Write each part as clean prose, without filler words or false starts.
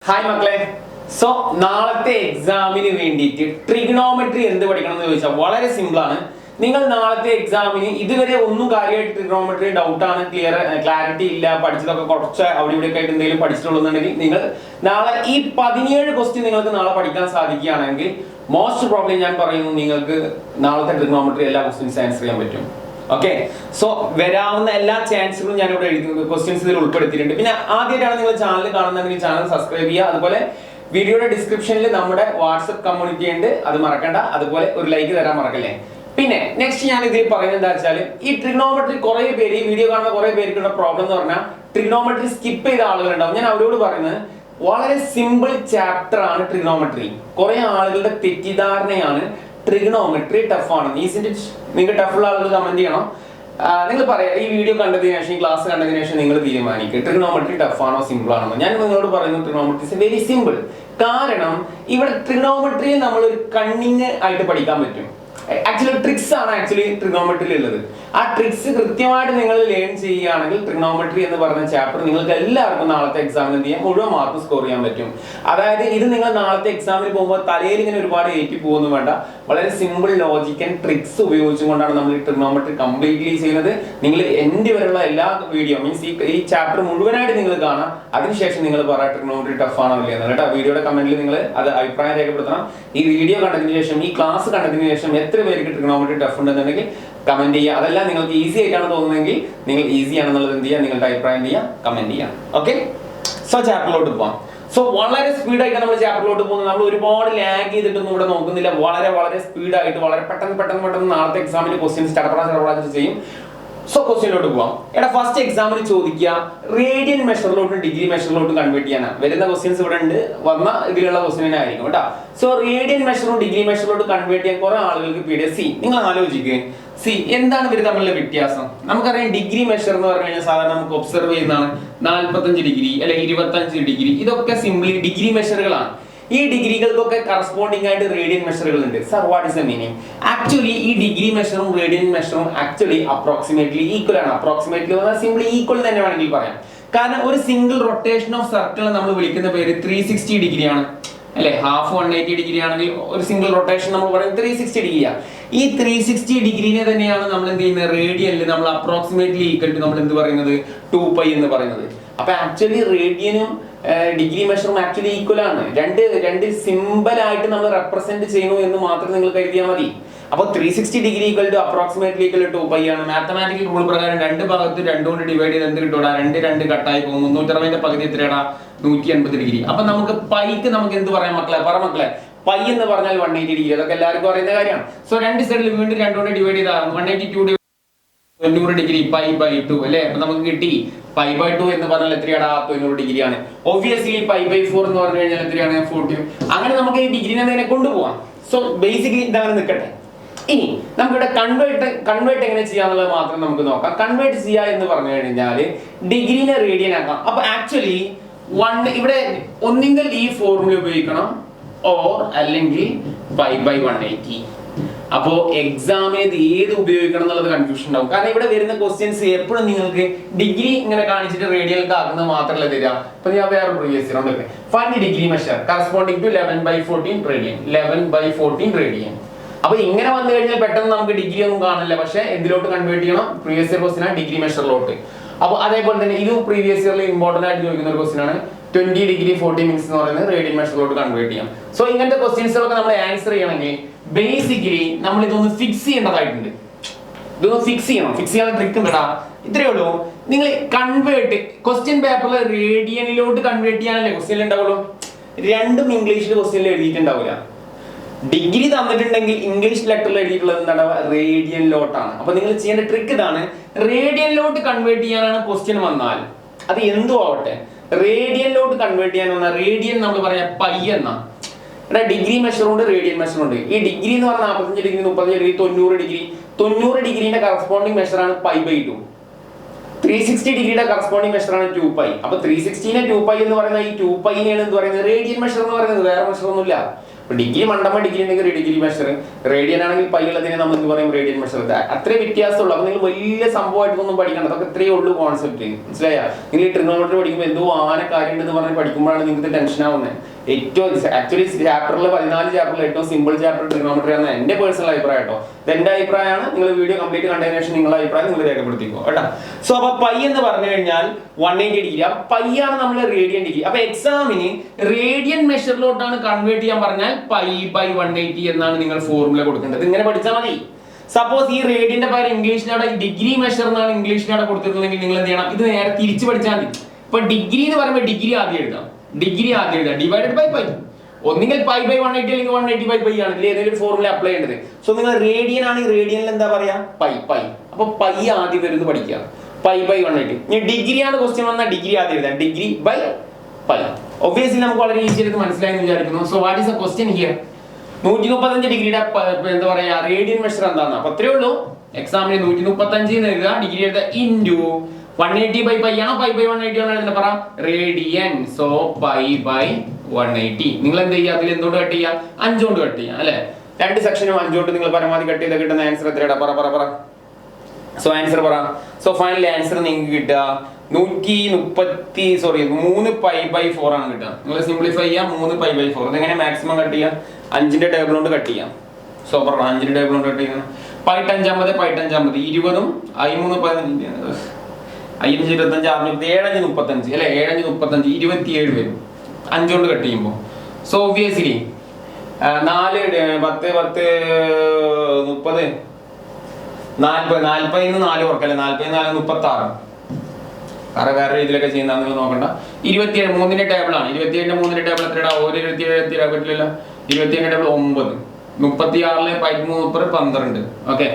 Hi മക്കളെ. So നാളത്തെ എക്സാമിന് വേണ്ടിയിട്ട് ട്രിഗണോമെട്രി എന്ത് പഠിക്കണം എന്ന് ചോദിച്ചാൽ വളരെ സിമ്പിൾ ആണ്. നിങ്ങൾ നാളത്തെ എക്സാമിന് ഇതുവരെ ഒന്നും കാര്യമായിട്ട് ട്രിഗണോമെട്രി ഡൗട്ടാണ്, ക്ലാരിറ്റി ഇല്ല, പഠിച്ചതൊക്കെ കുറച്ച് അവിടെ ഇവിടെ ആയിട്ട് എന്തെങ്കിലും പഠിച്ചിട്ടുള്ളതെന്നുണ്ടെങ്കിൽ നിങ്ങൾ നാളെ ഈ 17 ക്വസ്റ്റ്യൻ നിങ്ങൾക്ക് നാളെ പഠിക്കാൻ സാധിക്കുകയാണെങ്കിൽ മോസ്റ്റ് പ്രോബ്ലം ഞാൻ പറയുന്നു നിങ്ങൾക്ക് നാളത്തെ ട്രിഗണോമെട്രി എല്ലാ ക്വസ്റ്റ്യൻസ് ആൻസർ ചെയ്യാൻ പറ്റും. ഓക്കെ, സോ വരാവുന്ന എല്ലാ ചാൻസുകളും ഞാൻ ഇവിടെ ക്വസ്റ്റ്യൻസ് ഇതിൽ ഉൾപ്പെടുത്തിയിട്ടുണ്ട്. പിന്നെ ആദ്യമായിട്ടാണ് നിങ്ങൾ ചാനൽ കാണുന്നതെങ്കിൽ ചാനൽ സബ്സ്ക്രൈബ് ചെയ്യുക. അതുപോലെ വീഡിയോയുടെ ഡിസ്ക്രിപ്ഷനിൽ നമ്മുടെ വാട്സ്ആപ്പ് കമ്മ്യൂണിറ്റി ഉണ്ട്, അത് മറക്കണ്ട. അതുപോലെ ഒരു ലൈക്ക് തരാൻ മറക്കല്ലേ. പിന്നെ നെക്സ്റ്റ് ഞാൻ ഇതിൽ പറയുന്നത് എന്താ വെച്ചാൽ ഈ ട്രിഗണോമെട്രി കുറെ പേര് ഈ വീഡിയോ കാണുന്ന കുറെ പേർക്കുള്ള പ്രോബ്ലം എന്ന് പറഞ്ഞാൽ ട്രിഗണോമെട്രി സ്കിപ്പ് ചെയ്ത ആളുകളുണ്ടാവും. ഞാൻ അവരോട് പറയുന്നത് വളരെ സിമ്പിൾ ചാപ്റ്റർ ആണ് ട്രിഗണോമെട്രി. കുറെ ആളുകളുടെ തെറ്റിദ്ധാരണയാണ് ട്രിഗണോമെട്രി ടഫ് ആണ്. നിങ്ങൾക്ക് ടഫുള്ള ആളുകൾ കമന്റ് ചെയ്യണം. നിങ്ങൾ പറയാം ഈ വീഡിയോ കണ്ടതിന് ശേഷം, ഈ ക്ലാസ് കണ്ടതിന് ശേഷം നിങ്ങൾ തീരുമാനിക്കുക ട്രിഗണോമെട്രി ടഫ് ആണോ സിമ്പിൾ ആണോ. ഞാൻ നിങ്ങളോട് പറയുന്നു ട്രിഗണോമെട്രി ഇസ് വെരി സിമ്പിൾ. കാരണം ഇവിടെ ട്രിഗണോമെട്രിയെ നമ്മൾ ഒരു കണ്ണിങ് ആയിട്ട് പഠിക്കാൻ പറ്റും. ആക്ച്വലി ട്രിക്സ് ആണ് ട്രിഗണോമെട്രിയിൽ ഉള്ളത്. ആ ട്രിക്സ് കൃത്യമായിട്ട് നിങ്ങൾ ലേൺ ചെയ്യുകയാണെങ്കിൽ ട്രിഗണോമെട്രി എന്ന് പറയുന്ന ചാപ്റ്റർ നിങ്ങൾക്ക് എല്ലാവർക്കും നാളത്തെ എക്സാമിന് എന്ത് ചെയ്യാം, മുഴുവൻ മാർക്ക് സ്കോർ ചെയ്യാൻ പറ്റും. അതായത് ഇത് നിങ്ങൾ നാളത്തെ എക്സാമിന് പോകുമ്പോൾ തലയിൽ ഇങ്ങനെ ഒരുപാട് ഏറ്റി പോകുന്നു വേണ്ട. വളരെ സിമ്പിൾ ലോജിക് ആൻഡ് ട്രിക്സ് ഉപയോഗിച്ചുകൊണ്ടാണ് നമ്മൾ ഈ ട്രിഗണോമെട്രി കംപ്ലീറ്റ്ലി ചെയ്യുന്നത്. നിങ്ങൾ എൻ്റെ വരെയുള്ള എല്ലാ വീഡിയോ മീൻസ് ഈ ചാപ്റ്റർ മുഴുവനായിട്ട് നിങ്ങൾ കാണാം. അതിനുശേഷം നിങ്ങൾ പറയാം ട്രിഗണോമെട്രി ടഫ് ആണോ ഇല്ലെന്ന് കേട്ടോ. വീഡിയോയുടെ കമന്റിൽ നിങ്ങൾ അത് അഭിപ്രായം രേഖപ്പെടുത്തണം. ഈ വീഡിയോ കണ്ടതിന് ശേഷം, ഈ ക്ലാസ് കണ്ടതിന് ശേഷം എത്ര പേർക്ക് ട്രിഗണോമെട്രി ടഫ് ഉണ്ടെന്നുണ്ടെങ്കിൽ കമന്റ് ചെയ്യുക. അതെല്ലാം നിങ്ങൾക്ക് ഈസി ആയിട്ടാണ് തോന്നുന്നതെങ്കിൽ നിങ്ങൾ ഈസി ആണെന്നുള്ളത് എന്ത് ചെയ്യുക, നിങ്ങളുടെ അഭിപ്രായം ചെയ്യുക, കമന്റ് ചെയ്യാം. ഓക്കെ, സോ ചാപ്റ്ററിലോട്ട് പോവാം. സോ വളരെ സ്പീഡായിട്ട് നമ്മൾ ചാപ്റ്ററിലോട്ട് പോകുന്നത്. നമ്മൾ ഒരുപാട് ലാഗ് ചെയ്തിട്ടൊന്നും ഇവിടെ നോക്കുന്നില്ല. വളരെ വളരെ സ്പീഡായിട്ട് വളരെ പെട്ടെന്ന് നാളത്തെ എക്സാമിന് ക്വസ്റ്റ്യൻസ് ചടപടാ ചെയ്യും. സോ ക്വസ്റ്റ്യനിലോട്ട് പോവാം. എടാ ഫസ്റ്റ് എക്സാമിന് ചോദിക്കുക റേഡിയൻ മെഷറിലോട്ടും ഡിഗ്രി മെഷറിലോട്ടും കൺവേർട്ട് ചെയ്യാനാണ്. വരുന്ന ക്വസ്റ്റ്യൻസ് ഇവിടെ ഉണ്ട്, വന്ന ഇതിലുള്ള ക്വസ്റ്റ്യൻ ആയിരിക്കും കേട്ടോ. സോ റേഡിയൻ മെഷറും ഡിഗ്രി മെഷറിലോട്ട് കൺവേർട്ട് ചെയ്യാൻ കുറെ ആളുകൾക്ക് പീഡിയ നിങ്ങൾ ആലോചിക്കുക. എന്താണ് ഇവർ തമ്മിലുള്ള വ്യത്യാസം? നമുക്കറിയാം ഡിഗ്രി മെഷർ എന്ന് പറഞ്ഞു കഴിഞ്ഞാൽ സാധാരണ നമുക്ക് ഒബ്സർവ് ചെയ്യുന്നതാണ് 45 ഡിഗ്രി അല്ലെ 25 ഡിഗ്രി. ഇതൊക്കെ സിംപ്ലി ഡിഗ്രി മെഷറുകളാണ്. ഈ ഡിഗ്രികൾക്കൊക്കെ കറസ്പോണ്ടിങ് ആയിട്ട് റേഡിയൻ മെഷറുകൾ ഉണ്ട്. Sir what is the meaning? Actually ഈ ഡിഗ്രി മെഷറും റേഡിയൻ മെഷറും ആക്ച്വലി അപ്രോക്സിമേറ്റ്ലി ഈക്വൽ ആണ്. അപ്രോക്സിമേറ്റ്ലി സിംപ്ലി ഈക്വൽ തന്നെ വേണമെങ്കിൽ പറയാം. കാരണം ഒരു സിംഗിൾ റൊട്ടേഷൻ ഓഫ് സർക്കിൾ നമ്മൾ വിളിക്കുന്ന പേര് 360 ഡിഗ്രി ആണ് അല്ലെ. ഹാഫ് 180 ഡിഗ്രി ആണെങ്കിൽ ഒരു സിംഗിൾ റൊട്ടേഷൻ നമ്മൾ പറയുന്നത് 360 ഡിഗ്രിയാണ്. ഈ 360 ഡിഗ്രിനെ തന്നെയാണ് നമ്മൾ എന്ത് ചെയ്യുന്നത് റേഡിയനിൽ നമ്മൾ അപ്രോക്സിമേറ്റ്ലി ഈക്വൽ ടു നമ്മൾ എന്ത് പറയുന്നത് 2π എന്ന് പറയുന്നത്. അപ്പൊ ആക്ച്വലി റേഡിയനും ഡിഗ്രി മെഷറും ആക്ച്വലി ഈക്വൽ ആണ്. രണ്ട് സിമ്പിൾ ആയിട്ട് നമ്മൾ റെപ്രസെന്റ് ചെയ്യുന്നു എന്ന് മാത്രം നിങ്ങൾ കരുതിയാൽ മതി. അപ്പൊ 360 degree equal to approximately equal to 2π ആണ്. മാത്തമാറ്റിക്കൽ റൂൾ പ്രകാരം രണ്ട് ഭാഗത്ത് 2 കൊണ്ട് ഡിവൈഡ് ചെയ്ത് എന്ത് കിട്ടൂടാ, 2 കട്ടായി പോകും. 360 പകുതി എത്രയാടാ, 180 ഡിഗ്രി. അപ്പൊ നമുക്ക് പൈക്ക് നമുക്ക് എന്ത് പറയാം മക്കളെ, മക്കളെ പൈ എന്ന് പറഞ്ഞാൽ 180 ഡിഗ്രി. അതൊക്കെ എല്ലാവർക്കും അറിയുന്ന കാര്യമാണ്. സോ രണ്ട് സൈഡിൽ വീണ്ടും 2 കൊണ്ട് ഡിവൈഡ് ചെയ്താൽ 182 90 ഡിഗ്രി π/2 അല്ലെ. അപ്പൊ നമുക്ക് കിട്ടി π/2 എന്ന് പറഞ്ഞാൽ എത്രയാണ്, 90 ഡിഗ്രി ആണ്. ഒബ്വിയസ്ലി π/4 എന്ന് പറഞ്ഞു കഴിഞ്ഞാൽ എത്രയാണ്, 40. അങ്ങനെ നമുക്ക് ഈ ഡിഗ്രിനെ തന്നെ കൊണ്ടുപോകാം. സോ ബേസിക്കലി ഇതങ്ങനെ നിൽക്കട്ടെ. ഇനി നമുക്കിവിടെ കൺവേർട്ട് എങ്ങനെ ചെയ്യാന്നുള്ളത് മാത്രം നമുക്ക് നോക്കാം. കൺവേർട്ട് ചെയ്യുക എന്ന് പറഞ്ഞു കഴിഞ്ഞാൽ ഡിഗ്രിനെ റേഡിയൻ ആക്കാം. അപ്പൊ ആക്ച്വലി ഇവിടെ ഒന്നെങ്കിൽ ഈ ഫോർമുല ഉപയോഗിക്കണം ഓർ അല്ലെങ്കിൽ π/180. അപ്പോ എക്സാമിന് ഏത് ഉപയോഗിക്കണം എന്നുള്ളത് കൺഫ്യൂഷൻ ഉണ്ടാവും. കാരണം ഇവിടെ വരുന്ന ക്വസ്റ്റ്യൻസ് എപ്പോഴും നിങ്ങൾക്ക് ഡിഗ്രി ഇങ്ങനെ കാണിച്ചിട്ട് റേഡിയനിലേക്ക് ആക്കുന്നത് മാത്രമല്ല തരിക. അപ്പൊ ഞാൻ വേറെ പ്രീവിയസ് ഇയർ ഉണ്ട്. Find degree measure corresponding to 11/14 radian. 11/14 radian. അപ്പൊ ഇങ്ങനെ വന്നു കഴിഞ്ഞാൽ പെട്ടെന്ന് നമുക്ക് ഡിഗ്രി ഒന്നും കാണില്ല. പക്ഷെ എന്തിലോട്ട് കൺവേർട്ട് ചെയ്യണം, പ്രീവിയസ് ഇയർ ക്വസ്റ്റ്യൻ ആണ് ഡിഗ്രി മെഷറിലോട്ട്. അപ്പൊ അതേപോലെ തന്നെ ഇത് പ്രീവിയസ് ഇയറിൽ ഇമ്പോർട്ടന്റ് ആയിട്ട് ചോദിക്കുന്ന ഒരു ക്വസ്റ്റ്യൻ ആണ് 20 ഡിഗ്രി 40 മിനിറ്റ്സ് എന്ന് പറയുന്നത് റേഡിയൻ മെഷറിലോട്ട് കൺവേർട്ട് ചെയ്യാം. സോ ഇങ്ങനത്തെ ക്വസ്റ്റ്യൻസുകളൊക്കെ നമ്മൾ ആൻസർ ചെയ്യണമെങ്കിൽ ബേസിക്കലി നമ്മൾ ഇതൊന്ന് ഫിക്സ് ചെയ്യേണ്ടതായിട്ടുണ്ട്. ഇതൊന്ന് ഫിക്സ് ചെയ്യാൻ ട്രിക്ക് ഉണ്ടടാ. ഇത്രയേ ഉള്ളൂ. നിങ്ങൾ കൺവേർട്ട് ക്വസ്റ്റ്യൻ പേപ്പറിൽ റേഡിയനിലോട്ട് കൺവേർട്ട് ചെയ്യാനല്ലേ ക്വസ്റ്റ്യൻ ഉണ്ടാവുള്ളൂ. രണ്ടും ഇംഗ്ലീഷിൽ ക്വസ്റ്റ്യനിൽ എഴുതിയിട്ടുണ്ടാവില്ല. ഡിഗ്രി തന്നിട്ടുണ്ടെങ്കിൽ ഇംഗ്ലീഷ് ലെറ്ററിൽ എഴുതിയിട്ടുള്ളത് എന്താണ്, റേഡിയനിലോട്ടാണ്. അപ്പൊ നിങ്ങൾ ചെയ്യേണ്ട ട്രിക്ക് ഇതാണ്. റേഡിയനിലോട്ട് കൺവേർട്ട് ചെയ്യാനാണ് ക്വസ്റ്റ്യൻ വന്നാൽ അത് എന്തു ആവട്ടെ, റേഡിയനിലോട്ട് കൺവേർട്ട് ചെയ്യാൻ വന്നാൽ റേഡിയൻ നമ്മൾ പറയാ പൈ എന്നാ. ഇവിടെ ഡിഗ്രി മെഷറുണ്ട്, റേഡിയൻ മെഷറുണ്ട്. ഈ ഡിഗ്രി എന്ന് പറഞ്ഞാൽ 45 ഡിഗ്രി 30 ഡിഗ്രി 90 ഡിഗ്രി. 90 ഡിഗ്രിന്റെ കറസ്പോണ്ടിങ് മെഷറാണ് π/2. 360 ഡിഗ്രിയുടെ കറസ്പോണ്ടിങ് മെഷറാണ് 2π. അപ്പൊ 360നെ 2π എന്ന് പറയുന്ന ഈ 2πനെയാണ് എന്ത് പറയുന്നത്, റേഡിയൻ മെഷർ എന്ന് പറയുന്നത്. വേറെ മെഷർ ഒന്നുമില്ല. ഡിഗ്രി മണ്ടമ്മ ഡിഗ്രി ഉണ്ടെങ്കിൽ ഡിഗ്രി മെഷർ, റേഡിയൻ ആണെങ്കിൽ പൈ ഉള്ളതിനെ നമ്മൾ എന്ത് പറയും റേഡിയൻ മെഷർ. അത്രേ വ്യത്യാസമുള്ളൂ. അപ്പൊ നിങ്ങൾ വലിയ സംഭവമായിട്ടൊന്നും പഠിക്കണം. അതൊക്കെ ഇത്രയേ ഉള്ളൂ കോൺസെപ്റ്റ്. മനസ്സിലായ? നിങ്ങൾ ഈ ട്രിഗണോമെട്രി പഠിക്കുമ്പോൾ എന്തോ ആന കാര്യം ഉണ്ടെന്ന് പറഞ്ഞ് പഠിക്കുമ്പോഴാണ് നിങ്ങൾക്ക് ടെൻഷൻ ആവുന്നത്. ഏറ്റവും ആക്ച്വലി ചാപ്റ്ററിൽ 14 ചാപ്റ്ററിൽ ഏറ്റവും സിമ്പിൾ ചാപ്റ്റർ ട്രിഗണോമെട്രി ആണ് എന്റെ പേഴ്സണൽ അഭിപ്രായം കേട്ടോ. ഇത് എന്റെ അഭിപ്രായമാണ്. നിങ്ങൾ വീഡിയോ കംപ്ലീറ്റ് കണ്ടതിന് ശേഷം നിങ്ങളുടെ അഭിപ്രായം നിങ്ങൾ രേഖപ്പെടുത്തിക്കോ കേട്ടോ. സോ അപ്പൊ പൈ എന്ന് പറഞ്ഞു കഴിഞ്ഞാൽ 180 ഡിഗ്രി. അപ്പൊ പൈ ആണ് നമ്മുടെ റേഡിയൻ ഡിഗ്രി. അപ്പൊ എക്സാമിന് റേഡിയൻ മെഷറിലോട്ടാണ് കൺവേർട്ട് ചെയ്യാൻ പറഞ്ഞാൽ പൈ ബൈ 180 എന്നാണ് നിങ്ങൾ ഫോർമുല കൊടുക്കേണ്ടത്. ഇങ്ങനെ പഠിച്ചാൽ മതി. സപ്പോസ് ഈ റേഡിയന്റെ പകരം ഇംഗ്ലീഷിലവിടെ ഡിഗ്രി മെഷർ എന്നാണ് ഇംഗ്ലീഷിലവിടെ കൊടുത്തിട്ടുണ്ടെങ്കിൽ നിങ്ങൾ എന്ത് ചെയ്യണം? ഇത് നേരെ തിരിച്ചു പഠിച്ചാൽ മതി. ഇപ്പൊ ഡിഗ്രി എന്ന് പറയുമ്പോൾ ഡിഗ്രി ആദ്യം എഴുതാം. Divided by pi. ഒന്നുകിൽ പൈ ബൈ 180 അല്ലെങ്കിൽ 180 ബൈ പൈ ആണ്. ഇതിൽ ഏതെങ്കിലും ഫോർമുല അപ്ലൈ ചെയ്യേണ്ടത്. സോ നിങ്ങൾ റേഡിയൻ ആണെങ്കിൽ റേഡിയനിൽ എന്താ പറയാ? പൈ. അപ്പൊ പൈ ആദ്യം വരുന്നത് പഠിക്കുക. Pi by 180. ഇനി ഡിഗ്രി ആണ് ക്വസ്റ്റ്യൻ വന്നാൽ ഡിഗ്രി ആദ്യം എഴുതാം. Degree by pi. ഒബ്വിയസ്ലി നമുക്ക് വളരെ ഈസി ആയിട്ട് മനസ്സിലായെന്ന് വിചാരിക്കുന്നു. So what is A question here? 135 ഡിഗ്രിയുടെ എന്താ പറയാ റേഡിയൻ മെഷർ എന്താന്ന്. അപ്പൊ അത്രേ ഉള്ളൂ. എക്സാമിന് 135 എന്ന് എഴുതുക, ഡിഗ്രി എഴുതുക, ഇൻറ്റു 180 ബൈ പൈ ആണോ പൈ ബൈ 180 ആണോ എന്ന് പറ റേഡിയൻ. So pi by 180. നിങ്ങൾ എന്ത് ചെയ്യുക? അതിൽ എന്തുകൊണ്ട് കട്ട് ചെയ്യുക? 5 കൊണ്ട് കട്ട് ചെയ്യുക അല്ലെ? 2 സെക്ഷനും 5 കൊണ്ട് നിങ്ങൾ പരമാവധി കട്ട് ചെയ്ത് കിട്ടുന്ന ആൻസർ എത്രയാടാ? പറ. സോ ആൻസർ പറ. സോ ഫൈനൽ ആൻസർ നിങ്ങൾക്ക് കിട്ടുക 3 പൈ ബൈ 4 ആണ് കിട്ടുക. നിങ്ങൾ സിംപ്ലിഫൈ ചെയ്യാം. 3 പൈ ബൈ 4. ഇതെങ്ങനെ മാക്സിമം കട്ട് ചെയ്യാം? 5ന്റെ ടേബിൾ കൊണ്ട് കട്ട് ചെയ്യാം. സോ പറ 5ന്റെ ടേബിൾ കൊണ്ട് കട്ട് ചെയ്യാം. പൈട്ട് 5 20 20ഉം I3 15 5 25 6 7 35 അല്ലെ? 7 35 27 വരും 5 കൊണ്ട് കട്ട് ചെയ്യുമ്പോൾ. So obviously 4 10 10 30 40 4 ഓർക്കല്ലേ? 40 4 36. വേറെ രീതിയിലൊക്കെ ചെയ്യുന്ന നിങ്ങൾ നോക്കണ്ട. 27 3ന്റെ ടേബിൾ ആണ്. 27ന്റെ 3ന്റെ ടേബിൾ എത്രയാ? 27 പറ്റില്ല. 27ന്റെ ടേബിൾ 9. 36 13 12. ഓക്കെ,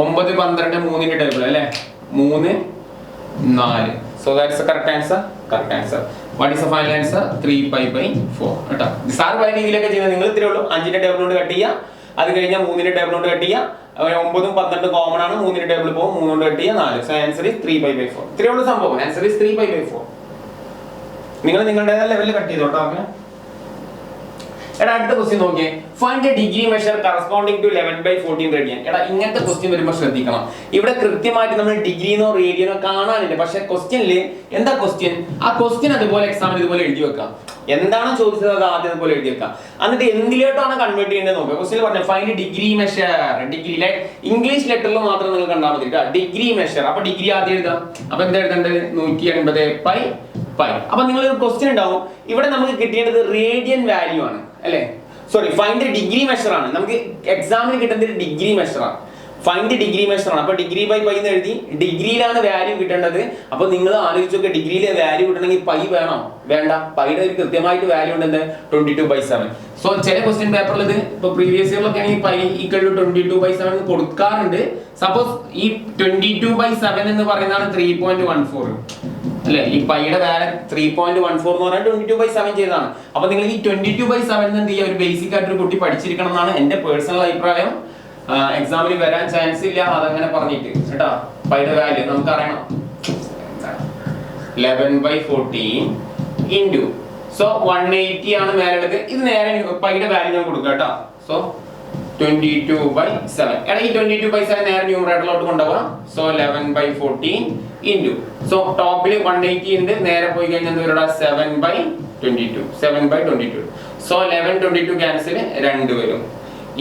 9 12 3ന്റെ ടേബിൾ അല്ലേ? 3 4. So that's the correct answer. What is the final answer? 3 pi by 4. കേട്ടോ. സാർ പല രീതിയിലൊക്കെ ചെയ്യുന്നത്. നിങ്ങൾ ഇത്രേ ഉള്ളൂ. 5ന്റെ ടേബിൾ കൊണ്ട് കട്ട് ചെയ്യുക. അത് കഴിഞ്ഞാൽ 3ന്റെ ടേബിൾ കൊണ്ട് കട്ട് ചെയ്യുക. 9 12 കോമൺ ആണ്. 3ന്റെ ടേബിൾ പോകും. 3 കൊണ്ട് കട്ട് ചെയ്യുക 4. So answer is 3 pi by 4. ഇത്രേ ഉള്ളൂ സംഭവം. Answer is 3 pi by 4. നിങ്ങൾ നിങ്ങളുടേതായ ലെവലിൽ കട്ട് ചെയ്തോട്ടോ. ഓക്കെ. എടാ അടുത്ത ക്വസ്റ്റ്യൻ നോക്കിയേ. Find a degree measure corresponding to 11/14 radian. എടാ ഇങ്ങനത്തെ ക്വസ്റ്റ്യൻ വരുമ്പോൾ ശ്രദ്ധിക്കണം. ഇവിടെ കൃത്യമായിട്ട് നമ്മൾ ഡിഗ്രിന്നോ റേഡിയനോ കാണാനില്ല. പക്ഷെ ക്വസ്റ്റ്യനിൽ എന്താ ക്വസ്റ്റ്യൻ? ആ ക്വസ്റ്റ്യൻ അതുപോലെ എക്സാമിന് ഇതുപോലെ എഴുതി വെക്കാം. എന്താണോ ചോദിച്ചത് അത് ആദ്യം അതുപോലെ എഴുതി വെക്കാം. എന്നിട്ട് എന്തിലോട്ടാണ് കൺവേർട്ട് ചെയ്യേണ്ടത് നോക്കുക. ക്വസ്റ്റ്യൻ പറഞ്ഞു find degree measure. Degree English ലെറ്ററിൽ മാത്രം നിങ്ങൾ കണ്ടാൽ മതി. Degree measure. അപ്പൊ ഡിഗ്രി ആദ്യം എഴുതാം. അപ്പൊ എന്താ എഴുതേണ്ടത്? 180 പൈ. അപ്പൊ നിങ്ങൾ ഒരു ക്വസ്റ്റ്യൻ ഉണ്ടാവും. ഇവിടെ നമുക്ക് കിട്ടേണ്ടത് റേഡിയൻ വാല്യൂ ആണ് അല്ലെ? സോറി, ഫൈൻഡ് ഡിഗ്രി മെഷർ ആണ്. നമുക്ക് എക്സാമിന് കിട്ടുന്നത് ഡിഗ്രി മെഷർ ആണ്. ഫൈൻഡ് ഡിഗ്രി മെഷർ ആണ്. അപ്പൊ ഡിഗ്രി ബൈ പൈ എന്ന് എഴുതി. ഡിഗ്രിയിലാണ് വാല്യൂ കിട്ടേണ്ടത്. അപ്പൊ നിങ്ങൾ ആലോചിച്ചൊക്കെ ഡിഗ്രിയിലെ വാല്യൂ കിട്ടണമെങ്കിൽ പൈ വേണോ? വേണ്ട. പൈയുടെ ഒരു കൃത്യമായിട്ട് വാല്യൂ ഉണ്ട് 22/7. സോ ചില ക്വസ്റ്റ്യൻ പേപ്പറിൽ ഇത് ഇപ്പൊ പ്രീവിയസ് ഇയറിലൊക്കെ ആണെങ്കിൽ പൈ ഈക്വൽ ടു 22/7 എന്ന് കൊടുക്കാറുണ്ട്. സപ്പോസ് ഈ 22/7 എന്ന് പറയുന്നതാണ് 3.14 അല്ലെ? ഈ പൈയുടെ വാല്യൂ 3.14 എന്ന് പറഞ്ഞാൽ 22/7 ചെയ്തതാണ്. അപ്പൊ നിങ്ങൾ ഈ 22/7 എന്ത് ചെയ്യുക? ഒരു ബേസിക് ആയിട്ട് ഒരു കുട്ടി പഠിച്ചിരിക്കണം എന്നാണ് എന്റെ പേഴ്സണൽ അഭിപ്രായം. എക്സാമിന് വരാൻ ചാൻസ് ഇല്ല അതങ്ങനെ പറഞ്ഞിട്ട് കേട്ടാ. പൈയുടെ വാല്യൂ നമുക്ക് അറിയണം. 11/14 ഇൻറ്റു. സോ 180 ആണ് മേലുള്ളത്. ഇത് നേരെ പൈയുടെ വാല്യൂ ഞാൻ കൊടുക്കാം കേട്ടോ. സോ 22/7. എടാ ഈ 22/7 നേരെ ന്യൂമറേറ്ററിലോട്ട് കൊണ്ടുപോകാം. So 11/14 into. സോ ടോപ്പിൽ 180 ഉണ്ട്. നേരെ പോയി കഴിഞ്ഞാൽ എന്താ വരും? 7/22. സോ 11 22 ക്യാൻസൽ 2 വരും.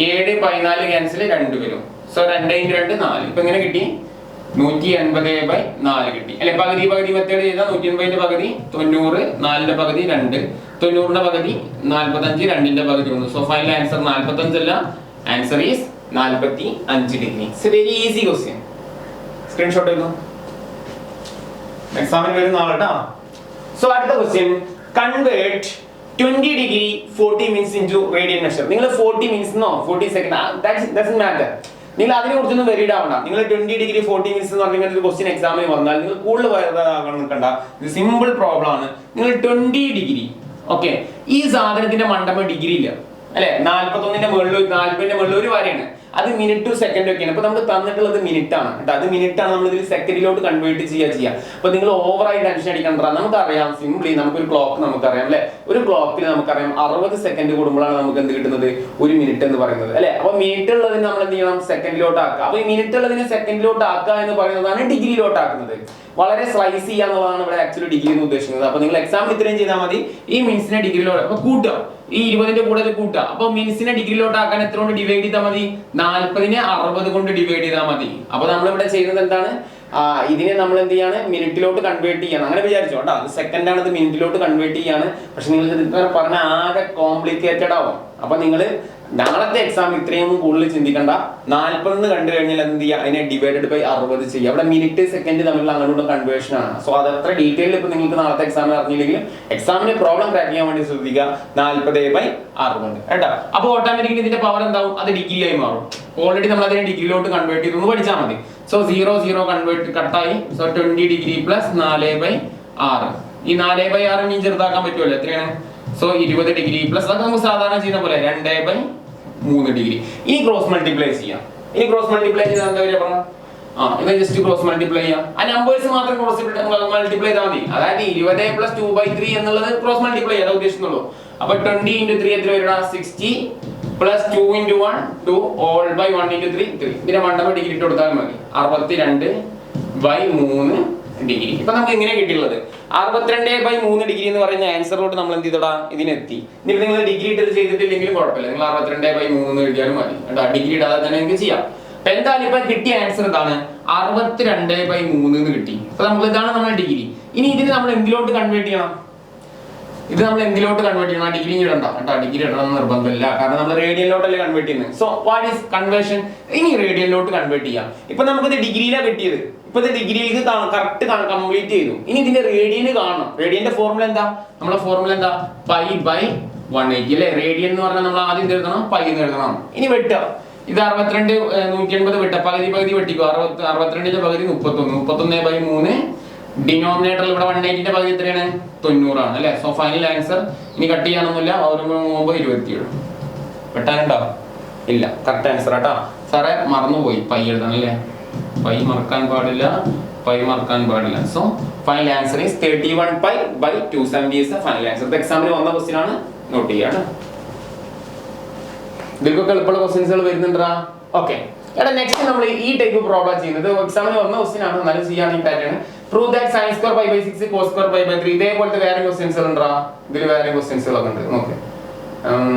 7 14 ക്യാൻസൽ 2 വരും. സോ 2 × 2 4. ഇപ്പൊ എങ്ങനെ കിട്ടി? 180/4 കിട്ടി അല്ലെ? പകുതി മെത്തേഡ് ചെയ്താൽ 180ന്റെ പകുതി 90, 4ന്റെ പകുതി 2, 90ന്റെ പകുതി 45, 2ന്റെ പകുതി 1. സോ ഫൈനൽ ആൻസർ 45 അല്ല. Answer is 45 degree. It's A very easy question. Screenshot എടുക്കും. എക്സാമിന് വരുന്ന ആളാ. സോ അടുത്ത question. Convert 20 degree 40 minutes into radian measure. നിങ്ങൾ 40 minutes എന്നോ 40 സെക്കൻഡ് ഡസന്റ് മാറ്റർ. നിങ്ങൾ അതിനെ കുറിച്ചൊന്നും വെരീഡ് ആവണ്ട. നിങ്ങൾ 20 degree 40 minutes എന്ന് പറഞ്ഞാൽ ഒരു ക്വസ്റ്റ്യൻ എക്സാമിന് വന്നാൽ നിങ്ങൾ കൂടുതൽ നിൽക്കണ്ട. ഇത് സിമ്പിൾ പ്രോബ്ലം ആണ്. നിങ്ങൾ 20 degree ഓക്കെ. ഈ സാധനത്തിന്റെ മണ്ടമ ഡിഗ്രി ഇല്ല അല്ലെ? 41ന്റെ മുകളിൽ 40ന്റെ മുകളിൽ ഒരു വരയാണ്. അത് മിനിറ്റ് ടു സെക്കൻഡ് ഒക്കെയാണ്. ഇപ്പൊ നമുക്ക് തന്നിട്ടുള്ളത് മിനിറ്റ് ആണ് കേട്ടോ. അത് മിനിറ്റ് ആണ്, നമ്മൾ ഇതിൽ സെക്കൻഡിലോട്ട് കൺവേർട്ട് ചെയ്യുക. അപ്പൊ നിങ്ങൾ ഓവറായി ടെൻഷൻ അടിക്കണ്ട. നമുക്കറിയാം സിംപ്ലി നമുക്കൊരു ക്ലോക്ക് നമുക്കറിയാം അല്ലെ, ഒരു ക്ലോക്കിൽ നമുക്കറിയാം 60 സെക്കൻഡ് കൂടുമ്പോഴാണ് നമുക്ക് എന്ത് കിട്ടുന്നത്, ഒരു മിനിറ്റ് എന്ന് പറയുന്നത് അല്ലെ. അപ്പൊ മിനിറ്റ് ഉള്ളതിന് നമ്മൾ എന്ത് ചെയ്യണം, സെക്കൻഡിലോട്ട് ആക്കുക. അപ്പൊ ഈ മിനിറ്റ് ഉള്ളതിനെ സെക്കൻഡിലോട്ട് ആക്കുക എന്ന് പറയുന്നതാണ് ഡിഗ്രിയിലോട്ട് ആക്കുന്നത്. വളരെ സ്ലൈസ് ചെയ്യുക എന്നുള്ളതാണ് ഇവിടെ ആക്ച്വലി ഡിഗ്രി എന്ന് ഉദ്ദേശിക്കുന്നത്. അപ്പൊ നിങ്ങൾ എക്സാമിൽ ഇത്രയും ചെയ്താൽ മതി. ഈ മിനിറ്റ്സിനെ ഡിഗ്രിയിലോട്ട് അപ്പൊ കൂട്ടുക, ഈ 20ന്റെ കൂടെ കൂട്ടുക. അപ്പൊ മിനിറ്റ്സിനെ ഡിഗ്രിയിലോട്ട് ആക്കാൻ എത്ര കൊണ്ട് ഡിവൈഡ് ചെയ്താൽ മതി, 40നെ 60 കൊണ്ട് ഡിവൈഡ് ചെയ്താൽ മതി. അപ്പൊ നമ്മളിവിടെ ചെയ്യുന്നത് എന്താണ്, ഇതിനെ നമ്മൾ എന്ത് ചെയ്യാണ്, മിനിറ്റിലോട്ട് കൺവേർട്ട് ചെയ്യണം. അങ്ങനെ വിചാരിച്ചോ കേട്ടോ, അത് സെക്കൻഡ് ആണ്, ഇത് മിനിറ്റിലോട്ട് കൺവേർട്ട് ചെയ്യാണ്. പക്ഷെ നിങ്ങൾ പറഞ്ഞ ആകെ കോംപ്ലിക്കേറ്റഡ് ആവും. അപ്പൊ നിങ്ങൾ നാളത്തെ എക്സാം ഇത്രയൊന്നും കൂടുതൽ ചിന്തിക്കണ്ട. 40 കണ്ടു കഴിഞ്ഞാൽ എന്ത് ചെയ്യുക, അതിനെ ഡിവൈഡഡ് ബൈ 60 ചെയ്യുക. അവിടെ മിനിറ്റ് സെക്കൻഡ് തമ്മിലുള്ള അങ്ങോട്ടുള്ള കൺവേർഷൻ ആണ്. സോ അത് അത്ര ഡീറ്റെയിൽ ഇപ്പൊ നിങ്ങൾക്ക് നാളത്തെ എക്സാമിന് അറിഞ്ഞില്ലെങ്കിലും എക്സാമിന് പ്രോബ്ലം ക്രാക്ക് ചെയ്യാൻ വേണ്ടി ശ്രദ്ധിക്കുക. 40/60 കേട്ടോ. അപ്പൊ ഓട്ടോമാറ്റിക്കലി ഇതിന്റെ പവർ എന്താവും, അത് ഡിഗ്രി ആയി മാറും. ഓൾറെഡി നമ്മൾ അതിനെ ഡിഗ്രിയിലോട്ട് കൺവേർട്ട് ചെയ്തു പഠിച്ചാൽ മതി. സോ 0 കൺവേർട്ട് കട്ടായി. So 20 degree plus 4/6. ഈ 4/6 ഇനി ചെറുതാക്കാൻ പറ്റുമല്ലോ, എത്രയാണ്, സോ 20 ഡിഗ്രി പ്ലസ്, അതൊക്കെ നമുക്ക് സാധാരണ ചെയ്യുന്ന പോലെ 2/3 ഡിഗ്രി. ഇനി ക്രോസ് മൾട്ടിപ്ലൈ ചെയ്യാം. ഇനി ക്രോസ് മൾട്ടിപ്ലൈ ചെയ്താൽ എന്താ വരിക പറഞ്ഞാൽ, ഇത് ജസ്റ്റ് ക്രോസ് മൾട്ടിപ്ലൈ ചെയ്യാം. ആ നമ്പേഴ്സ് മാത്രം ക്രോസ് മൾട്ടിപ്ലൈ ചെയ്താൽ മതി. അതായത് 20 + 2/3 എന്നുള്ളത് ക്രോസ് മൾട്ടിപ്ലൈ ചെയ്യാൻ ഉദ്ദേശിക്കുന്നുള്ളൂ. അപ്പൊ 20 × 3 എത്ര വരും, 60 പ്ലസ് 2 × 1 2 ഓൾ ബൈ 1 × 3 3. ഇതിന്റെ മണ്ടമ്പ് ഡിഗ്രി ഇട്ട് കൊടുത്താൽ മതി. 62/3 ഡിഗ്രി. ഇപ്പൊ നമുക്ക് എങ്ങനെ കിട്ടിയുള്ളത്, 62/3 ഡിഗ്രി എന്ന് പറയുന്ന ആൻസറിലോട്ട് നമ്മൾ എന്ത് ചെയ്തോടാ, ഇതിനെത്തി. ഇനി നിങ്ങൾ ഡിഗ്രി ഇട്ട് ചെയ്തിട്ടില്ലെങ്കിലും കുഴപ്പമില്ല, നിങ്ങൾ 62/3 എഴുതിയാലും മതി കേട്ടോ. ഡിഗ്രി ഇടാതെ തന്നെ നിങ്ങൾക്ക് ചെയ്യാം. അപ്പൊ എന്തായാലും ഇപ്പൊ കിട്ടിയ ആൻസർ എന്താണ്, 62/3 എന്ന് കിട്ടി. അപ്പൊ നമ്മൾ ഇതാണ് നമ്മുടെ ഡിഗ്രി. ഇനി ഇതിന് നമ്മൾ എന്തിലോട്ട് കൺവേർട്ട് ചെയ്യണം, ഇത് നമ്മൾ എന്തിലോട്ട് കൺവേർട്ട് ചെയ്യണം, ഡിഗ്രി ഇടണ്ട കേട്ടോ. ഡിഗ്രി ഇടണം നിർബന്ധമില്ല, കാരണം നമ്മൾ റേഡിയനിലോട്ടല്ലേ കൺവേർട്ട് ചെയ്യുന്നത്. സോ വാട്ട് ഈസ് കൺവേർഷൻ, ഇനി റേഡിയനിലോട്ട് കൺവേർട്ട് ചെയ്യാം. ഇപ്പൊ നമുക്കിത് ഡിഗ്രിയിലാണ് കിട്ടിയത്. ഇപ്പൊ ഇത് ഡിഗ്രിയിലേക്ക് കറക്റ്റ് കംപ്ലീറ്റ് ചെയ്തു. ഇനി ഇതിന്റെ റേഡിയന് കാണണം. റേഡിയന്റെ ഫോർമുല എന്താ, നമ്മുടെ ഫോർമുല എന്താ, π/180 അല്ലെ. റേഡിയൻ എന്ന് പറഞ്ഞാൽ നമ്മൾ ആദ്യം എഴുതണം, π എന്ന് എഴുതണം. ഇനി വെട്ടുക, ഇത് 62 180 വെട്ട, പകുതി വെട്ടിക്കോ. 62ന്റെ പകുതി 31, 31/3. ഡിനോമിനേറ്ററിൽ ഇവിടെ 180ന്റെ പകുതി എത്രയാണ്, 90 ആണ് അല്ലെ. So final answer. ഇനി കട്ട് ചെയ്യാനൊന്നുമില്ല, 27. വെട്ടാനുണ്ടോ, ഇല്ല. കറക്റ്റ് ആൻസർ ആട്ടാ. സാറേ മറന്നുപോയി, പൈ എഴുതണം അല്ലേ, പൈ മറക്കാൻ പാടില്ല. So final answer is 31π/270 is the final answer. ഇത് എക്സാമിന് വന്ന ക്വസ്റ്റ്യൻ ആണ്, നോട്ട് ചെയ്യാം. ഇതിൽക്കൊക്കെ എളുപ്പമുള്ള ക്വസ്റ്റ്യൻസുകൾ വരുന്നുണ്ടാ. ഓക്കെ എടാ, നെക്സ്റ്റ് നമ്മൾ ഈ ടൈപ്പ് പ്രോബ്ലം ചെയ്യുന്നത് എക്സാമിന് വന്ന ക്വസ്റ്റ്യൻ ആണ്, എന്നാലും ചെയ്യാൻ pattern. Prove that sin² π/6 cos² π/3. ഇതേപോലത്തെ വേറെ ക്വസ്റ്റ്യൻസുകൾ ഉണ്ടാ. ഇതിൽ വേറെ ക്വസ്റ്റ്യൻസുകളൊക്കെ ഉണ്ട്, നോക്ക്.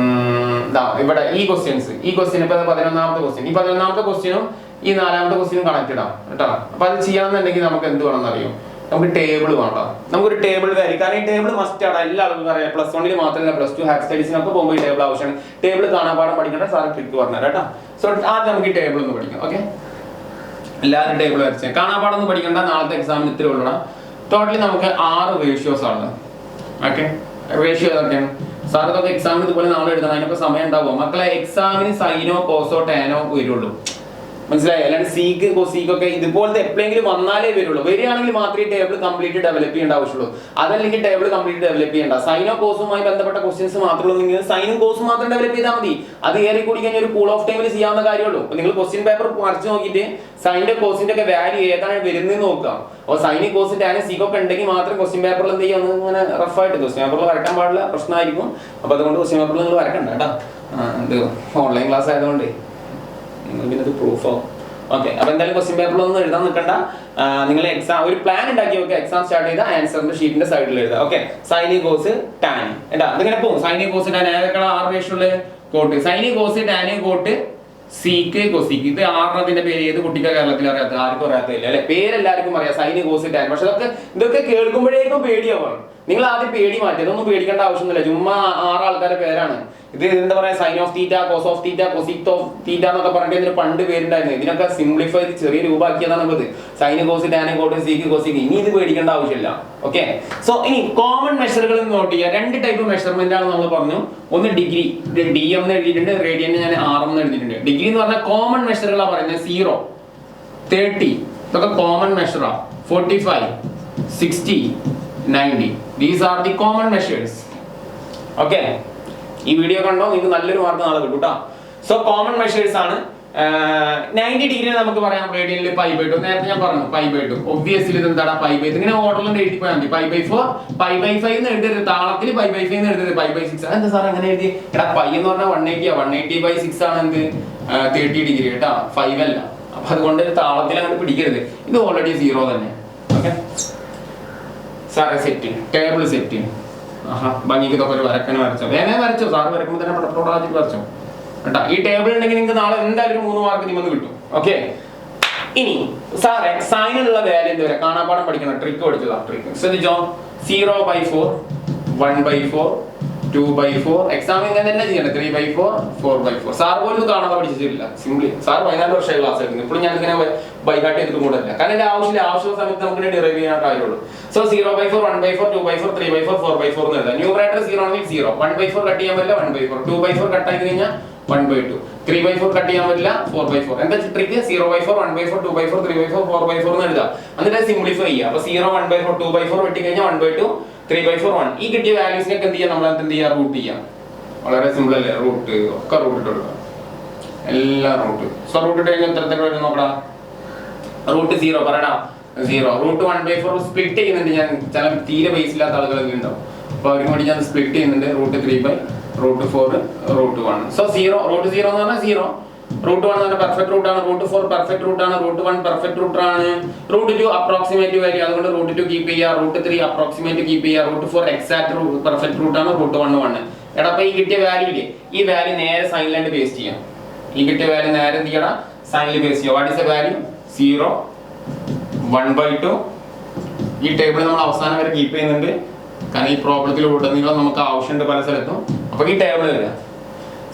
ഇവിടെ ഈ ക്വസ്റ്റ്യൻ ഇപ്പൊ 11ാമത്തെ ക്വസ്റ്റ്യൻ. ഈ 11ാമത്തെ ക്വസ്റ്റ്യനും ഈ 4ാമത്തെ ക്വസ്റ്റ്യനും കണക്റ്റഡ് ആണ് കേട്ടോ. അപ്പൊ അത് ചെയ്യണമെന്നുണ്ടെങ്കിൽ നമുക്ക് എന്ത് വേണമെന്ന് അറിയോ, നമുക്ക് ടേബിൾ വേണം. നമുക്കൊരു ടേബിൾ വരും, കാരണം ഈ ടേബിൾ മസ്റ്റ് ആണ്. എല്ലാ ആളുകളും അറിയാം, +1 മാത്രമല്ല +2 ഹയർ സ്റ്റഡീസിനൊക്കെ പോകുമ്പോൾ ഈ ടേബിൾ ആവശ്യമാണ്. ടേബിൾ കാണാപാഠം പഠിക്കേണ്ട സാറ് ട്രിക്ക് പറഞ്ഞുതരാം കേട്ടോ. സോ ആദ്യം നമുക്ക് ഈ ടേബിൾ ഒന്ന് പഠിക്കാം. ഓക്കെ, എല്ലാവരും ടേബിൾ വരച്ചേ. കാണാപാഠം ഒന്നും പഠിക്കേണ്ട, നാളത്തെ എക്സാമിന് ഇത്ര ഉള്ളണം. ടോട്ടലി നമുക്ക് 6 റേഷ്യോസ് ആണ്. ഓക്കെ, റേഷ്യോ ഏതൊക്കെയാണ് സാർ? ഇതൊക്കെ എക്സാമിന് ഇതുപോലെ നാളെ എഴുതണം, അതിനൊക്കെ സമയം ഉണ്ടാവുമോ മക്കളെ? എക്സാമിന് സൈനോ കോസോ ടാനോ വരുള്ളൂ, മനസ്സിലായി? അല്ലാണ്ട് സീക്ക് കൊസീക്കൊക്കെ ഇതുപോലത്തെ എപ്പോഴെങ്കിലും വന്നാലേ വരുള്ളൂ. വരികയാണെങ്കിൽ മാത്രമേ ടേബിൾ കംപ്ലീറ്റ് ഡെവലപ്പ് ചെയ്യേണ്ട ആവശ്യമുള്ളൂ. അതല്ലെങ്കിൽ ടേബിൾ കംപ്ലീറ്റ് ഡെവലപ്പ് ചെയ്യേണ്ട. സൈനോ കോസുമായി ബന്ധപ്പെട്ട ക്വസ്റ്റ്യൻസ് മാത്രമേ സൈനും കോസും മാത്രം ഡെവലപ്പ് ചെയ്താൽ മതി. അത് ഏറി കൂടി കഴിഞ്ഞാൽ ഒരു കൂൾ ഓഫ് ടൈമിൽ ചെയ്യാവുന്ന കാര്യമുള്ളൂ. അപ്പൊ നിങ്ങൾ ക്വസ്റ്റ്യൻ പേപ്പർ മറിച്ച് നോക്കിയിട്ട് സൈനിന്റെ കോസിന്റെ ഒക്കെ വാല്യൂ ഏതാണ് വരുന്നതെന്ന് നോക്കാം. അപ്പോൾ സൈനിക് കോസ് ടാൻ സീക്കൊക്കെ ഉണ്ടെങ്കിൽ മാത്രം ക്വസ്റ്റ്യൻ പേപ്പറിൽ എന്ത് ചെയ്യാം, ഇങ്ങനെ റഫായിട്ട് ക്വസ്റ്റ്യൻ പേപ്പറിൽ വരക്കാൻ പാടില്ല, പ്രശ്നമായിരിക്കും. അപ്പൊ അതുകൊണ്ട് ക്വസ്റ്റ്യൻ പേപ്പറിൽ നിങ്ങൾ വരക്കണ്ട കേട്ടോ. ഇത് ഓൺലൈൻ ക്ലാസ് ആയതുകൊണ്ട് നിങ്ങൾക്ക് പ്രൂഫ് ആവും. ഓക്കെ, അപ്പൊ എന്തായാലും ക്വസ്റ്റ്യൻ പേപ്പറിലൊന്നും എഴുതാൻ നിൽക്കണ്ട. നിങ്ങൾ എക്സാം ഒരു പ്ലാൻ ഉണ്ടാക്കി നോക്കുക. എക്സാം സ്റ്റാർട്ട് ചെയ്ത ആൻസറിന്റെ ഷീറ്റിന്റെ സൈഡിൽ എഴുതുക. ഓക്കെ, സൈനിക് കോസ് ടാൻ എന്താ അതിങ്ങനെ പോകും. സൈനിക് കോസ് ടാൻ ഏതൊക്കെയാണ് 6 റേഷ്യോയില് കോട്ട്. സൈനിക് cos tan cot sec cosec. ഇത് 6ത്തിന്റെ പേര് ഏത് കുട്ടിക്കാ കേരളത്തിൽ അറിയാത്ത? ആർക്കും അറിയാത്തില്ല അല്ലെ. പേരെല്ലാവർക്കും അറിയാം, സൈനിക് കോസ് ടാൻ. പക്ഷെ ഇതൊക്കെ കേൾക്കുമ്പോഴേക്കും പേടിയാവാണ്. നിങ്ങൾ ആദ്യം പേടി മാറ്റി, ഇതൊന്നും പേടിക്കേണ്ട ആവശ്യമൊന്നുമില്ല. ചുമ്മാ 6 ആൾക്കാരുടെ പേരാണ്. ഇത് എന്താ പറയാ, sine of theta, cos of theta, cosec of theta എന്നൊക്കെ പറഞ്ഞിട്ട് ഇതിന് പണ്ട് പേരുണ്ടായിരുന്നു. ഇതിനൊക്കെ സിംപ്ലിഫൈ ചെയ്ത് ചെറിയ രൂപമാക്കിയതാണ് ഇത്. Sine cos tan cot sec cosec. ഇനി ഇത് പേടിക്കേണ്ട ആവശ്യമില്ല. ഓക്കെ, സോ ഇനി കോമൺ മെഷറുകൾ നോട്ട് ചെയ്യുക. 2 ടൈപ്പ് മെഷർമെന്റ് ആണ് നമ്മൾ പറഞ്ഞു. ഒന്ന് ഡിഗ്രി, DM എന്ന് എഴുതിയിട്ടുണ്ട്. റേഡിയന് ഞാൻ RM എന്ന് എഴുതിയിട്ടുണ്ട്. ഡിഗ്രി എന്ന് പറഞ്ഞാൽ കോമൺ മെഷറുകളാണ് പറയുന്നത്. 0, 30 ഇതൊക്കെ കോമൺ മെഷറാ. 45, 60, 90 these are the common measures. Okay, ഈ വീഡിയോ കണ്ടോ, നിങ്ങൾക്ക് നല്ലൊരു മാർക്ക് നാളെ കിട്ടും കേട്ടോ. സോ കോമൺ മെഷേഴ്സ് ആണ്. 90 ഡിഗ്രി നമുക്ക് പറയാം റേഡിയനിൽ π/2. നേരത്തെ ഞാൻ പറഞ്ഞു π/2. ഒബ്വിയസ്ലി ഇത് എന്താണ് π/2. ഇങ്ങനെ ഓർഡറിൽ എഴുതി പോയാൽ മതി. π/4 π/5 എന്ന് എഴുതരുത്. താളത്തിൽ π/5 എന്ന് എഴുതരുത്. π/6. എന്താ സാർ അങ്ങനെ എഴുതി? എടാ π എന്ന് പറഞ്ഞാൽ 180 180/6 ആണ് എന്ത് 30 ഡിഗ്രി കേട്ടാ, 5 അല്ല. അപ്പൊ അതുകൊണ്ട് താളത്തിൽ അങ്ങനെ പിടിക്കരുത്. ഇത് ഓൾറെഡി 0 തന്നെ. ഓക്കെ സാറേ സെറ്റ് ടേബിൾ സെറ്റ്. ഭംഗിക്ക് ഇതൊക്കെ ഒരു വരക്കനെ വരച്ചോ, വേഗം വരച്ചോ. സാറ് വരക്കുമ്പോൾ തന്നെ പടത്തോടാജിട്ട് വരച്ചോ കേട്ടാ. ഈ ടേബിൾ ഉണ്ടെങ്കിൽ നിങ്ങൾക്ക് നാളെ എന്തായാലും 3 മാർക്ക് നിങ്ങന്ന് കിട്ടും. ഓക്കെ ഇനി സാറേ സൈനുള്ള വാല്യൂ എന്ത് വരെ കാണാപ്പാടം പഠിക്കണം. ട്രിക്ക് പഠിച്ചതാ. ട്രിക്ക് ശ്രദ്ധിച്ചോ. 0/4 1/4 2/4 എക്സാം ഇങ്ങനെ തന്നെ ചെയ്യണം. 3/4 4/4. സാർ പോലും കാണാതെ പഠിച്ചിട്ടില്ല. സിംപ്ലി സാർ 14 വർഷമായി ക്ലാസ് എടുക്കുന്നത്. ഇപ്പോഴും ഞാൻ ഇങ്ങനെ ബൈഹാർട്ട് ചെയ്തിട്ട് കൂടല്ല. കാരണം എന്റെ ആവശ്യമുള്ള സമയത്ത് നമുക്ക് ഡിറൈവ് ചെയ്യാൻ കാര്യമുള്ളൂ. സോ 0/4 1/4 2/4 3/4 4/4 എന്ന് എഴുതാം. ന്യൂമറേറ്റർ 0 ആണെങ്കിൽ 0. 1/4 കട്ട് ചെയ്യാൻ പറ്റില്ല 1/4. 2/4 കട്ട് ആയി കഴിഞ്ഞാൽ 1/2. 3/4 കട്ട് ചെയ്യാൻ പറ്റില്ല 4/4. എന്താ ട്രിക്ക്? 0/4 1/4 2/4 3/4 4/4 എന്ന് എഴുതാം. എന്നിട്ട് സിംപ്ലിഫൈ ചെയ്യുക. അപ്പൊ 0 1/4 2/4 വെട്ടി കഴിഞ്ഞാൽ 1/2 3/4 1. ഈ കിട്ടിയ വാല്യൂസിനൊക്കെ എന്ത് ചെയ്യാം? നമ്മൾ എന്ത് ചെയ്യാം? റൂട്ട് ചെയ്യാം. വളരെ സിമ്പിൾ അല്ലേ? റൂട്ട് ഒക്കെ റൂട്ട് ഇട്ട് കൊടുക്കുക. എല്ലാം റൂട്ട്. സോ റൂട്ട് ഇട്ട് കഴിഞ്ഞാൽ എത്രത്തേക്ക് വരും നോക്കടാ. റൂട്ട് 0 പറയടാ 0. റൂട്ട് 1/4 സ്പ്ലിറ്റ് ചെയ്യുന്നുണ്ട് ഞാൻ. ചില തീരെ ബേസ് ഇല്ലാത്ത ആളുകളൊക്കെ ഉണ്ടാവും. അപ്പൊ അവർക്ക് വേണ്ടി ഞാൻ സ്പ്ലിറ്റ് ചെയ്യുന്നുണ്ട്. Root 3/√4 root 1. സോ 0 റൂട്ട് 0 എന്ന് പറഞ്ഞാൽ 0. റൂട്ട് 1 എന്ന് പറഞ്ഞാൽ പെർഫെക്റ്റ് റൂട്ട് ആണ്. റൂട്ട് 4 പെർഫെക്റ്റ് റൂട്ട് ആണ്. റൂട്ട് 1 പെർഫെക്റ്റ് റൂട്ട് ആണ്. റൂട്ട് 2 അപ്രോക്സിമേറ്റ് വാല്യൂ, അതുകൊണ്ട് റൂട്ട് 2 കീപ്പ് ചെയ്യുക. റൂട്ട് 3 അപ്രോക്സിമേറ്റ് കീപ്പ് ചെയ്യുക. റൂട്ട് 4 എക്സാക്ട് പെർഫെക്റ്റ് റൂട്ട് ആണ്. റൂട്ട് 1 1. എടാ അപ്പൊ ഈ കിട്ടിയ വാല്യൂ ഇല്ലേ, ഈ വാല്യൂ നേരെ സൈനിലായിട്ട് പേസ്റ്റ് ചെയ്യാം. ഈ കിട്ടിയ വാല്യൂ നേരെ എന്ത് ചെയ്യണം? സൈനിൽ പേസ്റ്റ് ചെയ്യാം. What is A value? 0 1/2. ഈ ടേബിൾ നമ്മൾ അവസാനം വരെ കീപ്പ് ചെയ്യുന്നുണ്ട്. കാരണം ഈ പ്രോബ്ലത്തിൽ ഉടനീളം നമുക്ക് ആവശ്യമുണ്ട് പല സ്ഥലത്തും. അപ്പൊ ഈ ടേബിൾ വരിക.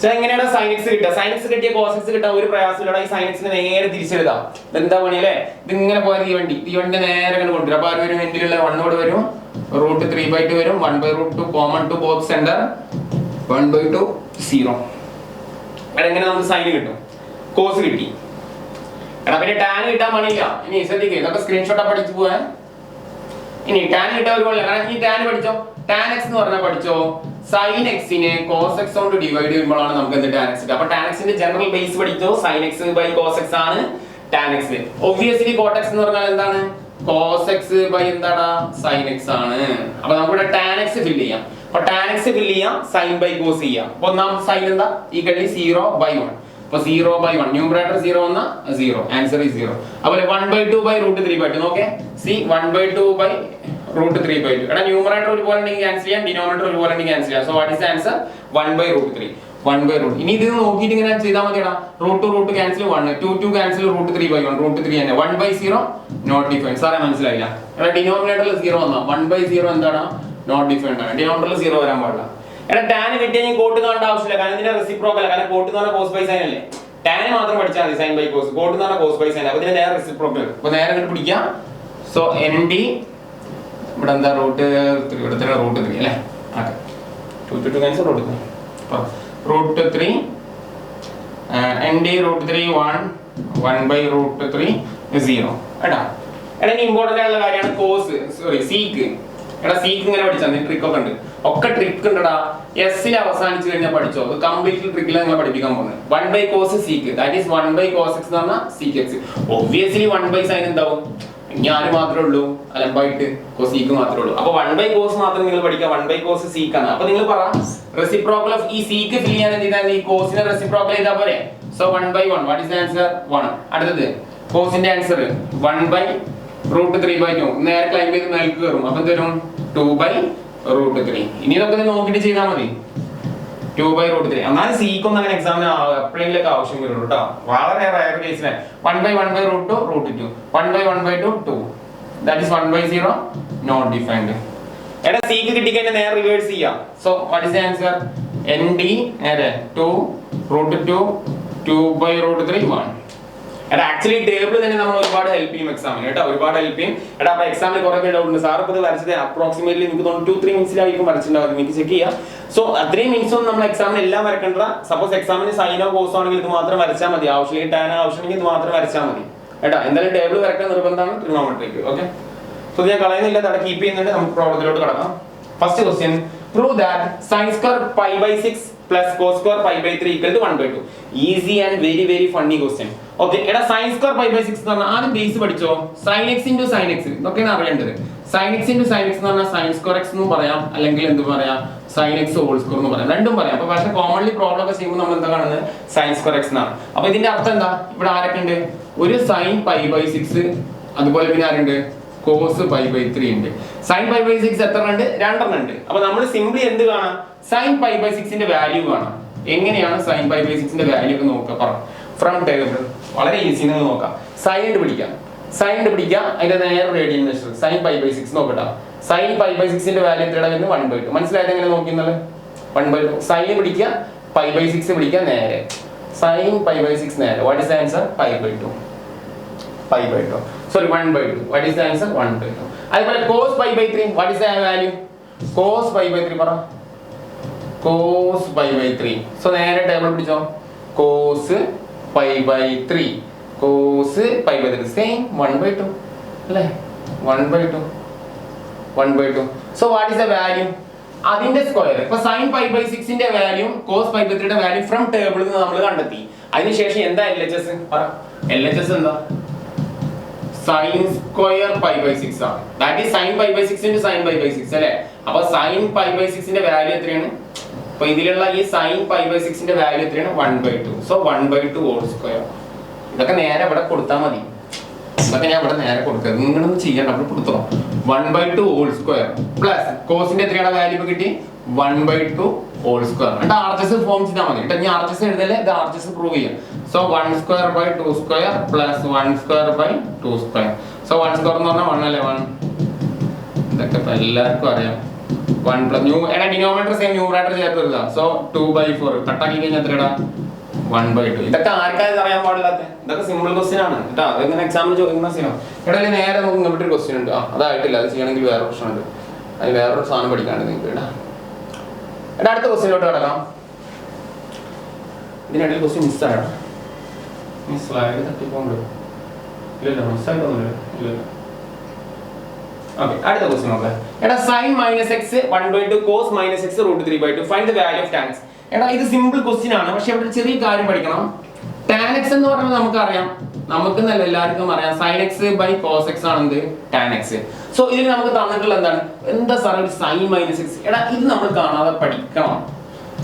എങ്ങനെയാണ് സൈനിക്സ് കിട്ടുക? സൈനിക്സ് കിട്ടിയ കോസെക്സ് കിട്ടാൻ ഒരു പ്രയാസമില്ല. ഈ സൈനിക്സിന് നേരെ തിരിച്ചെഴുതാം. എന്താ പണി അല്ലേ? ഇതിങ്ങനെ പോയ തീവണ്ടി നേരെ അങ്ങനെ കൊണ്ടുവരും. അപ്പൊ ഒരു എൻഡിലുള്ള 1 കൂടെ വരും. റൂട്ട് 3/2 വരും. 1/√2 കോമൺ ടു ബോത്ത് സെന്റർ 1/2 0. അതെങ്ങനെ നമുക്ക് സൈന് കിട്ടും? കോസ് കിട്ടി. എടാ പിന്നെ ടാൻ കിട്ടാൻ പണിയില്ല. ഇനി ശ്രദ്ധിക്കുക, ഇതൊക്കെ സ്ക്രീൻഷോട്ടാ പഠിച്ചു പോവാൻ. ഇനി ടാൻ കിട്ടാൻ ഒരു പണിയില്ല. കാരണം ഈ ടാൻ പഠിച്ചോ, ടാൻ എക്സ് എന്ന് പറഞ്ഞാൽ പഠിച്ചോ. സൈൻ എക്സിനെ കോസ് എക്സ് കൊണ്ട് ഡിവൈഡ് ചെയ്യുമ്പോഴാണ് നമുക്ക് എന്ത് ടാൻ എക്സ് കിട്ടുക. അപ്പൊ ടാൻ എക്സിന്റെ ജനറൽ ബേസ് പഠിച്ചോ. Sine x by cos x ആണ് ടാൻ എക്സ്. ഒബ്വിയസ്ലി കോട്ട് എന്ന് പറഞ്ഞാൽ എന്താണ്? കോസ് എക്സ് ബൈ എന്താണ്? സൈൻ എക്സ് ആണ്. അപ്പൊ നമുക്കിവിടെ ടാൻ എക്സ് ഫില്ല് ചെയ്യാം. അപ്പൊ ടാൻ എക്സ് ഫില്ല് ചെയ്യാം, സൈൻ ബൈ കോസ് ചെയ്യാം. അപ്പൊ ഒന്നാമത്തെ സൈൻ എന്താ? ഈ കളി 0/1. അപ്പൊ 0/1 ന്യൂമറേറ്റർ 0 വന്ന 0. Answer is 0. അതുപോലെ 1/2/√3/2. നോക്കേ സി 1/2/√3/2. എടാ ന്യൂമറേറ്റർ ഒരുപോലെ ഉണ്ടെങ്കിൽ ക്യാൻസൽ ചെയ്യാം, ഡിനോമിനേറ്റർ ഒരുപോലെ ഉണ്ടെങ്കിൽ ക്യാൻസൽ ചെയ്യാം. So what is answer? 1/√3. 1/√. ഇനി ഇത് നോക്കിയിട്ട് ഇങ്ങനെ ചെയ്താൽ മതിയടാ. റൂട്ട് ക്യാൻസൽ 1 2 ക്യാൻസൽ √3/1 √3 തന്നെ. 1/0 നോട്ട് ഡിഫൈൻഡ്. സാറേ മനസ്സിലായില്ല. എടാ ഡിനോമിനേറ്ററിൽ 0 വന്നാ 1/0 എന്താണ്? നോട്ട് ഡിഫൈൻഡ് ആണ്. ഡിനോമിനേറ്ററിൽ 0 വരാൻ പാടില്ല. എടാ ടാൻ കിട്ടിയാൽ ഞാൻ കോട്ട് കാണേണ്ട ആവശ്യമില്ല. കാരണം ഇതിന്റെ റെസിപ്രോക്കൽ. കാരണം കോട്ട് എന്ന് പറഞ്ഞാൽ കോസ് ബൈ സൈൻ അല്ലേ. ടാൻ മാത്രം പഠിച്ചാൽ മതി. Sign by cos. കോട്ട് എന്ന് പറഞ്ഞാൽ കോസ് ബൈ സൈൻ. അപ്പൊ ഇതിന്റെ നേരെ റെസിപ്രോക്കൽ. അപ്പൊ നേരെ അങ്ങോട്ട് പിടിക്കാം. സോ ND ഇവിടെ എന്താ റൂട്ട് 3 ഇവിടുത്തെ റൂട്ട് 3 അല്ലേ. Okay 2 cancel root 3 root 3 ND root 3 1/√3 0. എടാ ഇനി ഇമ്പോർട്ടന്റ് ആയിട്ടുള്ള കാര്യമാണ് കോസ്. Sorry sec. എടാ സീക്ക് ഇങ്ങനെ പഠിച്ചാൽ ട്രിക്ക് ഒക്കെ ഉണ്ട്. ഒക്കെ ട്രിക്ക് ഉണ്ടടാ. എസ്സിൽ അവസാനിച്ചു കഴിഞ്ഞാൽ പഠിച്ചോ. അത് കംപ്ലീറ്റ് ട്രിക്കിലാണ് നിങ്ങൾ പഠിപ്പിക്കാൻ പോകുന്നത്. 1/cos seek that is 1/cos x എന്ന് പറഞ്ഞാൽ സീക്ക് എക്സ്. ഒബ്വിയസ്ലി 1/sin എന്താവും? ഞാൻ മാത്രമേ ഉള്ളൂ അലമ്പായിട്ട് കൊസീക്ക് മാത്രമേ ഉള്ളൂ. അപ്പൊ 1/cos മാത്രം നിങ്ങൾ പഠിക്കുക. 1/cos സീക്ക് ആണ്. അപ്പൊ നിങ്ങൾ പറ റെസിപ്രോക്കൽ ഓഫ് ഈ സീക്ക് ഫിൽ ചെയ്യാൻ എന്ത് ചെയ്താൽ ഈ കോസിനെ റെസിപ്രോക്കൽ ചെയ്താൽ പോരെ. So 1/1 what is the answer? 1. അടുത്തത് കോസിന്റെ ആൻസർ 1/√3/2. നേരെ ക്ലൈം ചെയ്ത് മേൽക്ക് കയറും. അപ്പൊ എന്ത് വരും? 2/√3. ഇനി ഇതൊക്കെ നോക്കിയിട്ട് ചെയ്താൽ മതി. 2/√3. എന്നാലും സീക്കൊന്നും അങ്ങനെ എക്സാമിന് എപ്പോഴെങ്കിലൊക്കെ ആവശ്യം വരുള്ളൂ കേട്ടോ. വളരെ റയർ കേസിലാണ്. 1/1/√2 √2 1/1/2 2. That is 1/0 not defined. എടാ സീക്ക് കിട്ടിക്കഴിഞ്ഞാൽ നേരെ റിവേഴ്സ് ചെയ്യാം. So what is the answer? ND നേരെ 2 √2 2/√3 1. എടാ ആക്ച്വലി ടേബിൾ തന്നെ നമ്മൾ ഒരുപാട് ഹെൽപ്പ് ചെയ്യും എക്സാമിന് കേട്ടോ. ഒരുപാട് ഹെൽപ്പ് ചെയ്യും. എടാ അപ്പൊ എക്സാമിന് കുറെ ഡൗട്ട് ഉണ്ട്. സാർ ഇപ്പൊ ഇത് വരച്ചത് അപ്രോക്സിമേറ്റ്ലി എനിക്ക് തോന്നുന്നു 2-3 മിനിറ്റ്സിലായിരിക്കും വരച്ചിട്ടുണ്ടാവും. എനിക്ക് ചെക്ക് ചെയ്യാം. സോ അത്രയും മിനിറ്റ്സ് ഒന്നും നമ്മൾ എക്സാമിന് എല്ലാം വരക്കണ്ട. സപ്പോസ് എക്സാമിന് സൈനോ കോസോ ആണെങ്കിൽ ഇത് മാത്രം വരച്ചാൽ മതി. ആവശ്യമില്ലെങ്കിൽ ടാൻ ആവശ്യമെങ്കിൽ ഇത് മാത്രം വരച്ചാൽ മതി കേട്ടോ. എന്തായാലും ടേബിൾ വരക്കാൻ നിർബന്ധമാണ് ട്രിഗണോമെട്രിക്ക്. ഓക്കെ സോ ഞാൻ കളയുന്നില്ല. അവിടെ കീപ്പ് ചെയ്യുന്നുണ്ട്. നമുക്ക് പ്രോബ്ലത്തിലോട്ട് കടക്കാം. First question Prove that sin square pi by 6 plus cos square pi by 3 equal to 1/2. Easy and very very funny question. Okay, എടാ sin square pi by 6 എന്ന് പറഞ്ഞാൽ ആദ്യം ബേസ് പഠിച്ചോ. sin x into sin x ഇതൊക്കെയാണ് അറിയേണ്ടത്. sin x into sin x എന്ന് പറഞ്ഞാൽ sin square x എന്നും പറയാം, അല്ലെങ്കിൽ എന്ത് പറയാം, sin x whole square എന്ന് പറയാം, രണ്ടും പറയാം. അപ്പോൾ പക്ഷേ കോമൺലി പ്രോബ്ലം ഒക്കെ ചെയ്യുമ്പോൾ നമ്മൾ എന്താ കാണുന്നത്, sin square x എന്നാണ്. അപ്പോൾ ഇതിന്റെ അർത്ഥം എന്താ, ഇവിടെ ആരൊക്കെ ഉണ്ട്, ഒരു sin pi by 6, അതുപോലെ പിന്നെ ആരുണ്ട്, cos pi by 3 ഉണ്ട്. sin pi by 6 എത്ര ഉണ്ട്, രണ്ടെണ്ണം ഉണ്ട്. അപ്പോൾ നമ്മൾ സിംപ്ലി എന്ത് കാണാം, sin pi by 6 ന്റെ വാല്യൂ കാണാം. എങ്ങനെയാണ് sin pi by 6 ന്റെ വാല്യൂ ഒക്കെ നോക്കുക, പറ ഫ്രം ടേബിൾ. വളരെ ഈസി, നിങ്ങൾ നോക്കാം. sin പിടിക്കാം, sin പിടിക്കാം, അതിന്റെ നേരെ radian measure sin pi by 6 നോക്കട്ടാ. sin pi by 6 ന്റെ വാല്യൂ എത്രയാണ് വരുന്നത്, 1/2. മനസ്സിലായത് എങ്ങനെ നോക്കിയെന്നത്, 1/2. sin പിടിക്കുക, pi by 6 പിടിക്കുക, നേരെ sin pi by 6 നേരെ. What is the answer, pi by 2. pi by 2. Sorry, 1/2. What is the answer, 1/2. അതുപോലെ cos pi by 3, what is the value, cos pi by 3 പറ, cos pi by 3. So നേരെ table പിടിച്ചോ, cos pi by 3, cos pi by 3 same 1/2 അല്ലേ, 1/2, 1/2. So what is the value, അതിന്റെ square. ഇപ്പൊ sin pi by 6 ന്റെ value cos pi by 3 ന്റെ value from ടേബിളിൽ നിന്ന് നമ്മൾ കണ്ടെത്തി. അതിനുശേഷം എന്താ LHS പറ, LHS എന്താ, sin square pi by 6 ആണ്. That is sin pi by 6 into sin pi by 6 അല്ലേ. അപ്പോൾ sin pi by 6 ന്റെ വാല്യൂ എത്രയാണ്, അപ്പോൾ ഇതിലുള്ള ഈ sin pi by 6 ന്റെ വാല്യൂ എത്രയാണ്, 1/2. So 1/2 whole square. ഇതൊക്കെ നേരെ ഇവിടെ കൊടുത്താൽ മതി, ഇതൊക്കെ ഞാൻ ഇവിടെ നേരെ കൊടുക്കുക, നിങ്ങളൊന്നും ചെയ്യണ്ട, അവിടെ കൊടുത്തോ. 1/2 whole square പ്ലസ് കോസിന്റെ എത്രയാണ് വാല്യൂ കിട്ടി, 1/2 whole square. എന്നിട്ട് RHS ഫോം ചെയ്താൽ മതി കേട്ടോ. ഞാൻ RHS എഴുതല്ലേ, ഇത് RHS പ്രൂവ് ചെയ്യാം. So 1 square by 2 square plus 1 square by 2 square. So 1 square എന്ന് പറഞ്ഞാൽ 1 അല്ലേ, 1. ഇതൊക്കെ ഇപ്പൊ എല്ലാവർക്കും അറിയാം. 1 പ്ലസ് ഡിനോമിനേറ്റർ സെയിം ന്യൂമറേറ്റർ ചേർത്ത് എഴുതാം. സോ 2/4 കട്ടാക്കി കഴിഞ്ഞാൽ എത്രയാ, 1/2. ഇതൊക്കെ ആർക്കായത് അറിയാൻ പാടില്ലാത്ത, ഇതൊക്കെ സിമ്പിൾ ക്വസ്റ്റ്യൻ ആണ് കേട്ടോ. അതെങ്ങനെ എക്സാമിന് ചോദിക്കുന്ന സ്ഥിരം. ഇവിടെ നേരെ നമുക്ക് ഇങ്ങോട്ട് ഒരു ക്വസ്റ്റ്യൻ ഉണ്ട്, അതായിട്ടില്ല, അത് ചെയ്യണമെങ്കിൽ വേറെ പ്രശ്നമുണ്ട്, അത് വേറൊരു സാധനം പഠിക്കാണ്ട് നിങ്ങൾക്ക് ഇടാം. അടുത്ത ക്വസ്റ്റ്യനിലോട്ട് കിടക്കാം. ഇതിനിടയിൽ ക്വസ്റ്റ്യൻ മിസ്സായോ, മിസ്സായത് തട്ടിപ്പോണ്ട്, ഇല്ലല്ലോ മിസ്സായിട്ടൊന്നുമില്ല, ഇല്ലല്ലോ. ഓക്കെ, അടുത്ത ക്വസ്റ്റ്യൻ നോക്കാം. എടാ sin minus x 1/2 cos minus x √3/2 find the value of tan x. എടാ ഇത് സിമ്പിൾ ക്വസ്റ്റ്യൻ ആണ്, പക്ഷെ ഇവിടെ ചെറിയ കാര്യം പഠിക്കണം. tan x എന്ന് പറഞ്ഞാൽ നമുക്കറിയാം, നമുക്ക് നല്ല എല്ലാവർക്കും അറിയാം, sin x by cos x ആണ് എന്ത്, tan x. സോ ഇതിൽ നമുക്ക് തന്നിട്ടുള്ള എന്താണ്, എന്താ സാർ ഒരു sin minus x. എടാ ഇത് നമ്മൾ കാണാതെ പഠിക്കണം.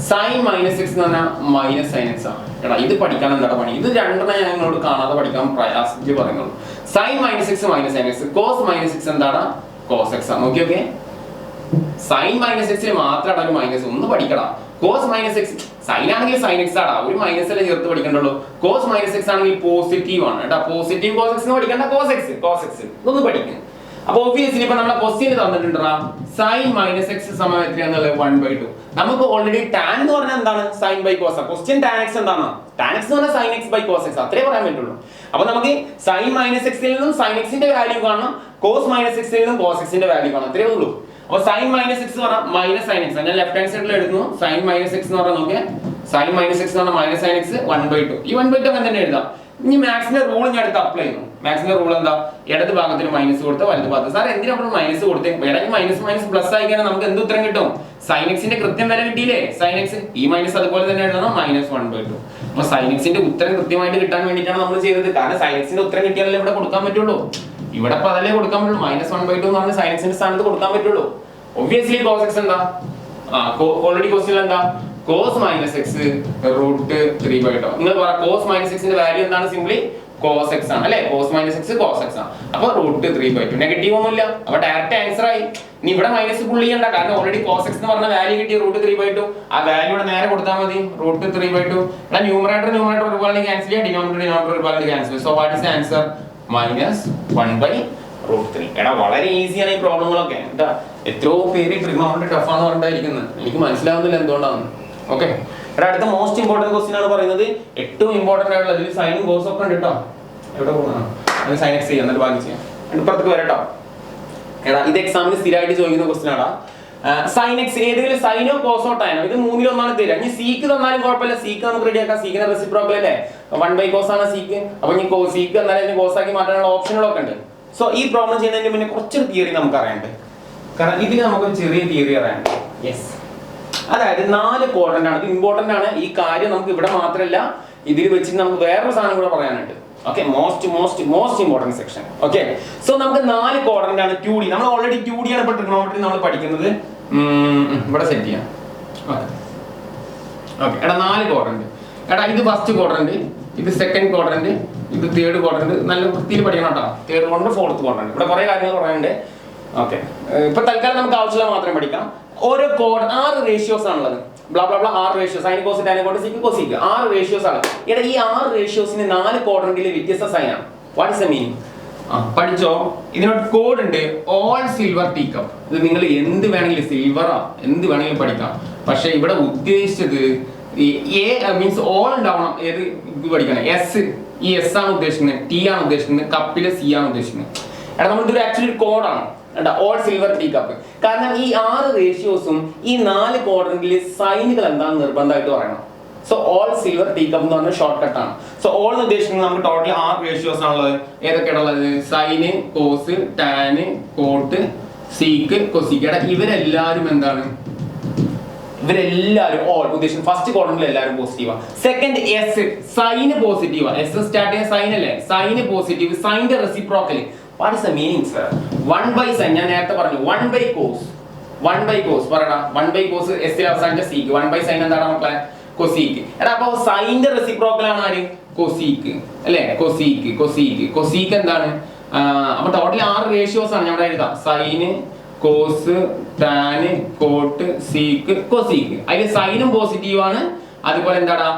sin minus x എന്ന് പറഞ്ഞാൽ മൈനസ് sin x ആണ്. എടാ ഇത് പഠിക്കാൻ എന്താണ് പണി, ഇത് രണ്ടെണ്ണം ഞാൻ നിങ്ങളോട് കാണാതെ പഠിക്കാൻ പ്രയാസിച്ച് പറയുന്നുള്ളൂ. sin minus x minus sin x, cos minus x എന്താണ്, cos x ആണ്. നോക്കി ഓക്കെ, sin minus x മാത്രമാണ് ഒരു മൈനസ്, ഒന്ന് പഠിക്കടാ. cos minus x, sin ആണെങ്കിൽ sin x ആടാ, ഒരു മൈനസ് അല്ലേ ചേർത്ത് പഠിക്കണ്ടുള്ളൂ. cos minus x ആണെങ്കിൽ പോസിറ്റീവ് ആണ് കേട്ടോ, പോസിറ്റീവ് cos x എന്ന് പഠിക്കണ്ട, cos x ഇതൊന്ന് പഠിക്കും. അപ്പൊ ഒബ്വിയസ്ലി ഇപ്പൊ നമ്മളെ ക്വസ്റ്റ്യൻ തന്നിട്ടുണ്ടാ, sin minus x സമം എത്രയാന്നുള്ളത് 1/2. നമുക്ക് ഓൾറെഡി tan എന്ന് പറഞ്ഞാൽ എന്താണ്, sin by cos. Question tan x എന്താണ്, tan x എന്ന് പറഞ്ഞാൽ sin x by cos x, അത്രേ പറയാൻ പറ്റുള്ളൂ. അപ്പൊ നമുക്ക് sin minus x ൽ നിന്നും sin x ന്റെ വാല്യൂ കാണണം, cos minus x ൽ നിന്നും cos x ന്റെ വാല്യൂ കാണണം, അത്രേ ഉള്ളൂ. അപ്പോൾ sin minus x എന്ന് പറഞ്ഞാൽ മൈനസ് sin x, ഞാൻ ലെഫ്റ്റ് ഹാൻഡ് സൈഡിൽ എടുക്കുന്നു. sin minus x എന്ന് പറഞ്ഞാൽ നോക്കിയാൽ sin minus x എന്ന് പറഞ്ഞാൽ മൈനസ് sin x 1/2. ഈ 1/2 ഒക്കെ തന്നെ എഴുതാം. ഇനി മാക്സിന്റെ റൂൾ ഞാൻ എടുത്ത് അപ്ലൈ ചെയ്യുന്നു. മാക്സിന്റെ റൂൾ എന്താ, ഇടത് ഭാഗത്തിന് മൈനസ് കൊടുത്ത് വലത് ഭാഗത്ത്. സാർ എന്തിനാ നമ്മൾ മൈനസ് കൊടുത്തേ, ഇടയ്ക്ക് മൈനസ് മൈനസ് പ്ലസ് ആയി കഴിഞ്ഞാൽ നമുക്ക് എന്ത് ഉത്തരം കിട്ടും, sin x ന്റെ കൃത്യം വില കിട്ടിയില്ലേ, sin x. ഈ മൈനസ് അതുപോലെ തന്നെ എഴുതണം, -1/2. അപ്പൊ sin x ന്റെ ഉത്തരം കൃത്യമായിട്ട് കിട്ടാൻ വേണ്ടിയിട്ടാണ് നമ്മൾ ചെയ്തത്. കാരണം sin x ന്റെ ഉത്തരം കിട്ടിയാലേ ഇവിടെ കൊടുക്കാൻ പറ്റുള്ളൂ. ഇവിടെ ഇപ്പൊ അതല്ലേ കൊടുക്കാൻ പറ്റുള്ളൂ, -1/2 എന്ന് പറഞ്ഞാൽ sin x ന്റെ സ്ഥാനത്ത് കൊടുക്കാൻ പറ്റുള്ളൂ. ഒബ്വിയസ്ലി cos x എന്താ, ഓൾറെഡി ക്വസ്റ്റ്യൻ എന്താ, cos minus x √3/2. നിങ്ങൾ പറ cos minus x ന്റെ വാല്യൂ എന്താണ്, സിംപ്ലി cos x ആണ് അല്ലേ, cos minus x cos x ആണ്. അപ്പോൾ √3/2 നെഗറ്റീവ് ഒന്നുമില്ല, അപ്പോൾ ഡയറക്റ്റ് ആൻസർ ആയി. ഇനി ഇവിടെ മൈനസ് പുള്ളി ചെയ്യണ്ട, കാരണം ഓൾറെഡി cos x എന്ന് പറഞ്ഞ വാല്യൂ കിട്ടി √3/2. ആ വാല്യൂ ഇവിടെ നേരെ കൊടുത്താൽ മതി, √3/2. ഇവിടെ ന്യൂമറേറ്റർ ഒരുപോലെ ക്യാൻസൽ ചെയ്യുക, ഡിനോമിനേറ്റർ ഒരുപോലെ ക്യാൻസൽ ചെയ്യും. So what is the answer, -1/√3. എടാ വളരെ ഈസിയാണ് ഈ പ്രോബ്ലങ്ങളൊക്കെ കേട്ടാ. എത്രയോ പേര് ട്രിഗണോമെട്രി ടഫ് ആണെന്ന് പറഞ്ഞിരിക്കുന്നത്, എനിക്ക് മനസ്സിലാവുന്നില്ല എന്തുകൊണ്ടാണ്. ഓക്കെ, എടാ അടുത്ത മോസ്റ്റ് ഇമ്പോർട്ടന്റ് ക്വസ്റ്റ്യൻ ആണ് പറയുന്നത്, ഏറ്റവും ഇമ്പോർട്ടന്റ് ആയിട്ടുള്ള ഇതിൽ സൈനും കോസും ഒക്കെ ഉണ്ട് കേട്ടോ. എവിടെ പോകുന്നതാണ് അത്, sin x ചെയ്യാം, എന്നിട്ട് ബാക്കി ചെയ്യാം. ഇപ്പുറത്തേക്ക് വരട്ടോ. എടാ ഇത് എക്സാമിന് സ്ഥിരമായിട്ട് ചോദിക്കുന്ന ക്വസ്റ്റ്യൻ ആടാ. sin x ഏതെങ്കിലും സൈനോ കോസോ ടാനോ, ഇത് മൂന്നിലൊന്നാണ് തരാം. ഇനി സീക്ക് തന്നാലും കുഴപ്പമില്ല, സീക്ക് നമുക്ക് റെഡി ആക്കാം. സീക്കിന്റെ റെസിപ്രോക്കൽ അല്ലേ, 1/cos ആണ് സീക്ക്. അപ്പൊ ഇനി സീക്ക് എന്നാലും കോസാക്കി മാറ്റാനുള്ള ഓപ്ഷനുകളൊക്കെ ഉണ്ട്. സോ ഈ പ്രോബ്ലം ചെയ്യുന്നതിന് മുന്നേ കുറച്ചൊരു തിയറി നമുക്ക് അറിയണ്ടേ, കാരണം ഇതിന് നമുക്കൊരു ചെറിയ തിയറി അറിയാനുണ്ട്. യെസ്, അതായത് 4 ക്വാഡ്രന്റ് ആണ്. ഇത് ഇമ്പോർട്ടന്റ് ആണ്. ഈ കാര്യം നമുക്ക് ഇവിടെ മാത്രമല്ല ഇതിൽ വെച്ചിട്ട് നമുക്ക് വേറൊരു സാധനം കൂടെ പറയാനുണ്ട്. Okay, most important section. Okay, so നമുക്ക് 4 ക്വാഡ്രന്റ് ആണ്. 2D നമ്മൾ ഓൾറെഡി 2D ആണ് ഇപ്പോൾ ട്രിഗണോമെട്രി നമ്മൾ പഠിക്കുന്നത്. ഇവിടെ സെറ്റ് ചെയ്യാം. ഓക്കെ എടാ 4 ക്വാഡ്രന്റ്. എടാ ഇത് ഫസ്റ്റ് ക്വാഡ്രന്റ്, ഇത് സെക്കൻഡ് ക്വാഡ്രന്റ്, ഇത് തേർഡ് ക്വാഡ്രന്റ്. നല്ല വൃത്തിയിൽ പഠിക്കണം കേട്ടോ. Third quadrant, fourth quadrant. ഇവിടെ കുറെ കാര്യങ്ങൾ പറയാനുണ്ട്. ഓക്കെ, ഇപ്പൊ തൽക്കാലം നമുക്ക് ആവശ്യമുള്ള മാത്രം പഠിക്കാം. ഓരോ കോഡ് 6 റേഷ്യോസ് ആണുള്ളത്. Blah blah blah 6 ratios. Sine cos tan cot sec cosec 6 ratios ആണ്. ഇവിടെ ഈ 6 റേഷ്യോസിന് 4 ക്വാഡ്രന്റിലെ വ്യത്യസ്ത സൈൻ ആണ്. What is the meaning? പഠിച്ചോ. ഇതിനോട് കോഡ് ഉണ്ട്, ഓൾ സിൽവർ ടീ കപ്പ്. ഇത് നിങ്ങൾ എന്ത് വേണമെങ്കിലും സിൽവറാ എന്ത് വേണമെങ്കിലും പഠിക്കാം. പക്ഷെ ഇവിടെ ഉദ്ദേശിച്ചത് എ മീൻസ് ഓൾ ഉണ്ടാവണം. ഏത് ഇത് പഠിക്കണം? എസ്. ഈ എസ് ആണ് ഉദ്ദേശിക്കുന്നത്, ടി ആണ് ഉദ്ദേശിക്കുന്നത്, കപ്പിലെ സി ആണ് ഉദ്ദേശിക്കുന്നത്. എടാ നമ്മളിതൊരു ആക്ച്വലി ഒരു കോഡാണ്. All silver tea cup. കാരണം ഈ 6 റേഷ്യോസും ഈ 4 ക്വാഡ്രന്റിലെ സൈനുകൾ എന്താണെന്ന് നിർബന്ധമായിട്ട് പറയണം. So all silver tea cup എന്ന് പറഞ്ഞ ഷോർട്ട് കട്ട് ആണ്. സോ ഓൾ എന്ന് ഉദ്ദേശിക്കുന്നത് നമുക്ക് ടോട്ടൽ 6 റേഷ്യോസ് ആണുള്ളത്. ഏതൊക്കെയാണുള്ളത്? Sine, cos, tan, cot, sec, cosec. എടാ ഇവരെല്ലാരും എന്താണ്? ഇവരെല്ലാരും ഓൾ ഉദ്ദേശിക്കുന്നത് ഫസ്റ്റ് ക്വാഡ്രന്റിൽ എല്ലാവരും പോസിറ്റീവാ. സെക്കൻഡ് എസ്, സൈന് പോസിറ്റീവാ. എസ് സ്റ്റാർട്ട് ചെയ്യുന്ന സൈൻ അല്ലേ? Sine positive. സൈന്റെ reciprocal. What is the meaning sir? 1/sin. ഞാൻ നേരത്തെ പറഞ്ഞു 1/cos. 1/cos പറയടാ. 1/cos എസ് അവസാനിച്ച സീക്ക്. 1/sin എന്താണ് മക്കളെ? കൊസീക്ക്. എടാ അപ്പൊ സൈന്റെ റെസിപ്രോക്കൽ ആണ് ആര്? കൊസീക്ക് അല്ലേ? കൊസീക്ക് എന്താണ്? അപ്പൊ ടോട്ടൽ 6 റേഷ്യോസ് ആണ്. ഞാൻ എഴുതാം. Sine, cos, tan, cot, sec, cosec. അതിൽ സൈനും പോസിറ്റീവ് ആണ്. അതുപോലെ എന്താടാ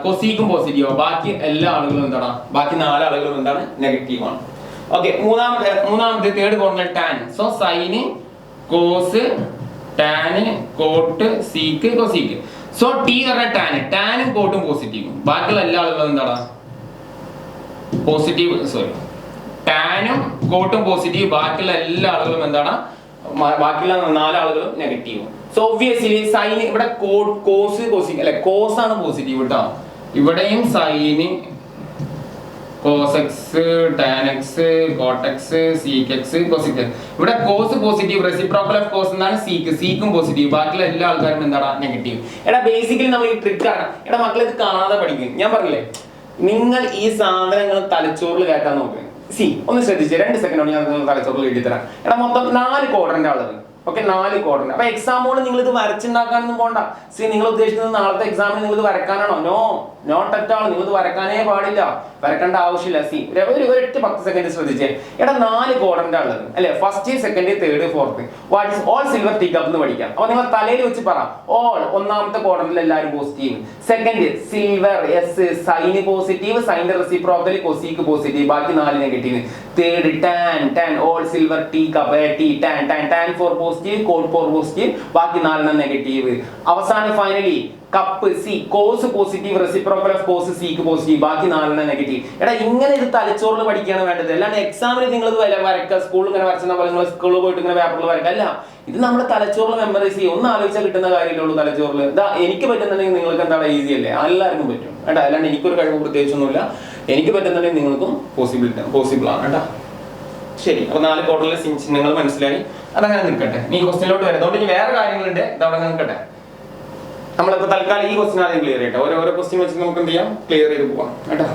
കൊസീക്കും പോസിറ്റീവ്. ബാക്കി എല്ലാ ആളുകളും എന്താടാ? ബാക്കി 4 ആളുകളും എന്താണ്? നെഗറ്റീവ് ആണ്. ഓക്കെ, മൂന്നാമത്തെ third quadrant tan. So sine, cos, tan, cot, sec, cosec. So T പറഞ്ഞ ടാന്. ടാനും കോട്ടും പോസിറ്റീവും. ബാക്കിയുള്ള എല്ലാ ആളുകളും എന്താടാ? പോസിറ്റീവ്. സോറി, ടാനും കോട്ടും പോസിറ്റീവ്. ബാക്കിയുള്ള എല്ലാ ആളുകളും എന്താണ്? ബാക്കിയുള്ള 4 ആളുകളും നെഗറ്റീവ്. സോ ഒബ്വിയസ്ലി സൈൻ ഇവിടെ കോസ്, കൊസീക്ക് അല്ലെ? കോസ് ആണ് പോസിറ്റീവ് കേട്ടോ. ഇവിടെയും sine, cos x, tan x, cot x, sec x, cosec. ഇവിടെ cos positive. Reciprocal of cos എന്താണ്? സീക്ക്. സീക്കും പോസിറ്റീവ്. ബാക്കിയുള്ള എല്ലാ ആൾക്കാരും എന്താണ്? നെഗറ്റീവ്. എടാ ബേസിക്കലി നമ്മൾ ഈ ട്രിക്ക് ആണ്. എടാ മക്കൾ ഇത് കാണാതെ പഠിക്കും. ഞാൻ പറഞ്ഞില്ലേ, നിങ്ങൾ ഈ സാധനങ്ങൾ തലച്ചോറിൽ കയറ്റാൻ നോക്കുക. ഒന്ന് ശ്രദ്ധിച്ച് 2 സെക്കൻഡ് ഞാൻ തലച്ചോറിൽ എഴുതി തരാം. എടാ മൊത്തം 4 ക്വാഡ്രന്റ് ആളുകൾ. Okay, 4 quadrant. അപ്പൊ എക്സാമോട് നിങ്ങൾ ഇത് വരച്ചുണ്ടാക്കാനൊന്നും പോണ്ട. നിങ്ങൾ ഉദ്ദേശിക്കുന്നത് നാളത്തെ എക്സാമിന് നിങ്ങൾ ഇത് വരക്കാനാണോ? Not at all. നിങ്ങൾ ഇത് വരക്കാനേ പാടില്ല, വരക്കേണ്ട ആവശ്യമില്ല. ഒരൊറ്റ 10 സെക്കൻഡ് ശ്രദ്ധിച്ചേ. എടാ 4 ക്വാഡ്രന്റ് ഉള്ളത് അല്ലെ? First, second, third, fourth. What is all silver tea cup എന്ന് പഠിക്കാം. അപ്പൊ നിങ്ങൾ തലയിൽ വെച്ച് പറ. ഓൾ ഒന്നാമത്തെ ക്വാഡ്രന്റിൽ എല്ലാവരും positive. Second silver, S, sine positive. സൈന്റെ റെസിപ്രോക്കൽ കൊസീക്ക് പോസിറ്റീവ്. ബാക്കി 4 negative. Third tan. All silver tea cup. T tan four positive, cot four positive. ബാക്കി 4 നെഗറ്റീവ്. അവസാനം finally cup C. Cos positive. Reciprocal of cos sec positive. ബാക്കി 4 negative. എടാ ഇങ്ങനെ ഇത് തലച്ചോറിൽ പഠിക്കുകയാണ് വേണ്ടത്. അല്ലാണ്ട് എക്സാമിന് നിങ്ങൾ ഇത് വരക്കുക. സ്കൂളിൽ ഇങ്ങനെ വരച്ചെന്ന പോലെ നിങ്ങൾ സ്കൂളിൽ പോയിട്ട് ഇങ്ങനെ പേപ്പറിൽ വരക്കുക അല്ല. ഇത് നമ്മുടെ തലച്ചോറിൽ മെമ്മറൈസ് ചെയ്യും. ഒന്ന് ആലോചിച്ചാൽ കിട്ടുന്ന കാര്യമല്ലേ ഉള്ളൂ തലച്ചോറിൽ. ഇതാ എനിക്ക് പറ്റുന്നുണ്ടെങ്കിൽ നിങ്ങൾക്ക് എന്താണ് ഈസി അല്ലേ? എല്ലാവർക്കും പറ്റും കേട്ടോ. അല്ലാണ്ട് എനിക്കൊരു കഴിവ് പ്രത്യേകിച്ചൊന്നുമില്ല. എനിക്ക് പറ്റുന്നുണ്ടെങ്കിൽ നിങ്ങൾക്കും പോസിബിൾ ആണ് കേട്ടോ. ശരി, അപ്പൊ 4 ക്വാഡ്രന്റിലെ ചിഹ്നങ്ങൾ മനസ്സിലായി. അതങ്ങനെ നിൽക്കട്ടെ. നീ ക്വസ്റ്റിനിലോട്ട് വരാം. അതുകൊണ്ട് ഇനി വേറെ കാര്യങ്ങളുണ്ട്. ഇതവിടെ നിൽക്കട്ടെ. നമ്മളിപ്പോ തൽക്കാലം ഈ ക്വസ്റ്റ്യൻ ആദ്യം ക്ലിയർ ചെയ്യട്ടെ. ഓരോ ക്വസ്റ്റ്യൻ വെച്ച് നമുക്ക് എന്ത് ചെയ്യാം? ക്ലിയർ ചെയ്ത് പോവാം കേട്ടോ.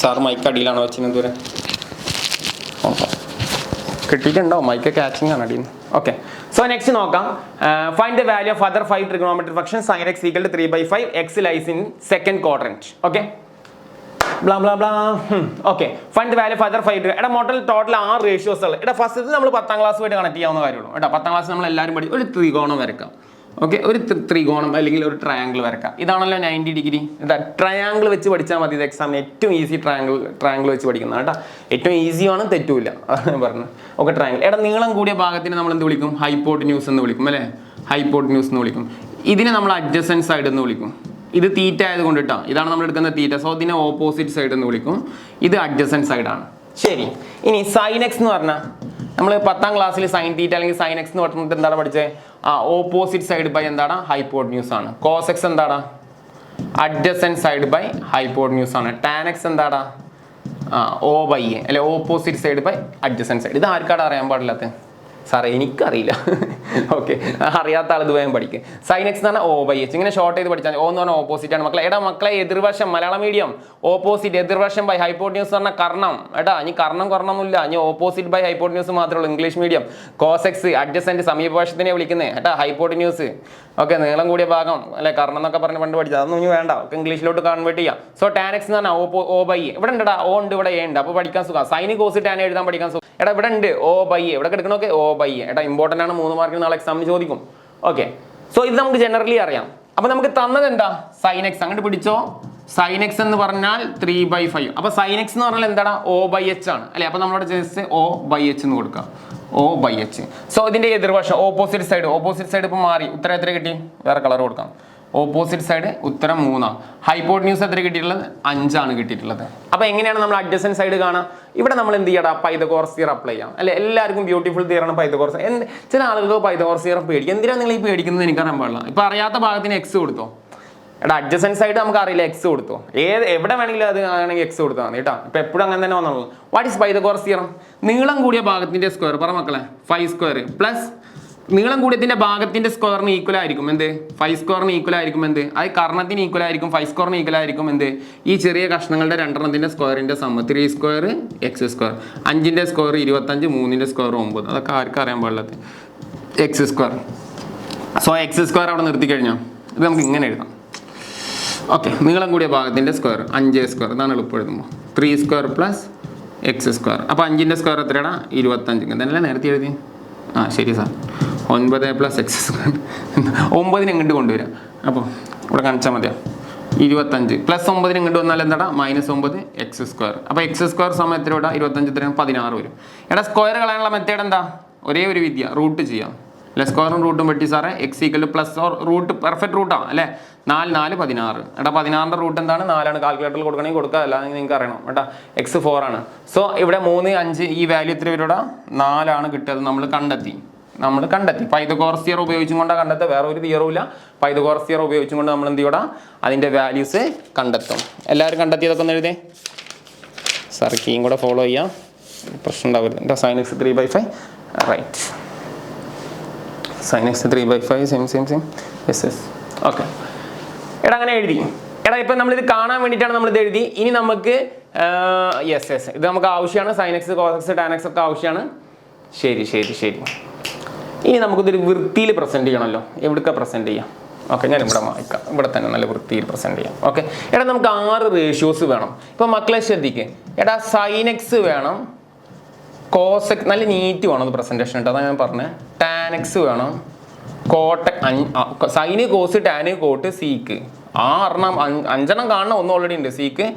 സാർ മൈക്ക് അടിയിലാണോ വെച്ചിരുന്നത്? ദൂരെ കിട്ടിയിട്ടുണ്ടോ? മൈക്ക് കാച്ചിങ് ആണ് അടിയിൽ. ഓക്കെ, സോ നെക്സ്റ്റ് നോക്കാം. Find the value of other 5 trigonometric function. Sine x equal to 3/5. X lies in second quadrant. Okay, blah blah blah. Okay, find the value of other 5. എടാ total 6 ratios ഉള്ളത്. എടാ first നമ്മൾ 10ാം ക്ലാസ്സുമായിട്ട് connect ചെയ്യാവുന്ന കാര്യമുള്ളൂ കേട്ടോ. 10ാം class നമ്മൾ എല്ലാവരും പഠിക്കും. ഒരു ത്രികോണം വരക്കാം. ഓക്കെ, ഒരു ത്രികോണം അല്ലെങ്കിൽ ഒരു ട്രയാങ്കിൾ വരക്കാം. ഇതാണല്ലോ 90 ഡിഗ്രി. ട്രയാങ്കിൾ വെച്ച് പഠിച്ചാൽ മതി. ഇത് എക്സാമിന് ഏറ്റവും ഈസി ട്രയാങ്കിൾ വെച്ച് പഠിക്കുന്നത് കേട്ടോ. ഏറ്റവും ഈസിയാണ്, തെറ്റൂല. അതാണ് പറഞ്ഞത്. Okay, triangle. എടാ നീളം കൂടിയ ഭാഗത്തിന് നമ്മൾ എന്ത് വിളിക്കും? ഹൈപ്പോട്ടന്യൂസ് എന്ന് വിളിക്കും അല്ലേ? ഹൈപ്പോട്ടന്യൂസ് എന്ന് വിളിക്കും. ഇതിനെ നമ്മൾ അഡ്ജസൻറ്റ് സൈഡ് എന്ന് വിളിക്കും. ഇത് തീറ്റ ആയതുകൊണ്ട് കേട്ടോ. ഇതാണ് നമ്മൾ എടുക്കുന്ന തീറ്റ. സോ ഇതിനെ ഓപ്പോസിറ്റ് സൈഡ് എന്ന് വിളിക്കും. ഇത് അഡ്ജസൻറ്റ് സൈഡാണ്. ശരി, ഇനി സൈൻ എക്സ് എന്ന് പറഞ്ഞാൽ നമ്മൾ 10ാം ക്ലാസ്സിൽ സൈൻ തീറ്റ അല്ലെങ്കിൽ സൈൻ എക്സ് എന്ന് പറഞ്ഞിട്ട് എന്താണ് പഠിച്ചത്? ഓപ്പോസിറ്റ് സൈഡ് ബൈ എന്താണ്? ഹൈപ്പോട്ടന്യൂസ് ആണ്. കോസ് എക്സ് എന്താടാ? അഡ്ജസൻറ്റ് സൈഡ് ബൈ ഹൈപ്പോട്ടന്യൂസ് ആണ്. ടാൻ എക്സ് എന്താടാ? O/A അല്ലെ? Opposite side by adjacent side. ഇത് ആർക്കാണ് അറിയാൻ പാടില്ലാത്തത്? സാറേ എനിക്കറിയില്ല. ഓക്കെ, അറിയാത്ത ആൾ ഇത് വേഗം പഠിക്കും. സൈൻ എക്സ് എന്ന് പറഞ്ഞാൽ ഓ ബൈ എച്ച്, ഇങ്ങനെ ഷോർട്ട് ചെയ്ത് പഠിച്ചാൽ. ഓ എന്ന് പറഞ്ഞാൽ ഓപ്പോസിറ്റ് ആണ് മക്കളെ. എടാ മക്കളെ എതിർവശം മലയാളം മീഡിയം, ഓപ്പോസിറ്റ് എതിർവശം ബൈ ഹൈപ്പോട്ട്ന്യൂസ് പറഞ്ഞാൽ കർണം. എടാ ഇനി കർണമൊന്നുമില്ല, ഇനി ഓപ്പോസിറ്റ് ബൈ ഹൈപ്പോട്ട്ന്യൂസ് മാത്രമേ ഉള്ളൂ. English medium cos x adjacent സമീപവശത്തിനെ വിളിക്കുന്നത്. എടാ ഹൈപ്പോട്ട്ന്യൂസ് ഓക്കെ, നീളം കൂടിയ ഭാഗം അല്ലെ കർണം എന്നൊക്കെ പറഞ്ഞ് പണ്ട് പഠിച്ചത്. അതൊന്നും ഇനി വേണ്ട, ഒക്കെ ഇംഗ്ലീഷിലോട്ട് കൺവേർട്ട് ചെയ്യാം. സോ ടാൻ എക്സ് എന്ന് പറഞ്ഞാൽ ഓ ബൈ എ. ഇവിടെ ഉണ്ടടാ ഓ ഉണ്ട്, ഇവിടെ എ ഉണ്ട്. അപ്പോൾ പഠിക്കാൻ സുഖം. സൈന് കോസ് ടാൻ എഴുതാൻ പഠിക്കാൻ സുഖം. എടാ ഇവിടെ ഉണ്ട് ഓ ബൈ എ, ഇവിടെ കിടക്കണമൊക്കെ ഓ ബൈ എ. എടാ ഇമ്പോർട്ടൻ്റ് ആണ്, 3 മാർക്കിന് നാളെ എക്സാമിന് ചോദിക്കും. ഓക്കെ, സോ ഇത് നമുക്ക് ജനറലി അറിയാം. അപ്പൊ നമുക്ക് തന്നത് എന്താ? Sine x. അങ്ങോട്ട് പിടിച്ചോ. സൈൻ എക്സ് എന്ന് പറഞ്ഞാൽ 3/5. അപ്പൊ സൈൻ എക്സ് എന്ന് പറഞ്ഞാൽ എന്താണ്? ഓ ബൈ എച്ച് ആണ് അല്ലെ. അപ്പൊ നമ്മളോട് ജസ്റ്റ് ഓ ബൈ എച്ച് എന്ന് കൊടുക്കാം. ഓ ബൈ എച്ച്. സോ ഇതിന്റെ എതിർവശം ഓപ്പോസിറ്റ് സൈഡ് ഇപ്പൊ മാറി. ഉത്തരം എത്ര കിട്ടി? വേറെ കളർ കൊടുക്കാം. ഓപ്പോസിറ്റ് സൈഡ് ഉത്തരം 3. ഹൈപ്പോട്ട്ന്യൂസ് എത്ര കിട്ടിയിട്ടുള്ളത്? 5 ആണ് കിട്ടിയിട്ടുള്ളത്. അപ്പൊ എങ്ങനെയാണ് നമ്മൾ അഡ്ജസന്റ് സൈഡ് കാണാം? ഇവിടെ നമ്മൾ എന്ത് ചെയ്യണം? പൈതഗോറസ് തിയറം അപ്ലൈ ചെയ്യാം അല്ലെ. എല്ലാവർക്കും ബ്യൂട്ടിഫുൾ തിയറാണ് പൈതഗോറസ്. ചില ആളുകൾക്ക് പൈതഗോറസ് തിയറം പേടിക്കും. എന്തിനാണ് നിങ്ങൾ ഈ പേടിക്കുന്നത്? എനിക്കറിയാൻ പാടില്ല. ഇപ്പൊ അറിയാത്ത ഭാഗത്തിന് എക്സ് കൊടുത്തോ. എടാ അഡ്ജസന്റ് സൈഡ് നമുക്ക് അറിയില്ല, എക്സ് കൊടുത്തോ. എവിടെ വേണമെങ്കിലും അത് ആണെങ്കിൽ എക്സ് കൊടുത്താൽ മതി കേട്ടോ. ഇപ്പൊ എപ്പോഴും അങ്ങനെ തന്നെ വന്നുള്ളൂ. What is Pythagoras theorem? നീളം കൂടിയ ഭാഗത്തിന്റെ സ്ക്വയർ പറ മക്കളെ. 5 സ്ക്വയർ പ്ലസ് നീളം കൂടിയതിന്റെ ഭാഗത്തിന്റെ സ്ക്വയറിന് ഈക്വൽ ആയിരിക്കും എന്ത്? 5 സ്ക്വയറിന് ഈക്വൽ ആയിരിക്കും എന്ത്? അത് കർണത്തിന് ഈക്വൽ ആയിരിക്കും. 5 സ്ക്വയറിന് ഈക്വൽ ആയിരിക്കും എന്ത്? ഈ ചെറിയ കഷ്ണങ്ങളുടെ 2 സ്ക്വയറിന്റെ സം. 3 square x square. 5ന്റെ സ്ക്വയർ 25, 3ന്റെ സ്ക്വയർ 9. അതൊക്കെ ആർക്കും അറിയാൻ പാടില്ലത്. X square. So x square അവിടെ നിർത്തി കഴിഞ്ഞാൽ ഇത് നമുക്ക് ഇങ്ങനെ എഴുതാം. ഓക്കെ, നീളം കൂടിയ ഭാഗത്തിന്റെ സ്ക്വയർ 5 സ്ക്വയർ. ഇതാണ് എളുപ്പം എഴുതുമ്പോൾ. 3 സ്ക്വയർ പ്ലസ് എക്സ് സ്ക്വയർ. അപ്പോൾ 5ന്റെ സ്ക്വയർ എത്രയാണ്? 25. ഇതല്ലേ നേരത്തെ എഴുതി? ആ ശരി സാർ. 9 plus X square. 9 ഇങ്ങോട്ട് കൊണ്ടുവരാം. അപ്പോൾ ഇവിടെ കാണിച്ചാൽ മതിയോ? 25 പ്ലസ് 9 ഇങ്ങോട്ട് വന്നാൽ എന്താ? -9 എക്സ് സ്ക്വയർ. അപ്പോൾ എക്സ് സ്ക്വയർ സമയം എത്ര ഇവിടെ? 25 എത്രയാണ്? 16 വരും. എടാ സ്ക്വയർ കളയാനുള്ള മെത്തേഡ് എന്താ? ഒരേ ഒരു വിദ്യ, റൂട്ട് ചെയ്യാം അല്ലെ. സ്ക്വയറും റൂട്ടും വെട്ടി സാറേ. X equal plus or root perfect റൂട്ടാണ് അല്ലേ. 4 4 16. എടാ 16ന്റെ റൂട്ട് എന്താണ്? 4 ആണ്. കാൽക്കുലേറ്ററിൽ കൊടുക്കണമെങ്കിൽ കൊടുക്കുക, അല്ലാതെ നിങ്ങൾക്ക് അറിയണം കേട്ടോ. എക്സ് 4 ആണ്. സോ ഇവിടെ 3 5 ഈ വാല്യൂ എത്ര വരും? 4 ആണ് കിട്ടിയത്. നമ്മൾ കണ്ടെത്തി. പൈതഗോറസ് തിയറം ഉപയോഗിച്ചും കൊണ്ടാണ് കണ്ടെത്തുക. വേറെ ഒരു തിയറും ഇല്ല. പൈതഗോറസ് തിയറം ഉപയോഗിച്ചും കൊണ്ട് നമ്മൾ എന്ത് ചെയ്യണം? അതിന്റെ വാല്യൂസ് കണ്ടെത്തും. എല്ലാവരും കണ്ടെത്തിയതൊക്കെ ഒന്ന് എഴുതേ. സാർ കീയും കൂടെ ഫോളോ ചെയ്യാം, പ്രശ്നം ഉണ്ടാവില്ല. Sine x 3/5 right. Sine x 3/5 same. Yes. Okay, എടാ അങ്ങനെ എഴുതി. എടാ ഇപ്പം നമ്മളിത് കാണാൻ വേണ്ടിയിട്ടാണ് നമ്മളിത് എഴുതി. ഇനി നമുക്ക് യെസ് ഇത് നമുക്ക് ആവശ്യമാണ്. Sine x cos x tan x ഒക്കെ ആവശ്യമാണ്. ശരി. ഇനി നമുക്കിതൊരു വൃത്തിയിൽ പ്രസൻറ്റ് ചെയ്യണമല്ലോ. എവിടേക്കാണ് പ്രസൻറ്റ് ചെയ്യാം? ഓക്കെ, ഞാൻ ഇവിടെ വായിക്കാം. ഇവിടെ തന്നെ നല്ല വൃത്തിയിൽ പ്രസൻറ്റ് ചെയ്യാം. ഓക്കെ, എടാ നമുക്ക് 6 റേഷ്യോസ് വേണം. ഇപ്പം മക്കളെ ശ്രദ്ധിക്കുക. എടാ സൈൻ എക്സ് വേണം, കോസ് എക്സ് നല്ല നീറ്റ് വേണം അത് പ്രസൻറ്റേഷൻ കേട്ടോ. അതാണ് ഞാൻ പറഞ്ഞത്. ടാൻ എക്സ് വേണം, sine cos tan cot sec. 5 കാണണം. 1 ഓൾറെഡി ഉണ്ട്. Seek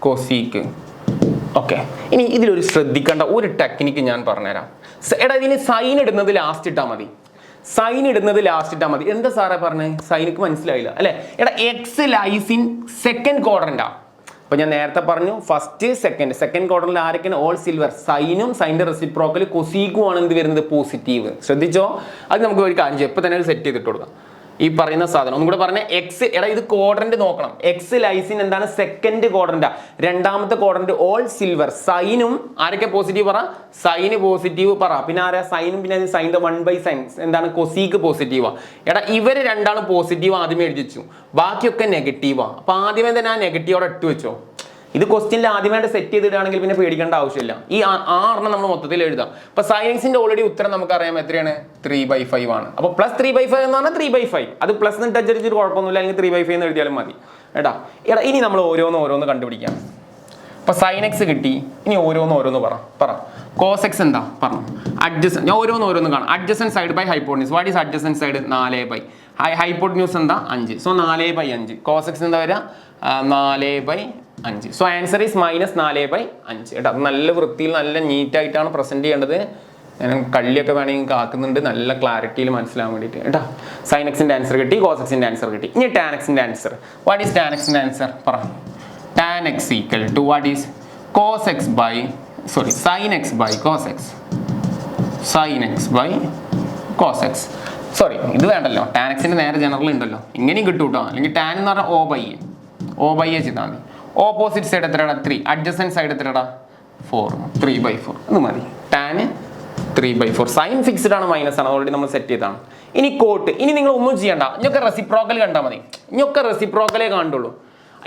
cosec. ഓക്കെ, ഇനി ഇതിലൊരു ശ്രദ്ധിക്കേണ്ട ഒരു ടെക്നിക്ക് ഞാൻ പറഞ്ഞുതരാം. എടാ ഇതിന് സൈൻ ഇടുന്നത് ലാസ്റ്റ് ഇട്ടാൽ മതി. എന്താ സാറേ പറഞ്ഞത്? സൈനിക്ക് മനസ്സിലായില്ല അല്ലെ. എടാ എക്സ് ലൈസ് ഇൻ സെക്കൻഡ് ക്വാഡ്രന്റാ. അപ്പൊ ഞാൻ നേരത്തെ പറഞ്ഞു ഫസ്റ്റ് സെക്കൻഡ് ക്വാർട്ടറിൽ ആരൊക്കെയാണ്? All silver. സൈനും സൈൻ്റെ റെസിപ്രോക്കൽ കൊസീക്കും ആണ് എന്ത് വരുന്നത്? പോസിറ്റീവ്. ശ്രദ്ധിച്ചോ? അത് നമുക്ക് ഒരു കാര്യം ഇപ്പൊ തന്നെ സെറ്റ് ചെയ്തിട്ട് കൊടുക്കാം. ഈ പറയുന്ന സാധനം ഒന്നും കൂടെ പറഞ്ഞ എക്സ്. എടാ ഇത് ക്വാഡ്രന്റ് നോക്കണം. എക്സ് ലൈസിൻ എന്താണ്? സെക്കൻഡ് ക്വാഡ്രന്റാ. രണ്ടാമത്തെ ക്വാഡ്രന്റ് ഓൾ സിൽവർ. സൈനും ആരൊക്കെ പോസിറ്റീവ് പറ? സൈന് പോസിറ്റീവ് പറ. പിന്നെ ആരാ? സൈനും പിന്നെ സൈൻ്റെ 1/sin എന്താണ്? കൊസീക്ക് പോസിറ്റീവാ. എടാ ഇവര് രണ്ടാളും പോസിറ്റീവ് ആദ്യമേ എഴുതി വെച്ചു, ബാക്കിയൊക്കെ നെഗറ്റീവാ. അപ്പൊ ആദ്യമേ തന്നെ ആ നെഗറ്റീവോടെ ഇട്ട് വെച്ചോ. ഇത് ക്വസ്റ്റ്യനിൽ ആദ്യമായിട്ട് സെറ്റ് ചെയ്തിടുകയാണെങ്കിൽ പിന്നെ പേടിക്കേണ്ട ആവശ്യമില്ല. ഈ 6 നമ്മൾ മൊത്തത്തിൽ എഴുതാം. അപ്പൊ സൈൻസിന്റെ ഓൾറെഡി ഉത്തരം നമുക്കറിയാം എത്രയാണ്? 3/5 ആണ്. അപ്പൊ പ്ലസ് 3/5 എന്ന് പറഞ്ഞാൽ 3/5. അത് പ്ലസ് ടച്ചടിച്ചിട്ട് കുഴപ്പമൊന്നുമില്ല, അല്ലെങ്കിൽ 3/5 എന്ന് എഴുതിയാലും മതി. എടാ ഇനി നമ്മൾ ഓരോന്ന് കണ്ടുപിടിക്കാം. അപ്പൊ സൈൻ എക്സ് കിട്ടി. ഇനി ഓരോന്ന് പറ. കോസ് എക്സ് എന്താ പറഞ്ഞു? അഡ്ജസൻ. ഞാൻ ഓരോന്ന് കാണാം. Adjacent side by hypotenuse. What is adjacent side? 4/. Hypotenuse എന്താ? 5. സോ 4/5. കോസ് എക്സ് എന്താ വരിക? 4/5. So answer is -4/5. കേട്ടോ, നല്ല വൃത്തിയിൽ നല്ല നീറ്റായിട്ടാണ് പ്രസന്റ് ചെയ്യേണ്ടത്. ഞാൻ കള്ളിയൊക്കെ വേണമെങ്കിൽ ആക്കുന്നുണ്ട് നല്ല ക്ലാരിറ്റിയിൽ മനസ്സിലാവാൻ വേണ്ടിയിട്ട് കേട്ടോ. സൈൻ എക്സിന്റെ ആൻസർ കിട്ടി, കോസ് എക്സിന്റെ ആൻസർ കിട്ടി. ഇനി ടാൻ എക്സിന്റെ ആൻസർ. വാട്ട് ഈസ് ടാൻ എക്സിന്റെ ആൻസർ? പറ. Tan x equal to what is? Cos x by sine x by cos x. Sine x by cos x. Sorry ഇത് വേണ്ടല്ലോ, ടാൻ എക്സിന്റെ നേരെ ജനറൽ ഉണ്ടല്ലോ, ഇങ്ങനെയും കിട്ടും കേട്ടോ. അല്ലെങ്കിൽ ടാൻ എന്ന് പറഞ്ഞാൽ O/A ചെയ്താൽ മതി. ഓപ്പോസിറ്റ് സൈഡ് എത്രടാ? 3. അഡ്ജസൻറ്റ് സൈഡ് എത്രടാ? 4. 3/4 അത് മതി. ടാന് 3/4. സൈൻ ഫിക്സ്ഡ് ആണ്, മൈനസ് ആണ്, ഓൾറെഡി നമ്മൾ സെറ്റ് ചെയ്താണ്. ഇനി കോട്ട്, ഇനി നിങ്ങൾ ഒന്നും ചെയ്യണ്ട, ഇനിയൊക്കെ റെസിപ്രോക്കൽ കണ്ടാൽ മതി. ഇനിയൊക്കെ റെസിപ്രോക്കലേ കാണുള്ളൂ.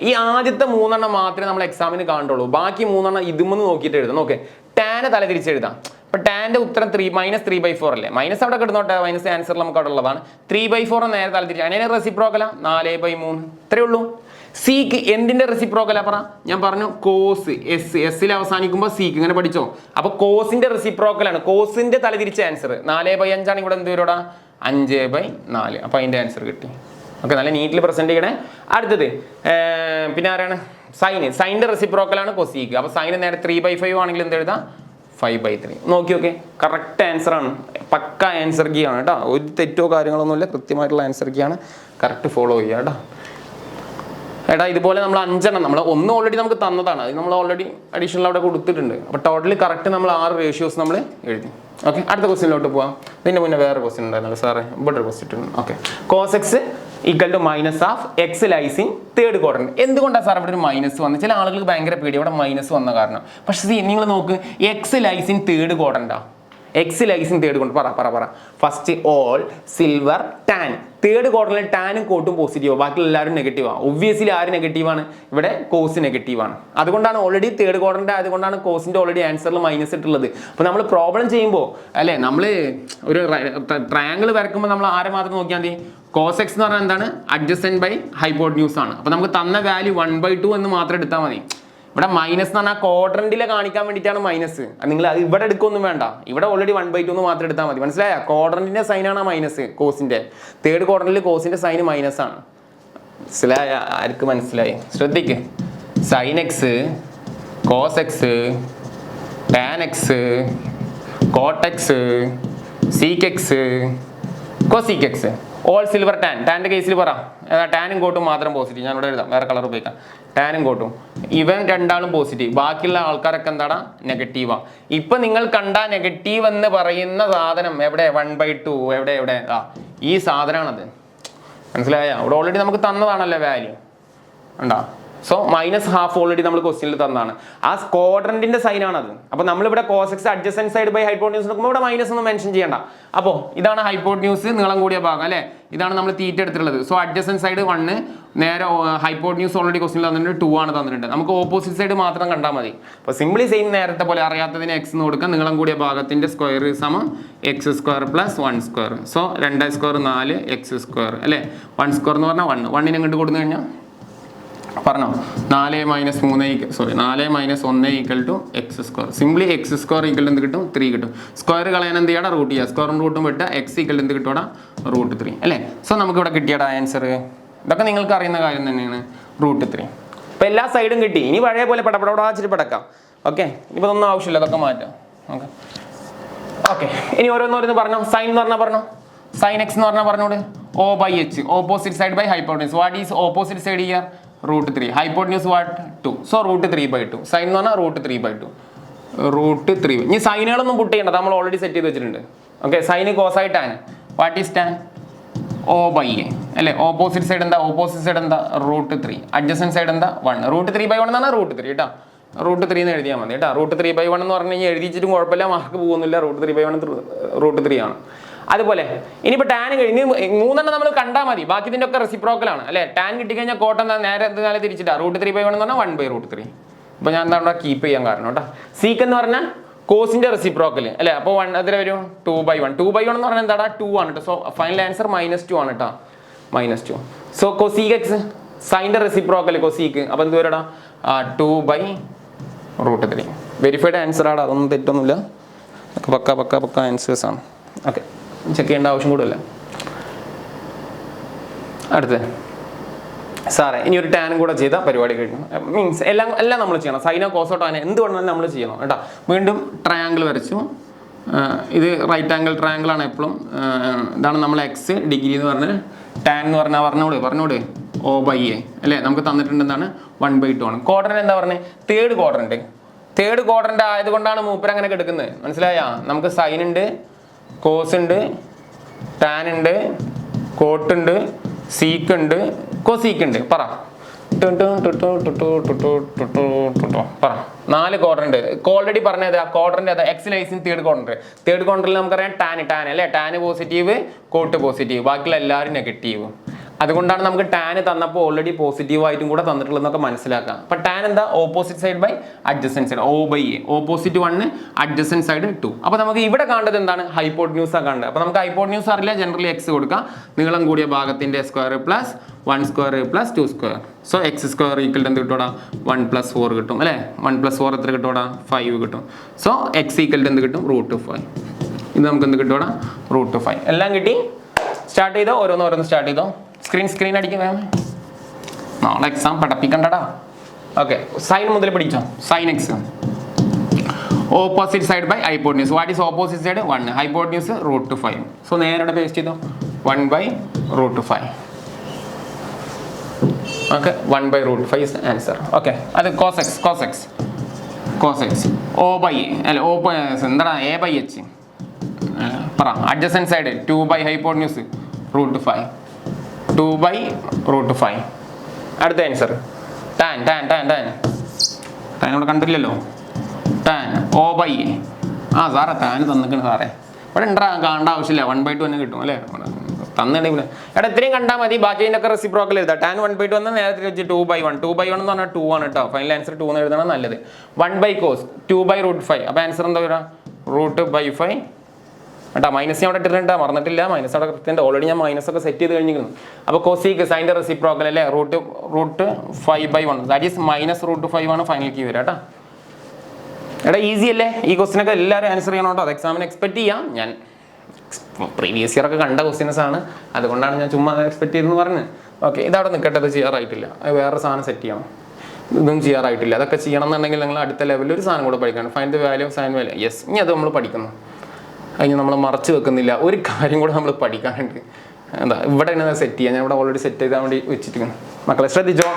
ഈ ആദ്യത്തെ 3 മാത്രമേ നമ്മൾ എക്സാമിന് കാണുള്ളൂ. ബാക്കി 3 ഇതുമെന്ന് നോക്കിയിട്ട് എഴുതാം. ഓക്കെ, ടാനെ തല തിരിച്ചെഴുതാം. അപ്പൊ ടാന്റെ ഉത്തരം -3/4 അല്ലേ? മൈനസ് അവിടെ കിടന്നോട്ടെ, മൈനസ് ആൻസർ നമുക്ക് അവിടെ ഉള്ളതാണ്. 3/4 നേരെ തല തിരിച്ച്, അതിനെ റെസിപ്രോക്കലാ 4/3. ഇത്രേ ഉള്ളൂ. സിക്ക് എന്തിന്റെ റെസിപ്രോക്കലാ പറ? ഞാൻ പറഞ്ഞു കോസ്. എസ്സിൽ അവസാനിക്കുമ്പോൾ സിക്ക്, ഇങ്ങനെ പഠിച്ചോ. അപ്പൊ കോസിന്റെ റെസിപ്രോക്കലാണ്. കോസിന്റെ തല തിരിച്ച ആൻസർ 4/5 ആണ്. ഇവിടെ എന്ത് വരോടാ? 5/4. അപ്പൊ അതിന്റെ ആൻസർ കിട്ടി. ഓക്കെ, നല്ല നീറ്റിൽ പ്രസന്റ് ചെയ്യണേ. അടുത്തത് പിന്നെ ആരാണ്? സൈനിന്റെ റെസിപ്രോക്കലാണ് കൊസീക്ക്. അപ്പൊ സൈന് നേരെ 3/5 ആണെങ്കിൽ എന്ത് എഴുതാം? 5/3. നോക്കി ഓക്കെ, കറക്റ്റ് ആൻസർ ആണ്. പക്ക ആൻസർ കീ ആണ് കേട്ടോ. ഒരു തെറ്റോ കാര്യങ്ങളൊന്നുമില്ല, കൃത്യമായിട്ടുള്ള ആൻസർ കീ ആണ്. കറക്റ്റ് ഫോളോ ചെയ്യുക കേട്ടോ. എടാ ഇതുപോലെ നമ്മൾ 5 നമ്മൾ 1 ഓൾറെഡി നമുക്ക് തന്നതാണ്, അത് നമ്മൾ ഓൾറെഡി അഡീഷണൽ അവിടെ കൊടുത്തിട്ടുണ്ട്. അപ്പോൾ ടോട്ടലി കറക്റ്റ് നമ്മൾ 6 റേഷ്യോസ് നമ്മൾ എഴുതി. ഓക്കെ, അടുത്ത ക്വസ്റ്റ്യനിലോട്ട് പോവാം. ഇതിന്റെ മുന്നേ വേറെ ക്വസ്റ്റ്യൻ ഉണ്ടായിരുന്നല്ലോ സാറേ, ഇവിടെ ഒരു ക്വസ്റ്റ്യൻ ഉണ്ട്. Okay, cos x equal to -x lies in third quadrant. എന്തുകൊണ്ടാണ് സാർ ഇവിടെ ഒരു മൈനസ് വന്നത്? ചില ആളുകൾക്ക് ഭയങ്കര പേടി ഇവിടെ മൈനസ് വന്ന കാരണം. പക്ഷേ നിങ്ങൾ നോക്ക്, എക്സ് ലൈസ് ഇൻ തേർഡ് ക്വാഡ്രന്റാ. X lies in third quadrant. പറ first all silver tan. Third ക്വാഡ്രന്റിൽ ടാനും കോട്ടും പോസിറ്റീവ്, ബാക്കി എല്ലാവരും നെഗറ്റീവാണ്. ഒബ്വിയസ്ലി ആര് നെഗറ്റീവാണ്? ഇവിടെ കോസ് നെഗറ്റീവാണ്. അതുകൊണ്ടാണ് ഓൾറെഡി തേർഡ് ക്വാഡ്രന്റ് ആയതുകൊണ്ടാണ് കോസിന്റെ ഓൾറെഡി ആൻസറിൽ മൈനസ് ഇട്ടുള്ളത്. അപ്പോൾ നമ്മൾ പ്രോബ്ലം ചെയ്യുമ്പോൾ അല്ലേ, നമ്മൾ ഒരു ട്രയാങ്കിൾ വരക്കുമ്പോൾ നമ്മൾ ആരെ മാത്രം നോക്കിയാൽ മതി? കോസ് എക്സ് എന്ന് പറഞ്ഞാൽ എന്താണ്? അഡ്ജസെന്റ് ബൈ ഹൈപ്പോട്ടന്യൂസ് ആണ്. അപ്പോൾ നമുക്ക് തന്ന വാല്യൂ 1/2 എന്ന് മാത്രം എടുത്താൽ മതി. ഇവിടെ മൈനസ് എന്ന് പറഞ്ഞാൽ ക്വാഡ്രന്റിലെ കാണിക്കാൻ വേണ്ടിയിട്ടാണ് മൈനസ്. നിങ്ങൾ അത് ഇവിടെ എടുക്കൊന്നും വേണ്ട, ഇവിടെ ഓൾറെഡി 1/2 എന്ന് മാത്രം എടുത്താൽ മതി. മനസ്സിലായ? ക്വാഡ്രന്റിന്റെ സൈനാണ് മൈനസ്, കോസിന്റെ. തേർഡ് ക്വാഡ്രന്റിൽ കോസിന്റെ സൈൻ മൈനസ് ആണ്. മനസ്സിലായ? ആർക്ക് മനസ്സിലായി? ശ്രദ്ധിക്ക്. Sine x, cos x, tan x, cot x, sec x, cosec x, all silver tan. ടാൻ്റെ കേസിൽ പറ, ടാനും കോട്ടും മാത്രം പോസിറ്റീവ്. ഞാൻ ഇവിടെ എഴുതാം, വേറെ കളർ ഉപയോഗിക്കാം. ടാനും കോട്ടും ഇവൻ രണ്ടാളും പോസിറ്റീവ്, ബാക്കിയുള്ള ആൾക്കാരൊക്കെ എന്താടാ? നെഗറ്റീവാ. ഇപ്പൊ നിങ്ങൾ കണ്ട നെഗറ്റീവ് എന്ന് പറയുന്ന സാധനം എവിടെ? 1/2. എവിടെ? ഈ സാധനമാണത്. മനസ്സിലായ? അവിടെ ഓൾറെഡി നമുക്ക് തന്നതാണല്ലോ വാല്യൂ. ഉണ്ടോ? സോ -½ ഓൾറെഡി നമ്മൾ ക്വസ്റ്റ്യനിൽ തന്നതാണ്. ആ ക്വാഡ്രന്റിന്റെ സൈൻ ആണത്. അപ്പൊ നമ്മളിവിടെ cos x adjacent side by hypotenuse നോക്കുമ്പോൾ ഇവിടെ മൈനസ് ഒന്നും മെൻഷൻ ചെയ്യണ്ട. അപ്പോൾ ഇതാണ് ഹൈപ്പോട്ടന്യൂസ്, നീളം കൂടിയ ഭാഗം അല്ലേ? ഇതാണ് നമ്മൾ തീറ്റ എടുത്തിട്ടുള്ളത്. സോ അഡ്ജസന്റ് സൈഡ് 1, നേരെ ഹൈപ്പോട്ടന്യൂസ് ഓൾറെഡി ക്വസ്റ്റ്യനിൽ തന്നിട്ടുണ്ട് 2 ആണ് തന്നിട്ടുണ്ട്. നമുക്ക് ഓപ്പോസിറ്റ് സൈഡ് മാത്രം കണ്ടാൽ മതി. അപ്പോൾ സിംപ്ലി സെയിം നേരത്തെ പോലെ അറിയാത്തതിന് x എന്ന് കൊടുക്കാം. നീളം കൂടിയ ഭാഗത്തിന്റെ സ്ക്വയർ = x² + 1². സോ 2² 4 x² അല്ലേ? 1² എന്ന് പറഞ്ഞാൽ 1. 1 ഇങ്ങോട്ട് കൊടുത്തു കഴിഞ്ഞാൽ പറഞ്ഞോ, 4 - 1 = x². സിംപ്ലി x² എന്ത് കിട്ടും? 3 കിട്ടും. സ്ക്വയർ കളയാൻ എന്ത് ചെയ്യണം? റൂട്ട് ചെയ്യുക. സ്ക്വയറും റൂട്ടും വിട്ട x എന്ത് കിട്ടും? √3 അല്ലേ? സോ നമുക്ക് ഇവിടെ കിട്ടിയടാ ആൻസർ. ഇതൊക്കെ നിങ്ങൾക്ക് അറിയുന്ന കാര്യം തന്നെയാണ്, √3. അപ്പോൾ എല്ലാ സൈഡും കിട്ടി. ഇനി പഴയ പോലെ പടപടച്ചിട്ട് പടക്കാം. ഓക്കെ, ഇപ്പോൾ ഒന്നും ആവശ്യമില്ല, അതൊക്കെ മാറ്റാം. ഓക്കെ, ഇനി ഓരോന്നോരോന്ന് പറഞ്ഞോ. സൈൻ എന്ന് പറഞ്ഞാൽ പറഞ്ഞോ. സൈൻ എക്സ് എന്ന് പറഞ്ഞാൽ പറഞ്ഞോട്. O/H, opposite side by hypotenuse. What is opposite side here? √3. Hypotenuse what? 2. So √3/2. Sine എന്ന് പറഞ്ഞാൽ √3/2. √3. ഇനി സൈനുകളൊന്നും പുട്ട് ചെയ്യണ്ട, നമ്മൾ ഓൾറെഡി സെറ്റ് ചെയ്ത് വെച്ചിട്ടുണ്ട്. ഓക്കെ, സൈന് കോസായി tan. What is tan? O/A അല്ലേ? ഓപ്പോസിറ്റ് സൈഡ് എന്താ? √3. അഡ്ജസന്റ് സൈഡ് എന്താ? 1. √3/1 എന്നാണ് √3 കേട്ടോ. √3 എന്ന് എഴുതിയാൽ മതി കേട്ടോ. √3/1 എന്ന് പറഞ്ഞു കഴിഞ്ഞാൽ എഴുതിച്ചിട്ടും കുഴപ്പമില്ല, മാർക്ക് പോകുന്നില്ല. √3/1 √3 ആണ്. അതുപോലെ ഇനിയിപ്പോൾ ടാൻ കഴിഞ്ഞ് 3 നമ്മൾ കണ്ടാൽ മതി, ബാക്കി ഇതിൻ്റെ ഒക്കെ റെസിപ്രോക്കലാണ് അല്ലേ? ടാൻ കിട്ടിക്കഴിഞ്ഞാൽ കോട്ട നേരെ തിരിച്ചിട്ടാ. √3/1 എന്ന് പറഞ്ഞാൽ 1/√3. അപ്പോൾ ഞാൻ എന്താ കീപ്പ് ചെയ്യാൻ കാരണം കേട്ടോ. സീക്ക് എന്ന് പറഞ്ഞാൽ കോസിന്റെ റെസിപ്രോക്കൽ അല്ലേ? അപ്പോൾ 1 അതിൽ വരും 2/1. 2/1 എന്ന് പറഞ്ഞാൽ എന്താടാ? 2 ആണ് കേട്ടോ. സോ ഫൈനൽ ആൻസർ -2 ആണ് കേട്ടോ. -2. സോ കൊസീക്ക് എക്സ് സൈൻ്റെ റെസിപ്രോക്കൽ കൊസീക്ക്. അപ്പോൾ എന്ത് വരടാ? 2/√3. വെരിഫൈഡ് ആൻസർ ആണ്, അതൊന്നും തെറ്റൊന്നുമില്ല. പക്ക ആൻസേഴ്സ് ആണ്. ഓക്കെ, ചെക്ക് ചെയ്യേണ്ട ആവശ്യം കൂടുതലല്ല. അടുത്ത് സാറേ ഇനി ഒരു ടാനും കൂടെ ചെയ്താൽ പരിപാടി കഴിഞ്ഞു. മീൻസ് എല്ലാം നമ്മൾ ചെയ്യണം. സൈനോ കോസോ ടാനോ എന്ത് വേണമെങ്കിലും നമ്മൾ ചെയ്യണം കേട്ടോ. വീണ്ടും ട്രയാങ്കിൾ വരച്ചു. ഇത് റൈറ്റ് ആംഗിൾ ട്രയാങ്കിൾ ആണ് എപ്പോഴും. ഇതാണ് നമ്മൾ x ഡിഗ്രി എന്ന് പറഞ്ഞ്, ടാൻ എന്ന് പറഞ്ഞാൽ പറഞ്ഞോട് O/A അല്ലേ? നമുക്ക് തന്നിട്ടുണ്ട് എന്താണ്? 1/2 ആണ്. ക്വാഡ്രന്റ് എന്താ പറഞ്ഞത്? തേർഡ് ക്വാഡ്രന്റ് ആയതുകൊണ്ടാണ് മൂപ്പർ അങ്ങനെ എടുക്കുന്നത്. മനസ്സിലായ? നമുക്ക് സൈൻ ഉണ്ട്, കോസ് ഉണ്ട്, ടാൻ ഉണ്ട്, കോട്ട് ഉണ്ട്, സീക്ക് ഉണ്ട്, കൊസീക്ക് ഉണ്ട്. പറ പറ 4 ക്വാഡ്രന്റ് ഓൾറെഡി പറഞ്ഞത്. ആ ക്വാഡ്രന്റ് ഏതാ? X lies in third quadrant. Third ക്വാഡ്രന്റിൽ നമുക്കറിയാം ടാൻ അല്ലേ, ടാൻ പോസിറ്റീവ്, കോട്ട് പോസിറ്റീവ്, ബാക്കിയുള്ള എല്ലാവരും നെഗറ്റീവ്. അതുകൊണ്ടാണ് നമുക്ക് ടാൻ തന്നപ്പോൾ ഓൾറെഡി പോസിറ്റീവ് ആയിട്ടും കൂടെ തന്നിട്ടുള്ളതെന്നൊക്കെ മനസ്സിലാക്കാം. അപ്പൊ ടാൻ എന്താ? Opposite side by adjacent side, O/A. Opposite 1, adjacent side 2. അപ്പൊ നമുക്ക് ഇവിടെ കാണേണ്ടത് എന്താണ്? ഹൈപ്പോട്ട്ന്യൂസ് ആണ് കാണേണ്ടത്. അപ്പൊ നമുക്ക് ഹൈപ്പോട്ട്ന്യൂസ് അറിയില്ല, ജനറലി എക്സ് കൊടുക്കാം. നീളം കൂടിയ ഭാഗത്തിന്റെ square plus 1 square plus 2 square. So x square equal എന്ത് കിട്ടൂടാ? 1 + 4 കിട്ടും അല്ലേ? 1 + 4 എത്ര കിട്ടൂടാ? 5 കിട്ടും. സോ എക്സ് ഈക്വൽ എന്ത് കിട്ടും? √5. ഇത് നമുക്ക് എന്ത് കിട്ടൂടാ? √5. എല്ലാം കിട്ടി. സ്റ്റാർട്ട് ചെയ്തോ, ഓരോന്ന് സ്റ്റാർട്ട് ചെയ്തോ. സ്ക്രീൻ അടിക്കും വേണം, നാളെ എക്സാം പഠിപ്പിക്കണ്ടടാ. ഓക്കെ, സൈൻ മുതൽ പഠിച്ചോ. Sine x opposite side by hypotenuse. What is opposite side? 1. Hypotenuse √5. So നേരെ പേസ്റ്റ് ചെയ്തോ, 1/√5. Okay, 1/√5 is the answer. Okay, അത് cos x O/A അല്ല, എന്താ A/H പറ. Adjacent side 2 hypotenuse √5, 2/√5. അടുത്ത ആൻസർ ടാൻ ഇവിടെ കണ്ടില്ലല്ലോ. Tan O/A. സാറേ ടാൻ തന്നിക്കണ് സാറേ. ഇവിടെ കാണേണ്ട ആവശ്യമില്ല, 1/2 തന്നെ കിട്ടും അല്ലേ? തന്നിട്ടുണ്ടെങ്കിൽ എടാ ഇത്രയും കണ്ടാൽ മതി. ബാക്കിൻ്റെ ഒക്കെ റെസിപ്രോക്കൽ എഴുതാം. ടാൻ 1/2 വന്നാൽ നേരത്തെ വെച്ച് 2/1. 2/1 എന്ന് പറഞ്ഞാൽ 2 ആണ് കേട്ടോ. ഫൈനൽ ആൻസർ 2 എന്ന് എഴുതണം, നല്ലത്. 1/cos 2/√5. അപ്പോൾ ആൻസർ എന്താ വരിക? √5 കേട്ടോ. മൈനസ് ഞാൻ അവിടെ ഇട്ടിട്ടുണ്ട്, മറന്നിട്ടില്ല. മൈനസ് അവിടെ കൃത്യമുണ്ട്. ഓൾറെഡി ഞാൻ മൈനസ് ഒക്കെ സെറ്റ് ചെയ്ത് കഴിഞ്ഞിരിക്കുന്നു. അപ്പോൾ കോസിക്ക് സൈൻ്റെ റെസിപ്രോക്കൽ അല്ലേ? √5/1. ദാറ്റ് ഈസ് -√5 ആണ് ഫൈനൽ കീ വരിക കേട്ടോ. എടാ ഈസി അല്ലേ? ഈ ക്വസ്റ്റിനൊക്കെ എല്ലാവരും ആൻസർ ചെയ്യണം കേട്ടോ. അത് എക്സാമിന് എക്സ്പെക്ട് ചെയ്യാം. ഞാൻ പ്രീവിയസ് ഇയർ ഒക്കെ കണ്ട ക്വസ്റ്റ്യൻസ് ആണ്, അതുകൊണ്ടാണ് ഞാൻ ചുമ്മാ എക്സ്പെക്ട് ചെയ്തെന്ന് പറഞ്ഞത്. ഓക്കെ, ഇതവിടെ നിൽക്കട്ടെ. അത് ചെയ്യാറായിട്ടില്ല. വേറെ സാധനം സെറ്റ് ചെയ്യണം. ഇതൊന്നും ചെയ്യാറായിട്ടില്ല. അതൊക്കെ ചെയ്യണം എന്നുണ്ടെങ്കിൽ നിങ്ങൾ അടുത്ത ലെവലിൽ ഒരു സാധനം കൂടെ പഠിക്കണം. Find the value of sine value. Yes, ഇനി അത് നമ്മൾ പഠിക്കുന്നു. അതിന് നമ്മൾ മറച്ചു വെക്കുന്നില്ല. ഒരു കാര്യം കൂടെ നമ്മൾ പഠിക്കാനുണ്ട്. എന്താ ഇവിടെ സെറ്റ് ചെയ്യാം. ഞാൻ ഇവിടെ ഓൾറെഡി സെറ്റ് ചെയ്താൽ വേണ്ടി വെച്ചിരിക്കുന്നു. മക്കളെ ശ്രദ്ധിച്ചോ,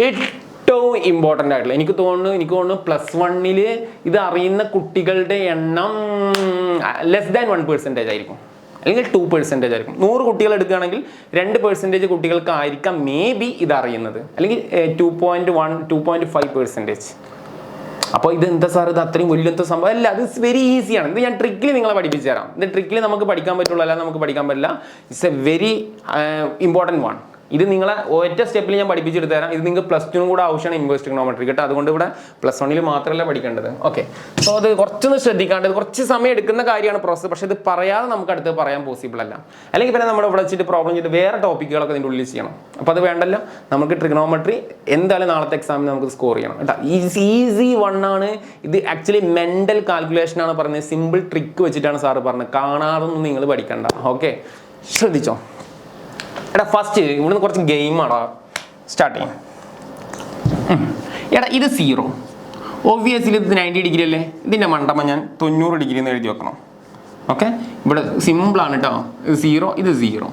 ഏറ്റവും ഇമ്പോർട്ടൻ്റ് ആയിട്ടുള്ള എനിക്ക് തോന്നുന്നു +1 ഇത് അറിയുന്ന കുട്ടികളുടെ എണ്ണം <1% ആയിരിക്കും, അല്ലെങ്കിൽ 2% ആയിരിക്കും. 100 കുട്ടികൾ എടുക്കുകയാണെങ്കിൽ 2% കുട്ടികൾക്കായിരിക്കാം മേ ബി ഇത് അറിയുന്നത്, അല്ലെങ്കിൽ 2.1 2.5%. അപ്പോൾ ഇത് എന്താ സാർ, ഇത് അത്രയും വലിയ സംഭവം അല്ല. അത് വെരി ഈസിയാണ്. ഇത് ഞാൻ ട്രിക്കിൽ നിങ്ങളെ പഠിപ്പിച്ചു തരാം. ഇത് ട്രിക്കിൽ നമുക്ക് പഠിക്കാൻ പറ്റുള്ളൂ, അല്ലാതെ നമുക്ക് പഠിക്കാൻ പറ്റില്ല. It's A very important one. ഇത് നിങ്ങളെ ഒറ്റ സ്റ്റെപ്പിൽ ഞാൻ പഠിപ്പിച്ചെടുത്ത് തരാം. ഇത് നിങ്ങൾക്ക് +2 കൂടെ ആവശ്യമാണ് ഇൻവേഴ്സ് ട്രിഗണോമെട്രി കേട്ടോ. അതുകൊണ്ട് ഇവിടെ +1 മാത്രമല്ല പഠിക്കേണ്ടത്. ഓക്കെ, സോ അത് കുറച്ചൊന്ന് ശ്രദ്ധിക്കാണ്ടത്, കുറച്ച് സമയം എടുക്കുന്ന കാര്യമാണ് പ്രോസസ്സ്. പക്ഷേ ഇത് പറയാതെ നമുക്ക് അടുത്ത് പറയാൻ പോസിബിൾ അല്ല. അല്ലെങ്കിൽ പിന്നെ നമ്മൾ ഇവിടെ വെച്ചിട്ട് പ്രോബ്ലം ചെയ്തിട്ട് വേറെ ടോപ്പിക്കുകളൊക്കെ ഇതിൻ്റെ ഉള്ളിൽ ചെയ്യണം. അപ്പോൾ അത് വേണ്ടല്ലോ. നമുക്ക് ട്രിഗണോമെട്രി എന്തായാലും നാളത്തെ എക്സാമിന് നമുക്ക് സ്കോർ ചെയ്യണം കേട്ടോ. ഈസി വൺ ആണ് ഇത്. ആക്ച്വലി മെൻ്റൽ കാൽക്കുലേഷൻ ആണ് പറഞ്ഞത്. സിമ്പിൾ ട്രിക്ക് വെച്ചിട്ടാണ് സാറ് പറഞ്ഞത്. കാണാതൊന്നും നിങ്ങൾ പഠിക്കണ്ട. ഓക്കെ, ശ്രദ്ധിച്ചോ. എടാ ഫസ്റ്റ് ഇവിടുന്ന് കുറച്ച് ഗെയിമാണോ സ്റ്റാർട്ട് ചെയ്യും. എടാ ഇത് 0, ഒബ്വിയസ്ലി ഇത് 90 ഡിഗ്രി അല്ലേ? ഇതിൻ്റെ മണ്ടമ്മ ഞാൻ 90 ഡിഗ്രി എന്ന് എഴുതി വെക്കണം. ഓക്കെ, ഇവിടെ സിമ്പിളാണ് കേട്ടോ. ഇത് 0, ഇത് 0.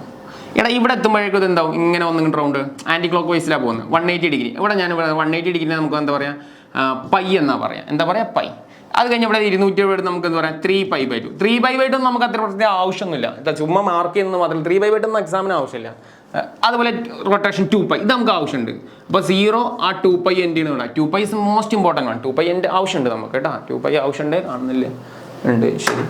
എടാ ഇവിടെ എത്തുമ്പോഴേക്കും ഇത് എന്താവും? ഇങ്ങനെ ഒന്നും റൗണ്ട് ആൻറ്റി ക്ലോക്ക് വൈസിലാണ് പോകുന്നത്. 180 ഡിഗ്രി. ഇവിടെ ഞാൻ 180 ഡിഗ്രി നമുക്ക് എന്താ പറയുക? പൈ എന്നാ പറയാം. എന്താ പറയുക? പൈ. അത് കഴിഞ്ഞ് ഇവിടെ 270 നമുക്ക് എന്താ പറയുക? 3π/2. 3π/2 നമുക്ക് അത്ര പ്രത്യേക ആവശ്യമൊന്നുമില്ല. ചുമ്മാ മാർക്ക് ചെയ്യുന്നത് മാത്രമല്ല. 3π/2 ഒന്നും എക്സാമിന് ആവശ്യമില്ല. അതുപോലെ റൊട്ടേഷൻ 2π ഇത് നമുക്ക് ആവശ്യമുണ്ട്. അപ്പോൾ 0 ആ 2π എൻഡ് ചെയ്യണം. 2π ഇസ് മോസ്റ്റ് ഇമ്പോർട്ടൻ്റ് ആണ്. 2π എൻ്റെ ആവശ്യമുണ്ട് നമുക്ക് കേട്ടോ. 2π ആവശ്യമുണ്ട്, കാണുന്നില്ലേ? ഉണ്ട്, ശരി.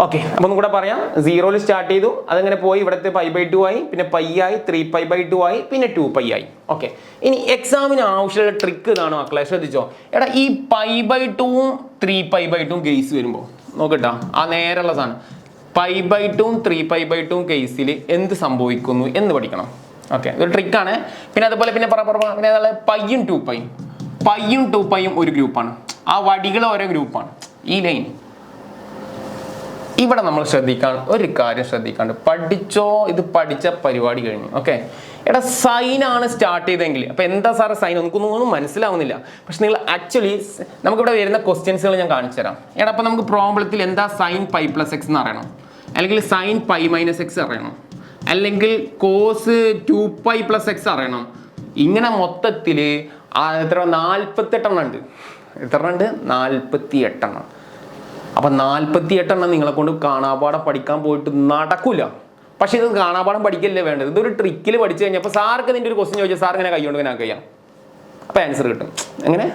ഓക്കെ, അപ്പോൾ ഒന്നും കൂടെ പറയാം. 0 സ്റ്റാർട്ട് ചെയ്തു, അതങ്ങനെ പോയി ഇവിടുത്തെ π/2 ആയി, പിന്നെ π ആയി, 3π/2 ആയി, പിന്നെ 2π ആയി. ഓക്കെ, ഇനി എക്സാമിന് ആവശ്യമുള്ള ട്രിക്ക് ഇതാണ് മക്കളെ, ശ്രദ്ധിച്ചോ. എടാ ഈ π/2 3π/2 കേസ് വരുമ്പോൾ നോക്കട്ടാ, ആ നേരെയുള്ള സാധനം π/2 3π/2 കേസിൽ എന്ത് സംഭവിക്കുന്നു എന്ന് പഠിക്കണം. ഓക്കെ, ഇതൊരു ട്രിക്കാണ്. പിന്നെ അതുപോലെ പിന്നെ പിന്നെ പൈയും 2π ഒരു ഗ്രൂപ്പാണ്. ആ വടികൾ ഓരോ ഗ്രൂപ്പാണ്. ഈ ലൈൻ ഇവിടെ നമ്മൾ ഒരു കാര്യം ശ്രദ്ധിക്കാണ്ട് പഠിച്ചോ. ഇത് പഠിച്ച പരിപാടി കഴിഞ്ഞു. ഓക്കെ, എടാ സൈനാണ് സ്റ്റാർട്ട് ചെയ്തെങ്കിൽ അപ്പോൾ എന്താ സാറേ സൈൻ? നമുക്കൊന്നും മനസ്സിലാവുന്നില്ല. പക്ഷെ നിങ്ങൾ ആക്ച്വലി നമുക്കിവിടെ വരുന്ന ക്വസ്റ്റ്യൻസുകൾ ഞാൻ കാണിച്ചു തരാം. എടാ അപ്പോൾ നമുക്ക് പ്രോബ്ലത്തിൽ എന്താ sin π+x എന്ന് അറിയണം, അല്ലെങ്കിൽ sin π-x അറിയണം, അല്ലെങ്കിൽ cos 2π+x അറിയണം. ഇങ്ങനെ മൊത്തത്തിൽ എത്ര 48 എണ്ണം ഉണ്ട്. എത്ര ഉണ്ട്? 48 എണ്ണം. അപ്പം 48 എണ്ണം നിങ്ങളെ കൊണ്ട് കാണാപാടെ പഠിക്കാൻ പോയിട്ട് നടക്കില്ല. പക്ഷേ ഇത് കാണാപാഠം പഠിക്കല്ലേ വേണ്ടത്, ഇതൊരു ട്രിക്കിൽ പഠിച്ചു കഴിഞ്ഞപ്പോൾ സാർക്ക് ഇതിൻ്റെ ഒരു ക്വസ്റ്റ്യൻ ചോദിച്ചാൽ സാർ ഇങ്ങനെ കൈകൊണ്ട് ഇങ്ങനെ ആക്കുക, അപ്പോൾ ആൻസർ കിട്ടും. എങ്ങനെ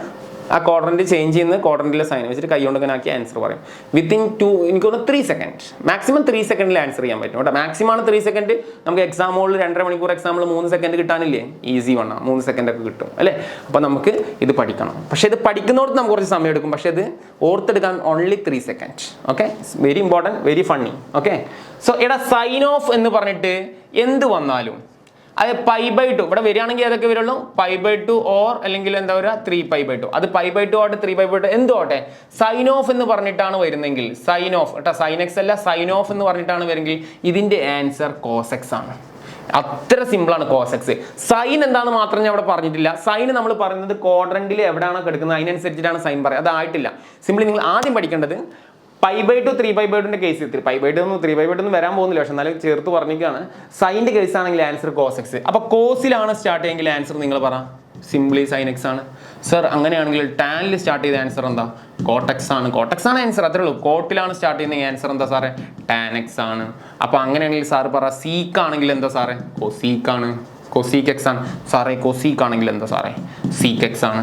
ആ ക്വാഡ്രന്റ് ചേഞ്ച് ചെയ്യുന്ന ക്വാഡ്രന്റിലെ സൈൻ വെച്ചിട്ട് കൈകൊണ്ട് ഇങ്ങനെ ആക്കി ആൻസർ പറയും. വിത്തിൻ 2 എനിക്ക് തോന്നുന്നു 3 സെക്കൻഡ്, മാക്സിമം 3 സെക്കൻഡിൽ ആൻസർ ചെയ്യാൻ പറ്റും കേട്ടോ. മാക്സിമം ആണ് 3 സെക്കൻഡ്. നമുക്ക് എക്സാം ഹോളിൽ 2.5 മണിക്കൂർ എക്സാമിൽ 3 സെക്കൻഡ് കിട്ടാനില്ലേ, ഈസി വണ്ണ 3 സെക്കൻഡ് ഒക്കെ കിട്ടും അല്ലേ. അപ്പോൾ നമുക്ക് ഇത് പഠിക്കണം. പക്ഷേ ഇത് പഠിക്കുന്നതോട് നമുക്ക് കുറച്ച് സമയം എടുക്കും, പക്ഷേ ഇത് ഓർത്തെടുക്കാൻ only 3 second. Okay, very important, very funny. Okay, so ഇവിടെ സൈൻ ഓഫ് എന്ന് പറഞ്ഞിട്ട് എന്ത് വന്നാലും അത് π/2 ഇവിടെ വരികയാണെങ്കിൽ അതൊക്കെ വരുള്ളൂ π/2 ഓർ അല്ലെങ്കിൽ എന്താ പറയുക 3π/2. അത് π/2 ആവട്ടെ 3π/2 എന്തോ ആട്ടെ, സൈൻ ഓഫ് എന്ന് പറഞ്ഞിട്ടാണ് വരുന്നെങ്കിൽ സൈൻ ഓഫ് കേട്ടോ, സൈൻ എക്സ് അല്ല, സൈൻ ഓഫ് എന്ന് പറഞ്ഞിട്ടാണ് വരുമെങ്കിൽ ഇതിന്റെ ആൻസർ കോസ് എക്സ് ആണ്. അത്ര സിമ്പിളാണ് കോസ് എക്സ്. സൈൻ എന്താണെന്ന് മാത്രം ഞാൻ അവിടെ പറഞ്ഞിട്ടില്ല. സൈൻ നമ്മൾ പറയുന്നത് ക്വാഡ്രന്റിൽ എവിടെയാണോ കിടക്കുന്നത് അതിനനുസരിച്ചിട്ടാണ് സൈൻ പറയുക. അതായിട്ടില്ല. സിംപ്ലി നിങ്ങൾ ആദ്യം പഠിക്കേണ്ടത് π/2 3π/2 കേസ്, 3π/2 വരാൻ പോകുന്നില്ല, പക്ഷെ എന്നാലും ചേർത്ത് പറഞ്ഞിരിക്കുകയാണ്. സൈൻ്റെ കേസ് ആണെങ്കിൽ ആൻസർ കോസ് എക്സ്. അപ്പോൾ കോസിലാണ് സ്റ്റാർട്ട് ചെയ്യുമെങ്കിൽ ആൻസർ നിങ്ങൾ പറ സിംപ്ലി സൈൻ എക്സ് ആണ്. സർ അങ്ങനെയാണെങ്കിൽ ടാനിൽ സ്റ്റാർട്ട് ചെയ്ത ആൻസർ എന്താ, കോട്ടെക്സ് ആണ്. കോട്ടെക്സ് ആണ് ആൻസർ, അത്രേ ഉള്ളൂ. കോട്ടിലാണ് സ്റ്റാർട്ട് ചെയ്യുന്ന ആൻസർ എന്താ സാറേ, ടാൻ എക്സ് ആണ്. അപ്പോൾ അങ്ങനെയാണെങ്കിൽ സാർ പറ സീക്ക് ആണെങ്കിൽ എന്താ സാറേ, കൊസീക്ക് ആണ്. കൊസീക്ക് എക്സ് ആണ് സാറേ. കൊസീക്ക് ആണെങ്കിൽ എന്താ സാറേ, സീക്ക് എക്സ് ആണ്.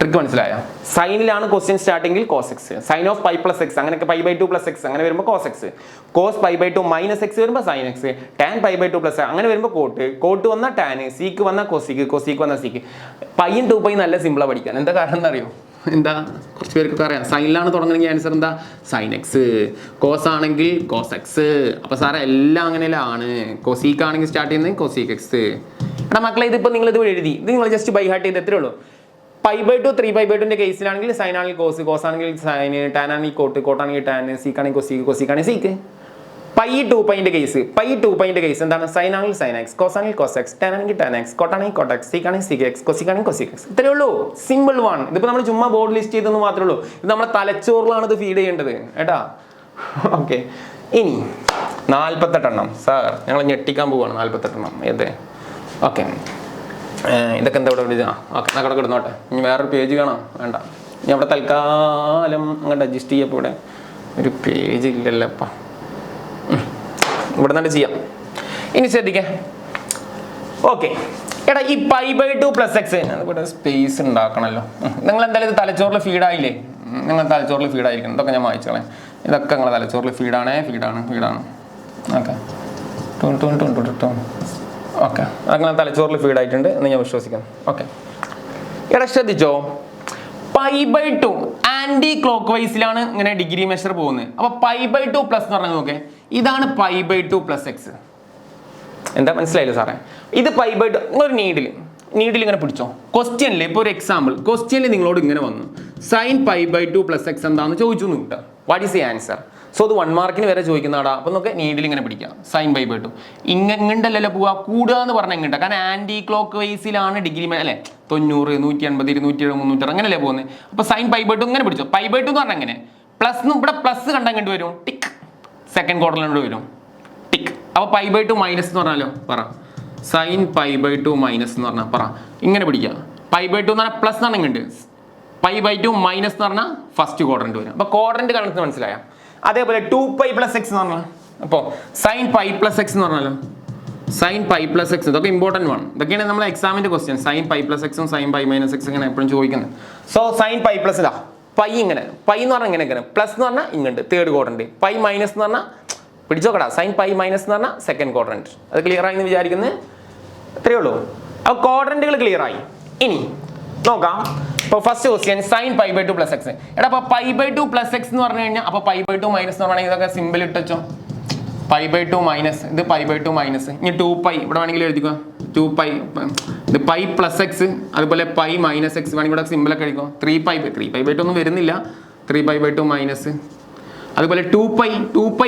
ട്രിക്ക് മനസ്സിലായോ? സൈനിലാണ് ക്വസ്റ്റ്യൻ സ്റ്റാർട്ടിങ്ങിൽ cos x, sine of π + x അങ്ങനെയൊക്കെ π/2 + x അങ്ങനെ വരുമ്പോൾ കോസ് എക്സ്, കോസ് π/2 - x വരുമ്പോൾ സൈൻ എക്സ്, ടാൻ π/2 + അങ്ങനെ വരുമ്പോൾ കോട്ട് വന്നാൽ ടാൻ, സീക്ക് വന്നാൽ കൊസീക്ക്, കൊസീക്ക് വന്നാൽ സീക്ക്. പൈയും 2π നല്ല സിമ്പിളാണ് പഠിക്കാൻ. എന്താ കാരണം എന്നറിയോ? എന്താ കുറച്ച് പേർക്ക് അറിയാം, സൈനിലാണ് തുടങ്ങണമെങ്കിൽ ആൻസർ എന്താ സൈൻ എക്സ്, കോസ് ആണെങ്കിൽ കോസ് എക്സ്. അപ്പോൾ സാറേ എല്ലാം അങ്ങനെയാണ്. കൊസീക്ക് ആണെങ്കിൽ സ്റ്റാർട്ട് ചെയ്യുന്നത് കൊസീക്ക് എക്സ്. എടാ മക്കളെ, ഇതിപ്പോൾ നിങ്ങളിത് എഴുതി, ഇത് നിങ്ങൾ ജസ്റ്റ് ബൈ ഹാർട്ട് ചെയ്ത് എത്രയേ ഉള്ളൂ. π/2 3π/2 കേസിലാണെങ്കിൽ സൈൻ ആണെങ്കിൽ കോസ്, കോസ് ആണെങ്കിൽ സൈൻ, ടാൻ ആണെങ്കിൽ കോട്ട്, കോട്ടാണെങ്കിൽ ടാൻ, സീക്ക് ആണെങ്കിൽ കൊസീക്ക്, കൊസീക്ക് ആണെങ്കിൽ sec. Pi 2π case, pi 2π case എന്താണ്, സൈൻ ആണെങ്കിൽ സൈൻ എക്സ്, കോസ് ആണെങ്കിൽ കോസ് എക്സ്, ടാൻ ആണെങ്കിൽ ടാൻ എക്സ്, കോട്ടാണെങ്കിൽ കോട്ട് എക്സ്, സീക്ക് ആണെങ്കിൽ സീക്ക് എക്സ്, കൊസീക്ക് ആണെങ്കിൽ കൊസീക്ക് എക്സ്. ഇത്രയേ ഉള്ളൂ, സിമ്പിൾ വൺ. ഇതിപ്പോൾ നമ്മൾ ചുമ്മാ ബോർഡ് ലിസ്റ്റ് ചെയ്തെന്ന് മാത്രമേ ഉള്ളൂ. ഇത് നമ്മുടെ തലച്ചോറിലാണ് ഇത് ഫീഡ് ചെയ്യേണ്ടത് കേട്ടാ. ഓക്കെ, ഇനി 48 എണ്ണം സാർ ഞങ്ങൾ ഞെട്ടിക്കാൻ പോവുകയാണ്. 48 എണ്ണം ഏത്? ഓക്കെ, ഇതൊക്കെ എന്താ ഇവിടെ ഓക്കെ കട കിടന്നോട്ടെ. ഇനി വേറൊരു പേജ് കാണാം, വേണ്ട. ഇനി അവിടെ തൽക്കാലം അങ്ങോട്ട് അഡ്ജസ്റ്റ് ചെയ്യപ്പോൾ ഇവിടെ ഒരു പേജ് ഇല്ലല്ലപ്പാ, ഇവിടെ നിന്നിട്ട് ചെയ്യാം. ഇനി ശ്രദ്ധിക്കാം. ഓക്കെ, എടാ ഈ π/2 + x ഇവിടെ സ്പേസ് ഉണ്ടാക്കണമല്ലോ. നിങ്ങൾ എന്തായാലും ഇത് തലച്ചോറിൽ ഫീഡായില്ലേ? നിങ്ങൾ തലച്ചോറിൽ ഫീഡായിരിക്കണം. ഇതൊക്കെ ഞാൻ വായിച്ചോളെ. ഇതൊക്കെ നിങ്ങളെ തലച്ചോറിൽ ഫീഡാണ്. ഓക്കെ ഓക്കെ, അങ്ങനെ തലച്ചോറിൽ ഫീഡായിട്ടുണ്ട് എന്ന് ഞാൻ വിശ്വസിക്കുന്നു. ഓക്കെ, എടാ ശ്രദ്ധിച്ചോ, π/2 ആൻറ്റി ക്ലോക്ക് വൈസിലാണ് ഇങ്ങനെ ഡിഗ്രി മെഷർ പോകുന്നത്. അപ്പോൾ π/2 പ്ലസ് എന്ന് പറഞ്ഞാൽ നോക്കേ, ഇതാണ് π/2 + x. എന്താ മനസ്സിലായില്ല സാറേ? ഇത് π/2 നിങ്ങളൊരു നീഡിൽ ഇങ്ങനെ പിടിച്ചോ. ക്വസ്റ്റ്യനിൽ ഇപ്പോൾ ഒരു എക്സാമ്പിൾ ക്വസ്റ്റ്യനിൽ നിങ്ങളോട് ഇങ്ങനെ വന്നു, സൈൻ π/2 + x എന്താണെന്ന് ചോദിച്ചു എന്ന് കിട്ടുക. What is the answer? So അത് 1 മാർക്കിന് വരെ ചോദിക്കുന്നതാടാ. അപ്പോൾ നമുക്ക് നീഡിൽ ഇങ്ങനെ പിടിക്കാം, സൈൻ π/2 ഇങ്ങണ്ടല്ലല്ലോ പോവുക, കൂടുക എന്ന് പറഞ്ഞാൽ ഇങ്ങോട്ട്. കാരണം ആൻറ്റി ക്ലോക്ക് വൈസിലാണ് ഡിഗ്രി അല്ലേ, 90 180 270 300 അങ്ങനെയല്ലേ പോകുന്നത്. അപ്പോൾ സൈൻ π/2 ഇങ്ങനെ പിടിച്ചോ. π/2 എന്ന് പറഞ്ഞാൽ എങ്ങനെ, പ്ലസ് ഇവിടെ പ്ലസ് കണ്ടാൽ ഇങ്ങോട്ട് വരും, ടിക്ക്, സെക്കൻഡ് ക്വാർട്ടറിലോട്ട് വരും, ടിക്ക്. അപ്പോൾ π/2 മൈനസ് എന്ന് പറഞ്ഞാലോ, പറ സൈൻ π/2 മൈനസ് എന്ന് പറഞ്ഞാൽ പറ, ഇങ്ങനെ പിടിക്കുക. π/2 എന്ന് പറഞ്ഞാൽ പ്ലസ് എന്നാണ് ഇങ്ങോട്ട്, π/2 മൈനസ് എന്ന് പറഞ്ഞാൽ ഫസ്റ്റ് ക്വാഡ്രന്റ് വരും. അപ്പോൾ ക്വാഡ്രന്റ് കണക്ക് മനസ്സിലായോ? അതേപോലെ 2π + x എന്ന് പറഞ്ഞാൽ, അപ്പോൾ സൈൻ π + x എന്ന് പറഞ്ഞാലോ, സൈൻ π + x. ഇതൊക്കെ ഇമ്പോർട്ടൻറ്റ് ആണ്. ഇതൊക്കെയാണ് നമ്മുടെ എക്സാമിൻ്റെ ക്വസ്റ്റ്യൻ. സൈൻ π + x ഉം സൈൻ π - x ഇങ്ങനെ എപ്പോഴും ചോദിക്കുന്നത്. സോ സൈൻ π + ഇതാ പൈ ഇങ്ങനെ, പൈ എന്ന് പറഞ്ഞാൽ ഇങ്ങനെ, പ്ലസ് എന്ന് പറഞ്ഞാൽ ഇങ്ങോട്ട് തേർഡ് ക്വാഡ്രന്റ്, പൈ മൈനസ് എന്ന് പറഞ്ഞാൽ പിടിച്ചോക്കടാ, സൈൻ π - എന്ന് പറഞ്ഞാൽ സെക്കൻഡ് ക്വാഡ്രന്റ്. അത് ക്ലിയർ ആയി എന്ന് വിചാരിക്കുന്നത്. ഇത്രയേ ഉള്ളൂ. അപ്പോൾ ക്വാഡ്രന്റുകൾ ക്ലിയർ ആയി. ഇനി നോക്കാം. ഇപ്പോൾ ഫസ്റ്റ് ക്വസ്റ്റ്യൻ സൈൻ π/2 + x. എടാ അപ്പോൾ π/2 + x എന്ന് പറഞ്ഞു കഴിഞ്ഞാൽ, അപ്പോൾ π/2 മൈനസ് എന്ന് പറഞ്ഞാൽ ഇതൊക്കെ സിമ്പിൾ ഇട്ടോ, π/2 മൈനസ്, ഇത് π/2 മൈനസ്, ഇനി 2π ഇവിടെ വേണമെങ്കിൽ എഴുതിക്കോ, 2π, ഇത് π + x, അതുപോലെ π - x വേണമെങ്കിൽ ഇവിടെ സിമ്പിളൊക്കെ എഴുതിക്കോ, 3π ഒന്നും വരുന്നില്ല, 3π/2 മൈനസ്, അതുപോലെ 2π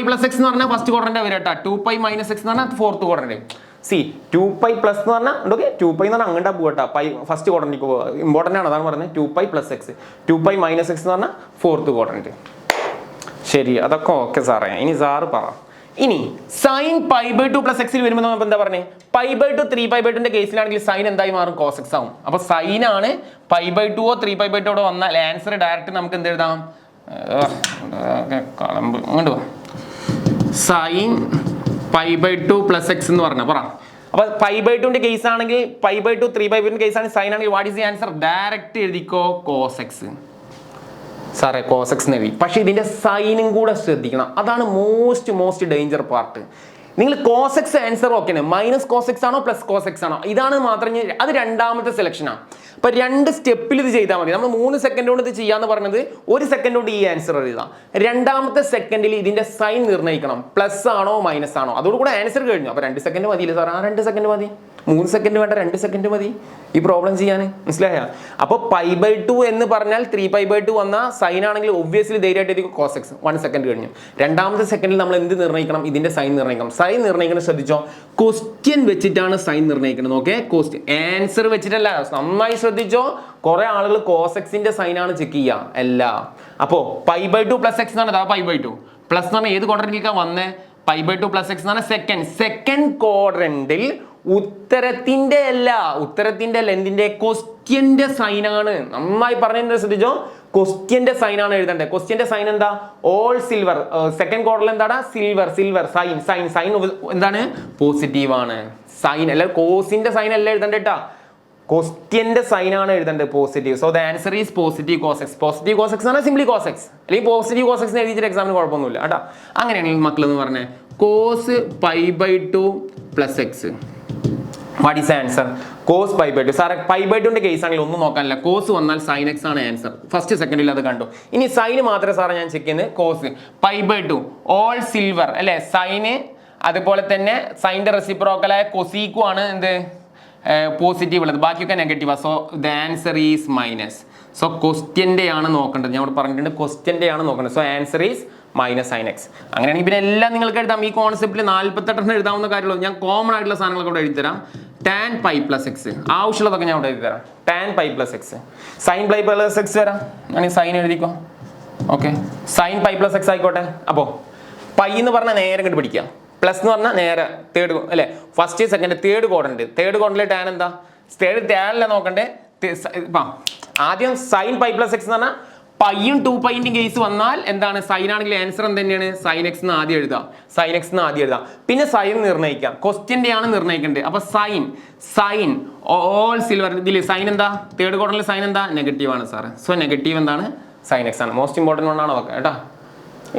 + x എന്ന് പറഞ്ഞാൽ ഫസ്റ്റ് ക്വാഡ്രന്റ് വരും കേട്ടോ, 2π - x എന്ന് പറഞ്ഞാൽ ഫോർത്ത് ക്വാഡ്രന്റ്. സി 2π പ്ലസ് എന്ന് പറഞ്ഞാൽ ഓക്കെ, 2π എന്ന് പറഞ്ഞാൽ അങ്ങോട്ടാ പോകട്ടാ, പൈ ഫസ്റ്റ് ക്വാഡ്രന്റിലേക്ക് പോകുക, ഇമ്പോർട്ടൻ്റ് ആണ്, അതാണ് പറഞ്ഞത്. 2π + x, 2π - x എന്ന് പറഞ്ഞാൽ ഫോർത്ത് ക്വാഡ്രന്റ്. ശരി, അതൊക്കെ ഓക്കെ സാറേ. ഇനി സാറ് പറ, ഇനി സൈൻ π/2 + x വരുമ്പോൾ നമ്മൾ എന്താ പറഞ്ഞേ, π/2 3π/2 കേസിലാണെങ്കിൽ സൈൻ എന്തായി മാറും, കോസ് എക്സ് ആവും. അപ്പോൾ സൈനാണ് π/2 3π/2 വന്നാൽ ആൻസർ ഡയറക്റ്റ് നമുക്ക് എന്ത് എഴുതാം, കളമ്പ് അങ്ങോട്ട് പോവാം, സൈൻ π/2 പ്ലസ് എക്സ് എന്ന് പറഞ്ഞ പറ. അപ്പൊ π/2ന്റെ കേസ് ആണെങ്കിൽ π/2 3/2 കേസ് ആണ് സൈൻ ആണെങ്കിൽ what is the answer? Direct എഴുതിക്കോ കോസ് എക്സ്. സാറേ കോസ് എക്സ് എഴുതി, പക്ഷെ ഇതിന്റെ സൈനും കൂടെ ശ്രദ്ധിക്കണം. അതാണ് മോസ്റ്റ് ഡേഞ്ചർ പാർട്ട്. നിങ്ങൾ കോസ് എക്സ് ആൻസർ ഓക്കെയാണ്, മൈനസ് കോസ് എക്സ് ആണോ പ്ലസ് കോസ് എക്സ് ആണോ ഇതാണ് മാത്രം, അത് രണ്ടാമത്തെ സെലക്ഷനാണ്. അപ്പൊ 2 സ്റ്റെപ്പിൽ ഇത് ചെയ്താൽ മതി. നമ്മൾ 3 സെക്കൻഡ് കൊണ്ട് ഇത് ചെയ്യാന്ന് പറഞ്ഞത് 1 സെക്കൻഡ് കൊണ്ട് ഈ ആൻസർ എഴുതാം. രണ്ടാമത്തെ സെക്കൻഡിൽ ഇതിന്റെ സൈൻ നിർണ്ണയിക്കണം, പ്ലസ് ആണോ മൈനസ് ആണോ. അതോടുകൂടെ ആൻസർ കഴിഞ്ഞു. അപ്പൊ 2 സെക്കൻഡ് മതിയില്ല സാർ? 2 സെക്കൻഡ് മതി. 3 സെക്കൻഡ് വേണ്ട, 2 സെക്കൻഡ് മതി ഈ പ്രോബ്ലം ചെയ്യാൻ. മനസ്സിലായ? അപ്പൊ π/2 എന്ന് പറഞ്ഞാൽ 3π/2 വന്ന സൈൻ ആണെങ്കിൽ ഒബ്വിയസ്ലി ധൈര്യമായിട്ട് കോസ് എക്സ്. 1 സെക്കൻഡ് കഴിഞ്ഞു. രണ്ടാമത്തെ സെക്കൻഡിൽ നമ്മൾ എന്ത് നിർണ്ണയിക്കണം? ഇതിന്റെ സൈൻ നിർണ്ണയിക്കണം. സൈൻ നിർണ്ണയിക്കണം ശ്രദ്ധിച്ചോ, ക്വസ്റ്റ്യൻ വെച്ചിട്ടാണ് സൈൻ നിർണ്ണയിക്കുന്നത്. ഓക്കെ, ക്വസ്റ്റ്യൻ ആൻസർ വെച്ചിട്ടല്ല. നന്നായി ശ്രദ്ധിച്ചോ, കുറെ ആളുകൾ കോസ് എക്സിന്റെ സൈൻ ആണ് ചെക്ക് ചെയ്യുക അല്ല. അപ്പോ π/2 പ്ലസ് എക്സ് എന്നാണ് π/2 പ്ലസ് എന്ന് പറഞ്ഞാൽ ഏത് ക്വാഡ്രന്റിലേക്കാ വന്നേ? π/2 പ്ലസ് എക്സ് എന്ന് പറഞ്ഞാൽ സെക്കൻഡ് ക്വാഡ്രന്റിൽ ഉത്തരത്തിന്റെ അല്ല എന്തിന്റെ? ക്വസ്റ്റ്യന്റെ സൈനാണ്. നന്നായി പറഞ്ഞത് ശ്രദ്ധിച്ചോ, ക്വസ്റ്റ്യന്റെ സൈൻ ആണ് എഴുതേണ്ടത്. ക്വസ്റ്റ്യന്റെ സൈൻ എന്താ? All silver. സെക്കൻഡ് ക്വാർട്ടറിൽ എന്താണ്? സിൽവർ സൈൻ എന്താണ്? പോസിറ്റീവ് ആണ്. സൈൻ അല്ല, കോസിന്റെ സൈൻ അല്ല എഴുതണ്ടേട്ടാ, ക്വസ്റ്റ്യന്റെ സൈൻ ആണ് എഴുതേണ്ടത്, positive. So the answer is positive cos x. Positive cos x ആണ് സിംപ്ലി കോസ് എക്സ്, അല്ലെങ്കിൽ പോസിറ്റീവ് കോസ് എക്സ് എഴുതിയിട്ട് എക്സാമിന് കുഴപ്പമൊന്നുമില്ല കേട്ടോ. അങ്ങനെയാണെങ്കിൽ മക്കൾ എന്ന് പറഞ്ഞേ cos π/2 plus x. What is answer? Cos π/2. സാറെ π/2ന്റെ കേസ് ആണെങ്കിൽ ഒന്നും നോക്കാനില്ല, കോസ് വന്നാൽ സൈൻ എക്സ് ആണ് ആൻസർ. ഫസ്റ്റ് സെക്കൻഡിൽ അത് കണ്ടു. ഇനി സൈന് മാത്രമേ സാറേ ഞാൻ ചെക്ക് ചെയ്യുന്നത്. കോസ് π/2 ഓൾ സിൽവർ അല്ലെ സൈന്, അതുപോലെ തന്നെ സൈൻ്റെ റെസിപ്രോക്കലായ കൊസീക്കു ആണ് എന്ത്? പോസിറ്റീവ് ഉള്ളത്, ബാക്കിയൊക്കെ നെഗറ്റീവാ. So the answer is minus. So ക്വസ്റ്റ്യന്റെ ആണ് നോക്കേണ്ടത്. ഞാൻ ഇവിടെ പറഞ്ഞിട്ടുണ്ട് ക്വസ്റ്റ്യന്റെ ആണ് നോക്കേണ്ടത്. So answer is minus sine x. അങ്ങനെയാണെങ്കിൽ പിന്നെ എല്ലാം നിങ്ങൾക്ക് എഴുതാം. ഈ കോൺസെപ്റ്റിൽ 48 എഴുതാവുന്ന കാര്യമുള്ളൂ. ഞാൻ കോമൺ ആയിട്ടുള്ള സാധനങ്ങളൊക്കെ ഇവിടെ എഴുതിത്തരാം. tan π പ്ലസ് എക്സ് ആവശ്യമുള്ളതൊക്കെ ഞാൻ ഇവിടെ എഴുതി തരാം. tan π plus x, sine π plus x വരാം. ഞാൻ സൈൻ എഴുതിക്കോ. ഓക്കെ, സൈൻ π പ്ലസ് എക്സ് ആയിക്കോട്ടെ. അപ്പോൾ പൈ എന്ന് പറഞ്ഞാൽ നേരെ ഇങ്ങോട്ട് പിടിക്കുക, പ്ലസ് എന്ന് പറഞ്ഞാൽ നേരെ തേർഡ് അല്ലെ, first second third quadrant tan എന്താ? ടാനല്ല നോക്കണ്ടേ. ആദ്യം സൈൻ π പ്ലസ് എക്സ് എന്ന് പറഞ്ഞാൽ പൈയും 2π കേസ് വന്നാൽ എന്താണ്? സൈൻ ആണെങ്കിൽ ആൻസർ എന്ത് തന്നെയാണ്? സൈൻ എക്സ് എന്ന് ആദ്യം എഴുതാം. പിന്നെ സൈൻ നിർണ്ണയിക്കാം, ക്വസ്റ്റ്യന്റെ ആണ് നിർണ്ണയിക്കേണ്ടത്. അപ്പൊ സൈൻ ഓൾ സിൽവർ ഇതിൽ സൈൻ എന്താ? തേർഡ് ക്വാഡ്രന്റിൽ സൈൻ എന്താ? നെഗറ്റീവ് ആണ് സാറ്. സോ നെഗറ്റീവ് എന്താണ്? സൈൻ എക്സ് ആണ്. മോസ്റ്റ് ഇമ്പോർട്ടൻറ്റ് വണ്ണാണ് നോക്കാം കേട്ടോ.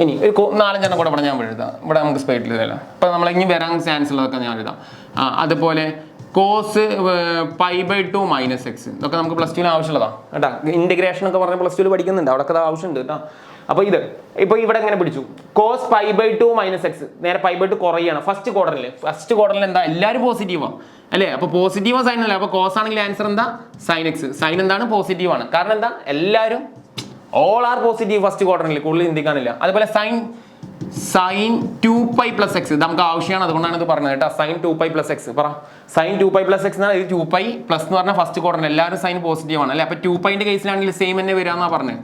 ഇനി ഒരു 4-5 കൂടെ ഇവിടെ ഞാൻ എഴുതാം. ഇവിടെ നമുക്ക് സ്പേറ്റിൽ ഇതല്ല. അപ്പൊ നമ്മൾ ഇനി വരാൻ ചാൻസ് ഉള്ളതൊക്കെ ഞാൻ എഴുതാം. അതുപോലെ കോസ് π/2 മൈനസ് എക്സ്, ഇതൊക്കെ നമുക്ക് +2 ആവശ്യമുള്ളതാണ് കേട്ടോ. ഇന്റഗ്രേഷൻ ഒക്കെ പറഞ്ഞാൽ +2 പഠിക്കുന്നുണ്ട്, അവിടെ അത് ആവശ്യമുണ്ട് കേട്ടോ. അപ്പൊ ഇപ്പൊ ഇവിടെ എങ്ങനെ പിടിച്ചു? കോസ് π/2 മൈനസ് എക്സ്, നേരെ π/2 കുറയാണ് ഫസ്റ്റ് ക്വാർട്ടറിൽ എന്താ? എല്ലാവരും പോസിറ്റീവാണ് അല്ലേ? അപ്പൊ പോസിറ്റീവോ സൈൻ അല്ലേ? അപ്പൊ കോസ് ആണെങ്കിൽ ആൻസർ എന്താ? Sine x. സൈൻ എന്താണ്? പോസിറ്റീവ് ആണ്. കാരണം എന്താ? എല്ലാവരും ഓൾ ആർ പോസിറ്റീവ് ഫസ്റ്റ് ക്വാർട്ടറിൽ, കൂടുതൽ ചിന്തിക്കാനില്ല. അതുപോലെ സൈൻ 2π പ്ലസ് എക്സ്, ഇത് നമുക്ക് ആവശ്യമാണ്, അതുകൊണ്ടാണ് ഇത് പറഞ്ഞത് കേട്ടോ. സൈൻ 2π പ്ലസ് എക്സ് പറ. സൈൻ 2π പ്ലസ് എക്സ് എന്നാൽ ഇത് 2π പ്ലസ് എന്ന് പറഞ്ഞാൽ ഫസ്റ്റ് ക്വാർട്ടറിൽ എല്ലാവരും സൈൻ പോസിറ്റീവ് ആണ് അല്ലേ? അപ്പൊ 2πന്റെ കേസിലാണെങ്കിൽ സെയിം തന്നെ വരാമെന്നാ പറഞ്ഞത്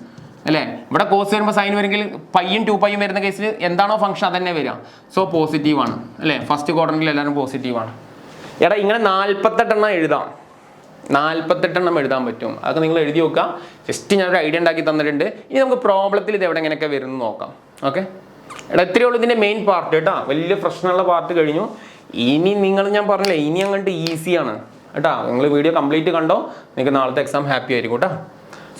അല്ലേ? ഇവിടെ കോസ് വരുമ്പോൾ സൈൻ വരുമെങ്കിൽ പൈയും 2πയും വരുന്ന കേസിൽ എന്താണോ ഫംഗ്ഷൻ അതന്നെ വരിക. സോ പോസിറ്റീവ് ആണ് അല്ലേ? ഫസ്റ്റ് ക്വാർട്ടറിൽ എല്ലാവരും പോസിറ്റീവ് ആണ്. എടാ ഇങ്ങനെ 48 എഴുതാം, 48 എഴുതാൻ പറ്റും. അതൊക്കെ നിങ്ങൾ എഴുതി നോക്കുക. ജസ്റ്റ് ഞാനൊരു ഐഡിയ ഉണ്ടാക്കി തന്നിട്ടുണ്ട്. ഇനി നമുക്ക് പ്രോബ്ലത്തിൽ ഇത് എവിടെ എങ്ങനെയൊക്കെ വരുന്നു നോക്കാം. ഓക്കെ, എടാ ഇത്രയേ ഉള്ളൂ ഇതിന്റെ മെയിൻ പാർട്ട് കേട്ടോ. വലിയ പ്രശ്നമുള്ള പാർട്ട് കഴിഞ്ഞു. ഇനി ഞാൻ പറഞ്ഞില്ലേ, ഇനി അങ്ങോട്ട് ഈസിയാണ് കേട്ടോ. നിങ്ങൾ വീഡിയോ കംപ്ലീറ്റ് കണ്ടോ, നിങ്ങൾക്ക് നാളത്തെ എക്സാം ഹാപ്പി ആയിരിക്കും കേട്ടോ.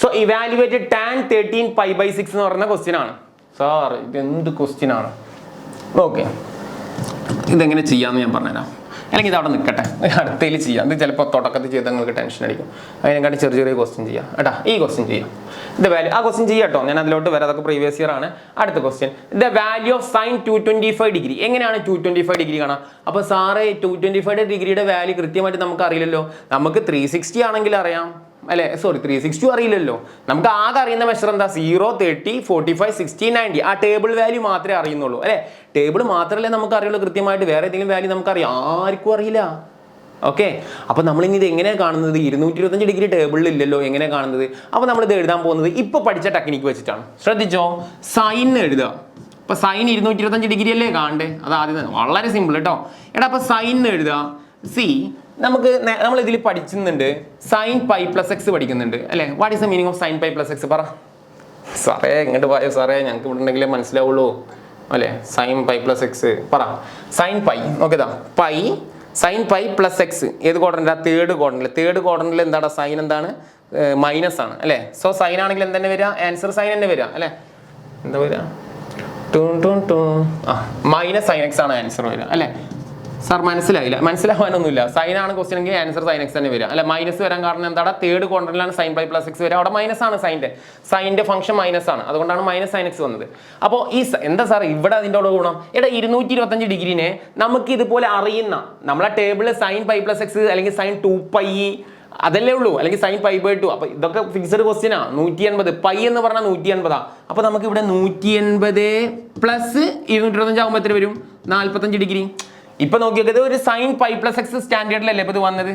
സോ ഇവാലുവേറ്റ് tan 13 π/6 എന്ന് പറയുന്ന ക്വസ്റ്റ്യൻ ആണ്. സാർ ഇത് എന്ത് ക്വസ്റ്റ്യൻ ആണ്? ഓക്കെ, ഇതെങ്ങനെ ചെയ്യാമെന്ന് ഞാൻ പറഞ്ഞുതരാം. അല്ലെങ്കിൽ ഇത് അവിടെ നിൽക്കട്ടെ, അടുത്തതിൽ ചെയ്യാം. ഇത് ചിലപ്പോൾ തുടക്കത്തിൽ ചെയ്താൽ നിങ്ങൾക്ക് ടെൻഷൻ അടിക്കും. അതിനെക്കാട്ടി ചെറിയ ക്വസ്റ്റ്യൻ ചെയ്യാം കേട്ടോ. ഈ ക്വസ്റ്റ്യൻ ചെയ്യാം. ദ വാല്യൂ ആ ക്വസ്റ്റ്യൻ ചെയ്യാം കേട്ടോ. ഞാൻ അതിലോട്ട് വരാം, അതൊക്കെ പ്രീവിയസ് ഇയർ ആണ്. അടുത്ത question, the value of sign 225 degree. എങ്ങനെയാണ് 225 ഡിഗ്രി കാണാം? അപ്പോൾ സാറേ 225 ഡിഗ്രിയുടെ വാല്യൂ കൃത്യമായിട്ട് നമുക്ക് അറിയില്ലല്ലോ. നമുക്ക് 360 ആണെങ്കിൽ അറിയാം അല്ലെ? സോറി 360 അറിയില്ലല്ലോ. നമുക്ക് ആകെ അറിയുന്ന മെഷർ എന്താ? 0, 30, 45, 60, 90. ആ ടേബിൾ വാല്യൂ മാത്രമേ അറിയുന്നുള്ളൂ അല്ലെ? ടേബിൾ മാത്രമല്ലേ നമുക്ക് അറിയുള്ളൂ കൃത്യമായിട്ട്. വേറെ ഏതെങ്കിലും വാല്യൂ നമുക്കറിയാം? ആർക്കും അറിയില്ല. ഓക്കെ, അപ്പൊ നമ്മൾ ഇനി ഇത് എങ്ങനെയാണ് കാണുന്നത്? 225 ഡിഗ്രി ടേബിളിൽ ഇല്ലല്ലോ, എങ്ങനെ കാണുന്നത്? അപ്പൊ നമ്മൾ ഇത് എഴുതാൻ പോകുന്നത് ഇപ്പൊ പഠിച്ച ടെക്നിക്ക് വെച്ചിട്ടാണ്. ശ്രദ്ധിച്ചോ, സൈൻ എഴുതുക. അപ്പൊ സൈൻ 225 ഡിഗ്രി അല്ലേ കാണണ്ടേ? അത് ആദ്യം തന്നെ വളരെ സിമ്പിൾ കേട്ടോ. എടാ അപ്പൊ സൈൻ എഴുതുക. നമ്മൾ ഇതിൽ പഠിക്കുന്നുണ്ട് സൈൻ π പ്ലസ് എക്സ് പഠിക്കുന്നുണ്ട് അല്ലേ? What is the meaning of sine π plus x പറ. സാറേ ഇങ്ങോട്ട് പോയോ സാറേ, ഞങ്ങൾക്ക് ഇവിടെ ഉണ്ടെങ്കിലേ മനസ്സിലാവുള്ളൂ. അല്ലേ? സൈൻ പൈ പ്ലസ് എക്സ് പറ. സൈൻ പൈ നോക്കിയതാ, pi sine pi plus X ഏത് ക്വാഡ്രൻ്റാ? തേർഡ് ക്വാഡ്രൻ്റിൽ എന്താണ് സൈൻ? എന്താണ്? മൈനസ് ആണ് അല്ലേ? സോ സൈൻ ആണെങ്കിൽ എന്തെന്നെ വരിക? ആൻസർ സൈൻ തന്നെ വരിക അല്ലേ? എന്താ വരിക? മൈനസ് സൈൻ എക്സ് ആണ് ആൻസർ വരിക അല്ലേ? സാർ മനസ്സിലായില്ല? മനസ്സിലാവാനൊന്നുമില്ല. സൈൻ ആണ് ക്വസ്റ്റ്യൻ എങ്കിൽ ആൻസർ സൈൻ എക്സ് തന്നെ വരിക അല്ലെ? മൈനസ് വരാൻ കാരണം എന്താണ്? തേർഡ് ക്വാഡ്രന്റിലാണ് സൈൻ പൈ പ്ലസ് എക്സ് വരിക. അവിടെ മൈനസ് ആണ് സൈൻ്റെ ഫംഗ്ഷൻ മൈനസ് ആണ്, അതുകൊണ്ടാണ് മൈനസ് സൈൻ എക്സ് വന്നത്. അപ്പോൾ ഈ എന്താ സാർ ഇവിടെ അതിൻ്റെ ഗുണം? 225 ഡിഗ്രീനെ നമുക്ക് ഇതുപോലെ അറിയുന്ന നമ്മളെ ടേബിളിൽ സൈൻ പൈ പ്ലസ് എക്സ് അല്ലെങ്കിൽ സൈൻ 2π അതല്ലേ ഉള്ളൂ, അല്ലെങ്കിൽ സൈൻ π/2. അപ്പൊ ഇതൊക്കെ ഫിക്സഡ് ക്വസ്റ്റ്യനാ. 180 പൈ എന്ന് പറഞ്ഞാൽ 180. അപ്പൊ നമുക്ക് ഇവിടെ 180 പ്ലസ് 225 ആകുമ്പോൾ എത്ര വരും? 45 ഡിഗ്രി. ഇപ്പൊ നോക്കിയത് ഒരു സൈൻ പൈ പ്ലസ് എക്സ് സ്റ്റാൻഡേർഡിലല്ലേ ഇപ്പൊ ഇത് വന്നത്?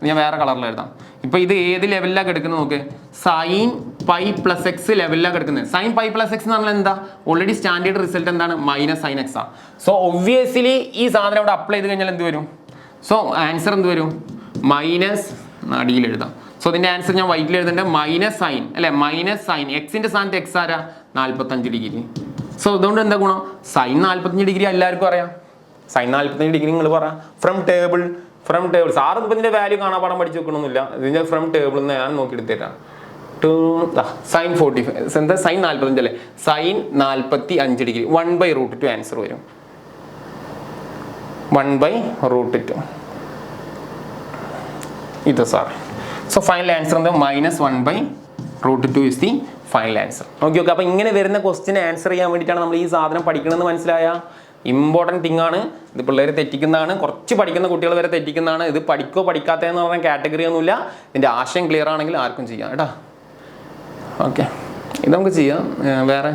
ഞാൻ വേറെ കളറിൽ എഴുതാം. ഇപ്പൊ ഇത് ഏത് ലെവലിലാണ് കിടക്കുന്നത് നോക്ക്? സൈൻ പൈ പ്ലസ് എക്സ് ലെവലിലാണ് കിടക്കുന്നത്. സൈൻ പൈ പ്ലസ് എക്സ് എന്ന് പറഞ്ഞാൽ എന്താ? ഓൾറെഡി സ്റ്റാൻഡേർഡ് റിസൾട്ട് എന്താണ്? മൈനസ് സൈൻ എക്സ് ആണ്. സോ ഒബ്വിയസ്ലി ഈ സാധനം ഇവിടെ അപ്ലൈ ചെയ്ത് കഴിഞ്ഞാൽ എന്ത് വരും? സോ ആൻസർ എന്ത് വരും? മൈനസ് അടിയിൽ എഴുതാം. സോ ഇതിന്റെ ആൻസർ ഞാൻ വൈറ്റിൽ എഴുതേണ്ടത് മൈനസ് സൈൻ അല്ലെ? മൈനസ് സൈൻ എക്സിന്റെ സ്ഥാനത്ത് എക്സ് ആരാ? 45 ഡിഗ്രി. സോ അതുകൊണ്ട് എന്താ ഗുണം? സൈൻ 45 ഡിഗ്രി എല്ലാവർക്കും അറിയാം. സൈൻ 45 ഡിഗ്രി നിങ്ങൾ പറ ഫ്രം ടേബിൾ. സാറ് ഇപ്പം ഇതിന്റെ വാല്യൂ കാണാപാഠം പഠിച്ചു വെക്കണമെന്നില്ല. ഇതിന്റെ ഫ്രം ടേബിൾ ഞാൻ നോക്കിയെടുത്തേരാ. സൈൻ 45 എന്താ? സൈൻ 45 അല്ലേ? സൈൻ 45 ഡിഗ്രി 1/√2 ആൻസർ വരും. 1/√2 ഇത് സാർ. സോ ഫൈനൽ ആൻസർ എന്താ? Minus 1/√2 is the final answer. Okay. അപ്പൊ ഇങ്ങനെ വരുന്ന ക്വസ്റ്റിനെ ആൻസർ ചെയ്യാൻ വേണ്ടിയിട്ടാണ് നമ്മൾ ഈ സാധനം പഠിക്കണമെന്ന് മനസ്സിലായ? ഇമ്പോർട്ടൻറ്റ് തിങ് ആണ് ഇത്. പിള്ളേർ തെറ്റിക്കുന്നതാണ്, കുറച്ച് പഠിക്കുന്ന കുട്ടികൾ വരെ തെറ്റിക്കുന്നതാണ്. ഇത് പഠിക്കോ പഠിക്കാത്തതെന്ന് പറഞ്ഞ കാറ്റഗറി ഒന്നുമില്ല. ഇതിൻ്റെ ആശയം ക്ലിയർ ആണെങ്കിൽ ആർക്കും ചെയ്യാം കേട്ടോ. ഓക്കെ, ഇത് നമുക്ക് ചെയ്യാം. വേറെ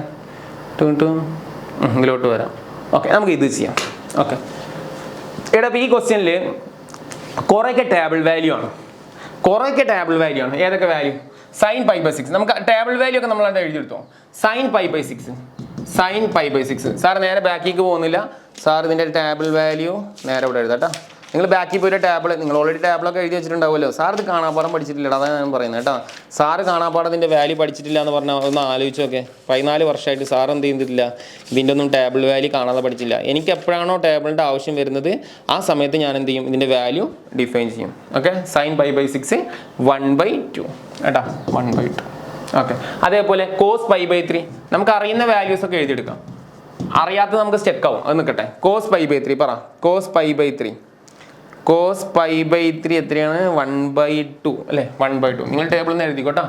ഇതിലോട്ട് വരാം. ഓക്കെ, നമുക്ക് ഇത് ചെയ്യാം. ഓക്കെ എടാ, അപ്പോൾ ഈ ക്വസ്റ്റ്യനിൽ കുറേയൊക്കെ ടേബിൾ വാല്യൂ ആണ്. ഏതൊക്കെ വാല്യൂ? സൈൻ π/6. നമുക്ക് ടേബിൾ വാല്യൂ ഒക്കെ നമ്മൾ എഴുതിയെടുത്തോ. സൈൻ π/6. സാർ നേരെ ബാക്കിലേക്ക് പോകുന്നില്ല. സാർ ഇതിൻ്റെ ടേബിൾ വാല്യൂ നേരെ ഇവിടെ എഴുതാം കേട്ടോ. നിങ്ങൾ ബാക്കിൽ പോയിട്ട് ടേബിൾ നിങ്ങൾ ഓൾറെഡി ടേബിളൊക്കെ എഴുതി വെച്ചിട്ടുണ്ടാവുമല്ലോ. സാർ ഇത് കാണാപ്പാടം പഠിച്ചിട്ടില്ല, അതാണ് ഞാൻ പറയുന്നത് കേട്ടോ. സാറ് കാണാപ്പാടത്തിൻ്റെ വാല്യൂ പഠിച്ചിട്ടില്ല എന്ന് പറഞ്ഞാൽ ഒന്ന് ആലോചിച്ച് നോക്കെ. 14 വർഷമായിട്ട് സാർ എന്ത് ചെയ്തിട്ടില്ല? ഇതിൻ്റെ ഒന്നും ടേബിൾ വാല്യൂ കാണാതെ പഠിച്ചില്ല. എനിക്ക് എപ്പോഴാണോ ടേബിളിൻ്റെ ആവശ്യം വരുന്നത് ആ സമയത്ത് ഞാൻ എന്ത് ചെയ്യും? ഇതിൻ്റെ വാല്യൂ ഡിഫൈൻ ചെയ്യും. ഓക്കെ, സൈൻ π/6 1/2 കേട്ടോ, 1/2. ഓക്കെ, അതേപോലെ കോസ് π/3 നമുക്ക് അറിയുന്ന വാല്യൂസ് ഒക്കെ എഴുതിയെടുക്കാം. അറിയാത്തത് നമുക്ക് സ്റ്റെക്ക് ആവും, അത് നിൽക്കട്ടെ. കോസ് π/3 പറ. കോസ് π/3 എത്രയാണ്? 1/2 അല്ലേ? 1/2 നിങ്ങൾ ടേബിളിൽ നിന്ന് എഴുതിക്കോട്ടോ.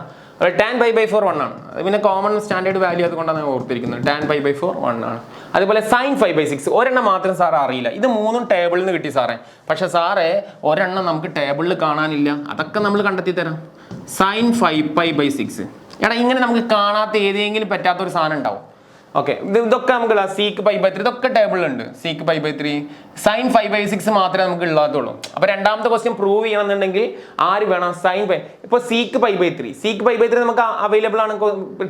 tan π/4 1 ആണ്. അത് പിന്നെ കോമൺ സ്റ്റാൻഡേർഡ് വാല്യൂ അതുകൊണ്ടാണ് ഓർത്തിരിക്കുന്നത്. tan π/4 1 ആണ്. അതുപോലെ സൈൻ 5/6 ഒരെണ്ണം മാത്രം സാറ് അറിയില്ല. ഇത് മൂന്നും ടേബിളിൽ നിന്ന് കിട്ടി സാറേ. പക്ഷെ സാറേ ഒരെണ്ണം നമുക്ക് ടേബിളിൽ കാണാനില്ല. അതൊക്കെ നമ്മൾ കണ്ടെത്തി തരാം. സൈൻ 5π/6 എടാ, ഇങ്ങനെ നമുക്ക് കാണാത്ത ഏതെങ്കിലും പറ്റാത്തൊരു സാധനം ഉണ്ടാവും. ഓക്കെ, ഇതൊക്കെ നമുക്ക് സീക്ക് π/3 ഇതൊക്കെ ടേബിളിലുണ്ട്. സീക്ക് π/3 സൈൻ 5/6 മാത്രമേ നമുക്ക് ഉള്ളതുള്ളൂ. അപ്പോൾ രണ്ടാമത്തെ ക്വസ്റ്റ്യൻ പ്രൂവ് ചെയ്യണമെന്നുണ്ടെങ്കിൽ ആര് വേണം? സൈൻ ഇപ്പോൾ സീക്ക് π/3 നമുക്ക് അവൈലബിൾ ആണ്,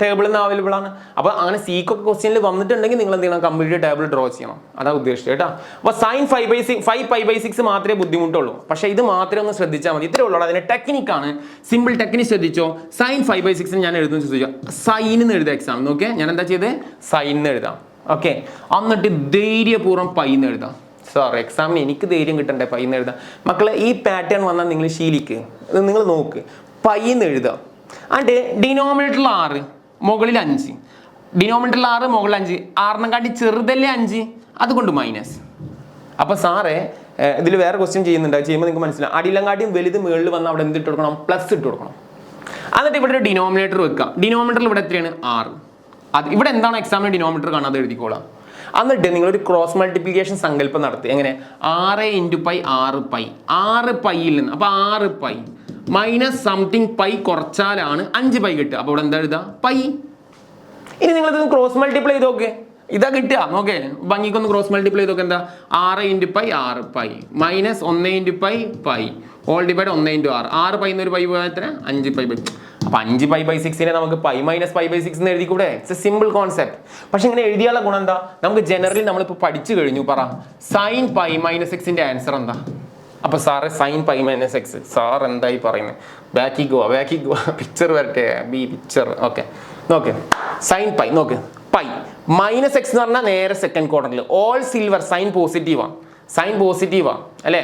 ടേബിളിൽ നിന്ന് അവൈലബിൾ ആണ്. അപ്പോൾ അങ്ങനെ സീക്കൊക്കെ ക്വസ്റ്റ്യനിൽ വന്നിട്ടുണ്ടെങ്കിൽ നിങ്ങൾ എന്ത് ചെയ്യണം? കംപ്ലീറ്റ് ടേബിൾ ഡ്രോ ചെയ്യണം. അതാണ് ഉദ്ദേശിച്ചത് കേട്ടോ. അപ്പോൾ സൈൻ 5π/6 മാത്രമേ ബുദ്ധിമുട്ടുള്ളൂ. പക്ഷേ ഇത് മാത്രമേ ഒന്ന് ശ്രദ്ധിച്ചാൽ മതി. ഇത്രേ ഉള്ളൂ. അതിൻ്റെ ടെക്നിക്കാണ്, സിമ്പിൾ ടെക്നിക്ക് ശ്രദ്ധിച്ചോ. സൈൻ 5/6 ഞാൻ എഴുതുന്നു ശ്രദ്ധിച്ചോ. സൈനിന്ന് എഴുതുക എക്സാം. ഓക്കെ, ഞാൻ എന്താ ചെയ്തത്? സൈനിന്ന് എഴുതാം. ഓക്കെ, എന്നിട്ട് ധൈര്യപൂർവ്വം പൈന്ന് എഴുതാം. സാർ എക്സാമിന് എനിക്ക് ധൈര്യം കിട്ടണ്ടേ പൈന്ന് എഴുതാം? മക്കളെ ഈ പാറ്റേൺ വന്നാൽ നിങ്ങൾ ശീലിക്ക്, നിങ്ങൾ നോക്ക്. പൈന്ന് എഴുതാം. എന്നിട്ട് ഡിനോമിനേറ്ററിൽ 6 മുകളിൽ 5, ഡിനോമിനേറ്ററിൽ 6 മുകളിൽ 5, 6 ചെറുതല്ലേ 5, അതുകൊണ്ട് മൈനസ്. അപ്പോൾ സാറേ ഇതിൽ വേറെ ക്വസ്റ്റ്യൻ ചെയ്യുന്നുണ്ട്. ചെയ്യുമ്പോൾ നിങ്ങൾക്ക് മനസ്സിലാവും. അടിയിലങ്ങാട്ടിയും വലുത് മുകളിൽ വന്ന് അവിടെ എന്തിട്ട് കൊടുക്കണം? പ്ലസ് ഇട്ട് കൊടുക്കണം. എന്നിട്ട് ഇവിടെ ഒരു ഡിനോമിനേറ്റർ വെക്കാം. ഡിനോമിനേറ്ററിൽ ഇവിടെ എത്രയാണ്? 6. അത് ഇവിടെ എന്താണ് എക്സാമിന് ഡിനോമിനേറ്റർ കാണാതെ എഴുതിക്കോളാം. എന്നിട്ട് നിങ്ങളൊരു ക്രോസ് മൾട്ടിപ്ലിക്കേഷൻ സങ്കല്പം നടത്തി. എങ്ങനെ? 6 × π 6π. 6πയിൽ നിന്ന് അപ്പോൾ 6π മൈനസ് സംതിങ് π കുറച്ചാലാണ് 5π കിട്ടുക. അപ്പോൾ ഇവിടെ എന്താ എഴുതുക? π. ഇനി നിങ്ങളിത് ക്രോസ് മൾട്ടിപ്ലൈ ചെയ്ത് നോക്ക്. ഇതാ കിട്ടുക. നോക്കേ, ഭംഗിക്കൊന്ന് ക്രോസ് മൾട്ടിപ്ലൈ ചെയ്ത് നോക്ക്. എന്താ? 6 × π 6π മൈനസ് 1 × π π ഓൾ ഡിവൈഡ് 1 × 6. 6π എന്നൊരു പൈ പോയാൽ എത്ര? 5π. അപ്പൊ 5π/6 നമുക്ക് π - π/6 എന്ന് എഴുതിക്കൂടെ? It's a simple concept. പക്ഷെ ഇങ്ങനെ എഴുതിയാലുള്ള ഗുണം എന്താ? നമുക്ക് ജനറലി നമ്മളിപ്പോൾ പഠിച്ചു കഴിഞ്ഞു. പറ, സൈൻ π - x ആൻസർ എന്താ? അപ്പൊ സാറ് സൈൻ π - x സാർ എന്തായി പറയുന്നത്? ബാക്കിക്ക് പോവാ പിക്ചർ വരട്ടെ. B picture. ഓക്കെ, നോക്ക്. സൈൻ π നോക്ക്. പൈ മൈനസ് എക്സ് എന്ന് പറഞ്ഞാൽ നേരെ സെക്കൻഡ് ക്വാർട്ടറിൽ. ഓൾ സിൽവർ സൈൻ പോസിറ്റീവാണ്, സൈൻ പോസിറ്റീവാണ് അല്ലേ?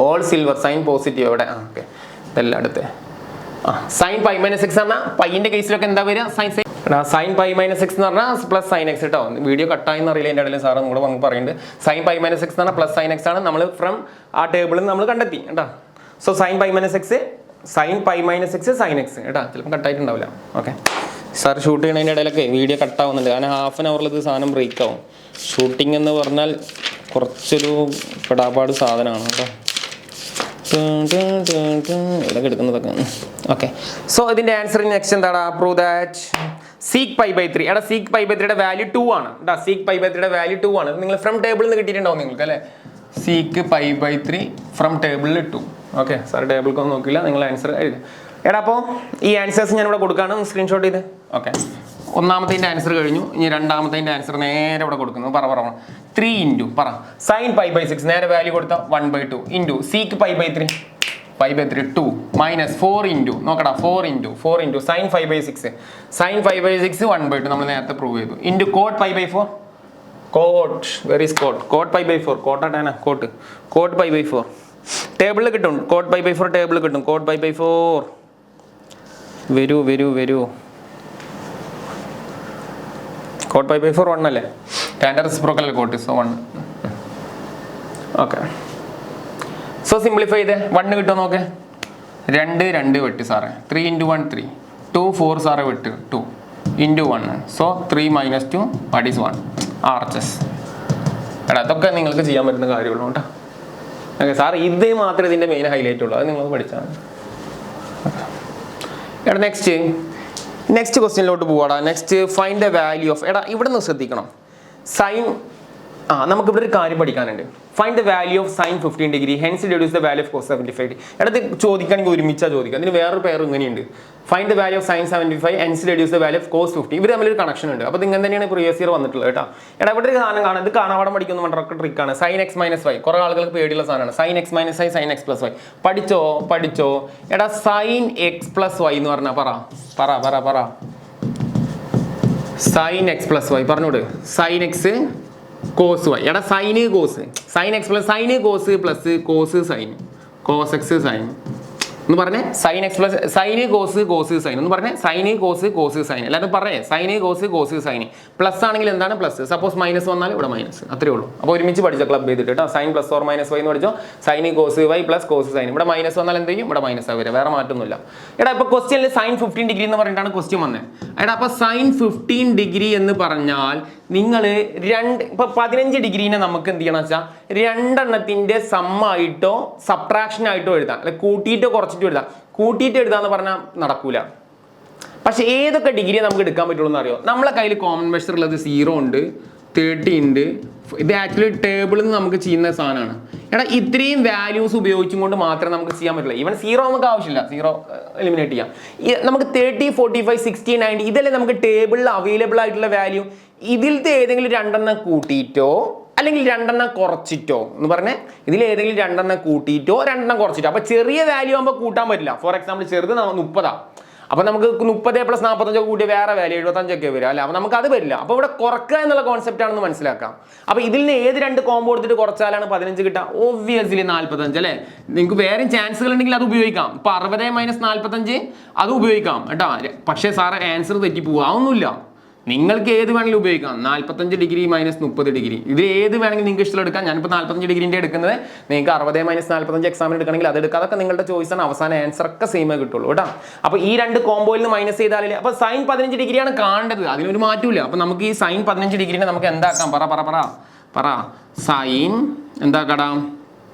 ഓൾ സിൽവർ സൈൻ പോസിറ്റീവ് ഇവിടെ. ഓക്കെ, ഇതെല്ലാം അടുത്ത് സൈൻ പൈ മൈനസ് എക്സ് പറഞ്ഞാൽ പൈൻ്റെ കേസിലൊക്കെ എന്താ വരിക? സൈൻ പൈ മൈനസ് എക്സ് എന്ന് പറഞ്ഞാൽ പ്ലസ് സൈൻ എക്സ് കേട്ടോ. വീഡിയോ കട്ടായെന്ന് അറിയില്ല, എൻ്റെ ഇടയിൽ സാറ് കൂടെ വന്ന് പറയുന്നുണ്ട്. സൈൻ പൈ മൈനസ് എക്സ് എന്ന് പറഞ്ഞാൽ പ്ലസ് സൈൻ എക്സ് ആണ്. നമ്മൾ ഫ്രം ആ ടേബിളിൽ നമ്മൾ കണ്ടെത്തി കേട്ടോ. So sine pi minus x, sine pi minus x sine x കേട്ടോ. ചിലപ്പോൾ കട്ടായിട്ടുണ്ടാവില്ല. ഓക്കെ, സാർ ഷൂട്ട് ചെയ്യുന്നതിൻ്റെ ഇടയിലൊക്കെ വീഡിയോ കട്ടാവുന്നുണ്ട്, കാരണം ഹാഫ് ആൻ അവറിൽ ഇത് സാധനം ബ്രേക്ക് ആവും. ഷൂട്ടിംഗ് എന്ന് പറഞ്ഞാൽ കുറച്ചൊരു പെടാപ്പാട് സാധനമാണ് കേട്ടോ. ഇതൊക്കെ എടുക്കുന്നതൊക്കെ. ഓക്കെ, സോ ഇതിൻ്റെ ആൻസർ നെക്സ്റ്റ് എന്താണ്? Prove that sec pi by 3. എടാ സീക്ക് പൈ ബൈ 3യുടെ വാല്യൂ 2 ആണ് കേട്ടോ. സീക്ക് പൈ ബൈ 3യുടെ വാല്യൂ 2 ആണ്. നിങ്ങൾ ഫ്രം ടേബിളിൽ നിന്ന് കിട്ടിയിട്ടുണ്ടാവും നിങ്ങൾക്ക് അല്ലേ? സീക്ക് പൈ ബൈ 3 ഫ്രം ടേബിളിൽ 2. ഓക്കെ, സാർ ടേബിൾക്ക് ഒന്നും നോക്കില്ല, നിങ്ങൾ ആൻസർ എഴുതി. എടാ അപ്പോൾ ഈ ആൻസേഴ്സ് ഞാനിവിടെ കൊടുക്കുകയാണ്, സ്ക്രീൻഷോട്ട് ചെയ്ത്. ഓക്കെ, ഒന്നാമത്തേൻ്റെ ആൻസർ കഴിഞ്ഞു. ഇനി രണ്ടാമത്തേൻ്റെ ആൻസർ നേരെ ഇവിടെ കൊടുക്കുന്നു. പറ 3 ഇൻറ്റു പറ സൈൻ പൈ ബൈ 6 നേരെ വാല്യൂ കൊടുത്താൽ 1/2 into sec pi by 3 2 minus 4 into നോക്കടാ 4 ഇൻറ്റു സൈൻ 5/6 സൈൻ 5/6 1/2 നമ്മൾ നേരത്തെ പ്രൂവ് ചെയ്തു into cot pi by 4 cot where is cot pi by 4 കോട്ടാണ് കോട്ട് പൈ ബൈ 4 ടേബിളിൽ കിട്ടും. കോട്ട് പൈ ബൈ 4 ടേബിളിൽ കിട്ടും. കോട്ട് പൈ ബൈ 4 വരൂ കോട്ട് പൈ ബൈ 4 1 അല്ലേ? ടാൻ്റെ റെസിപ്രോക്കൽ അല്ലേ cot? So 1. Okay, so simplify ചെയ്ത് 1 കിട്ടുമോ നോക്കെ? 2 വെട്ടി സാറേ. 3 ഇൻറ്റു 1 3 2 4 സാറേ വെട്ട് 2 into 1. So 3 minus 2 what is 1 RHS. എടാ അതൊക്കെ നിങ്ങൾക്ക് ചെയ്യാൻ പറ്റുന്ന കാര്യമുള്ളൂ കേട്ടോ. ഓക്കെ സാർ, ഇത് മാത്രമേ ഇതിൻ്റെ മെയിൻ ഹൈലൈറ്റ് ഉള്ളൂ, അത് നിങ്ങൾ പഠിച്ചാൽ മതി. എടാ നെക്സ്റ്റ് ക്വസ്റ്റ്യനിലോട്ട് പോവാടാ. Next find the value of. എടാ ഇവിടെ നിന്ന് ശ്രദ്ധിക്കണം. സൈൻ നമുക്കിവിടെ ഒരു കാര്യം പഠിക്കാനുണ്ട്. Find the value of sine 15 degree hence deduce the value of cos 75. എടത് ചോദിക്കുകയാണെങ്കിൽ ഒരുമിച്ചാണ് ചോദിക്കുക. അതിന് വേറൊരു പേര് ഇങ്ങനെയുണ്ട്. Find the value of sine 75 hence deduce the value of cos 50. ഇവർ തമ്മിലൊരു കണക്ഷൻ ഉണ്ട്. അപ്പോൾ ഇങ്ങനെ തന്നെയാണ് പ്രീവിയസ് ഇയർ വന്നിട്ടുള്ളത് കേട്ടോ. എടാ ഇവിടെ ഒരു സാധനം കാണാം, ഇത് കാണാവടം പഠിക്കുന്ന വളരെ ട്രിക്കാണ്. സൈൻ എക്സ് മൈനസ് വൈ കുറേ ആളുകൾക്ക് പേടിയുള്ള സാധനമാണ്. Sine x minus y sine x plus y പഠിച്ചോ. എടാ സൈൻ എക്സ് പ്ലസ് വൈ എന്ന് പറഞ്ഞാൽ പറ സൈൻ എക്സ് പ്ലസ് വൈ പറഞ്ഞോട്. Sine x cos y. എടാ sine cos sine x plus sine cos plus cos sine cos x sine എന്ന് പറഞ്ഞേ. Sine x plus sine cos sine എന്ന് പറഞ്ഞേ. Sign cos sign അല്ലാതെ പറയേ സൈന് കോസ് സൈൻ പ്ലസ് ആണെങ്കിൽ എന്താണ് പ്ലസ്. സപ്പോസ് മൈനസ് വന്നാൽ ഇവിടെ മൈനസ്, അത്രേ ഉള്ളൂ. അപ്പോൾ ഒരുമിച്ച് പഠിച്ചോ ക്ലബ് ചെയ്തിട്ട് കേട്ടോ. Sine plus or minus y എന്ന് പഠിച്ചോ. Sine cos y plus cos sine. ഇവിടെ മൈനസ് വന്നാൽ എന്ത് ചെയ്യും? ഇവിടെ മൈനസ് ആവുക, വേറെ മാറ്റൊന്നുമില്ല. എടാ ഇപ്പോൾ ക്വസ്റ്റ്യനിൽ സൈൻ 15 ഡിഗ്രി എന്ന് പറഞ്ഞിട്ടാണ് ക്വസ്റ്റ്യൻ വന്നത്. എടാ അപ്പോൾ സൈൻ 15 ഡിഗ്രി എന്ന് പറഞ്ഞാൽ നിങ്ങൾ ഇപ്പോൾ 15 ഡിഗ്രീനെ നമുക്ക് എന്ത് ചെയ്യണം വെച്ചാൽ രണ്ടെണ്ണത്തിൻ്റെ സമ്മായിട്ടോ സബ്ട്രാക്ഷനായിട്ടോ എഴുതാം, അല്ലെ കൂട്ടിയിട്ടോ കുറച്ചിട്ടോ എഴുതാം. കൂട്ടിയിട്ട് എഴുതാന്ന് പറഞ്ഞാൽ നടക്കൂല. പക്ഷെ ഏതൊക്കെ ഡിഗ്രിയെ നമുക്ക് എടുക്കാൻ പറ്റുള്ളൂ എന്ന് അറിയോ? നമ്മളെ കയ്യിൽ കോമൺ മെഷർ ഉള്ളത് 0 ഉണ്ട്, 30 ഉണ്ട്. ഇത് ആക്ച്വലി ടേബിളിൽ നിന്ന് നമുക്ക് ചെയ്യുന്ന സാധനമാണ്. എടാ ഇത്രയും വാല്യൂസ് ഉപയോഗിച്ചും കൊണ്ട് മാത്രമേ നമുക്ക് ചെയ്യാൻ പറ്റുള്ളൂ. ഈവൻ 0 നമുക്ക് ആവശ്യമില്ല, 0 എലിമിനേറ്റ് ചെയ്യാം. നമുക്ക് 30 45 60 90 ഇതല്ലേ നമുക്ക് ടേബിളിൽ അവൈലബിൾ ആയിട്ടുള്ള വാല്യൂ. ഇതിലത്തെ ഏതെങ്കിലും രണ്ടെണ്ണം കൂട്ടിയിട്ടോ അല്ലെങ്കിൽ രണ്ടെണ്ണം കുറച്ചിട്ടോ എന്ന് പറഞ്ഞേ. ഇതിൽ ഏതെങ്കിലും രണ്ടെണ്ണം കൂട്ടിയിട്ടോ രണ്ടെണ്ണം കുറച്ചിട്ടോ. അപ്പോൾ ചെറിയ വാല്യൂ ആകുമ്പോൾ കൂട്ടാൻ പറ്റില്ല. ഫോർ എക്സാമ്പിൾ ചെറുത് 30. അപ്പോൾ നമുക്ക് 30 + 45 കൂട്ടിയ വേറെ വാല്യൂ 75 വരിക അല്ലേ? അപ്പോൾ നമുക്ക് അത് വരില്ല. അപ്പോൾ ഇവിടെ കുറക്കുക എന്നുള്ള കോൺസെപ്റ്റ് ആണെന്ന് മനസ്സിലാക്കാം. അപ്പോൾ ഇതിൽ നിന്ന് ഏത് രണ്ട് കോമ്പോ എടുത്തിട്ട് കുറച്ചാലാണ് 15 കിട്ടുക? ഒബ്വിയസ്ലി 45 അല്ലേ? നിങ്ങൾക്ക് വേറെ ചാൻസുകൾ ഉണ്ടെങ്കിൽ അത് ഉപയോഗിക്കാം. ഇപ്പോൾ 60 - 45 അത് ഉപയോഗിക്കാം കേട്ടോ. പക്ഷേ സാറ് ആൻസർ തെറ്റി പോവുക, അതൊന്നുമില്ല. നിങ്ങൾക്ക് ഏത് വേണമെങ്കിലും ഉപയോഗിക്കാം. 45 ഡിഗ്രി മൈനസ് 30 ഡിഗ്രി ഇതിൽ ഏത് വേണമെങ്കിലും നിങ്ങൾക്ക് ഇഷ്ടം എടുക്കാം. ഞാനിപ്പോൾ 45 ഡിഗ്രീൻ്റെ എടുക്കുന്നത്. നിങ്ങൾക്ക് 60 - 45 എക്സാമിന് എടുക്കണമെങ്കിൽ അത് എടുക്കാം. അതൊക്കെ നിങ്ങളുടെ ചോയ്സാണ്. അവസാന ആൻസർ ഒക്കെ സെയിമേ കിട്ടുള്ളൂ കേട്ടോ. അപ്പോൾ ഈ രണ്ട് കോമ്പോയിൽ നിന്ന് മൈനസ് ചെയ്താലേ. അപ്പോൾ സൈൻ 15 ഡിഗ്രിയാണ് കാണേണ്ടത്, അതിനൊരു മാറ്റമില്ല. അപ്പോൾ നമുക്ക് ഈ സൈൻ 15 ഡിഗ്രീനെ നമുക്ക് എന്താക്കാം? പറ സൈൻ എന്താക്കാം?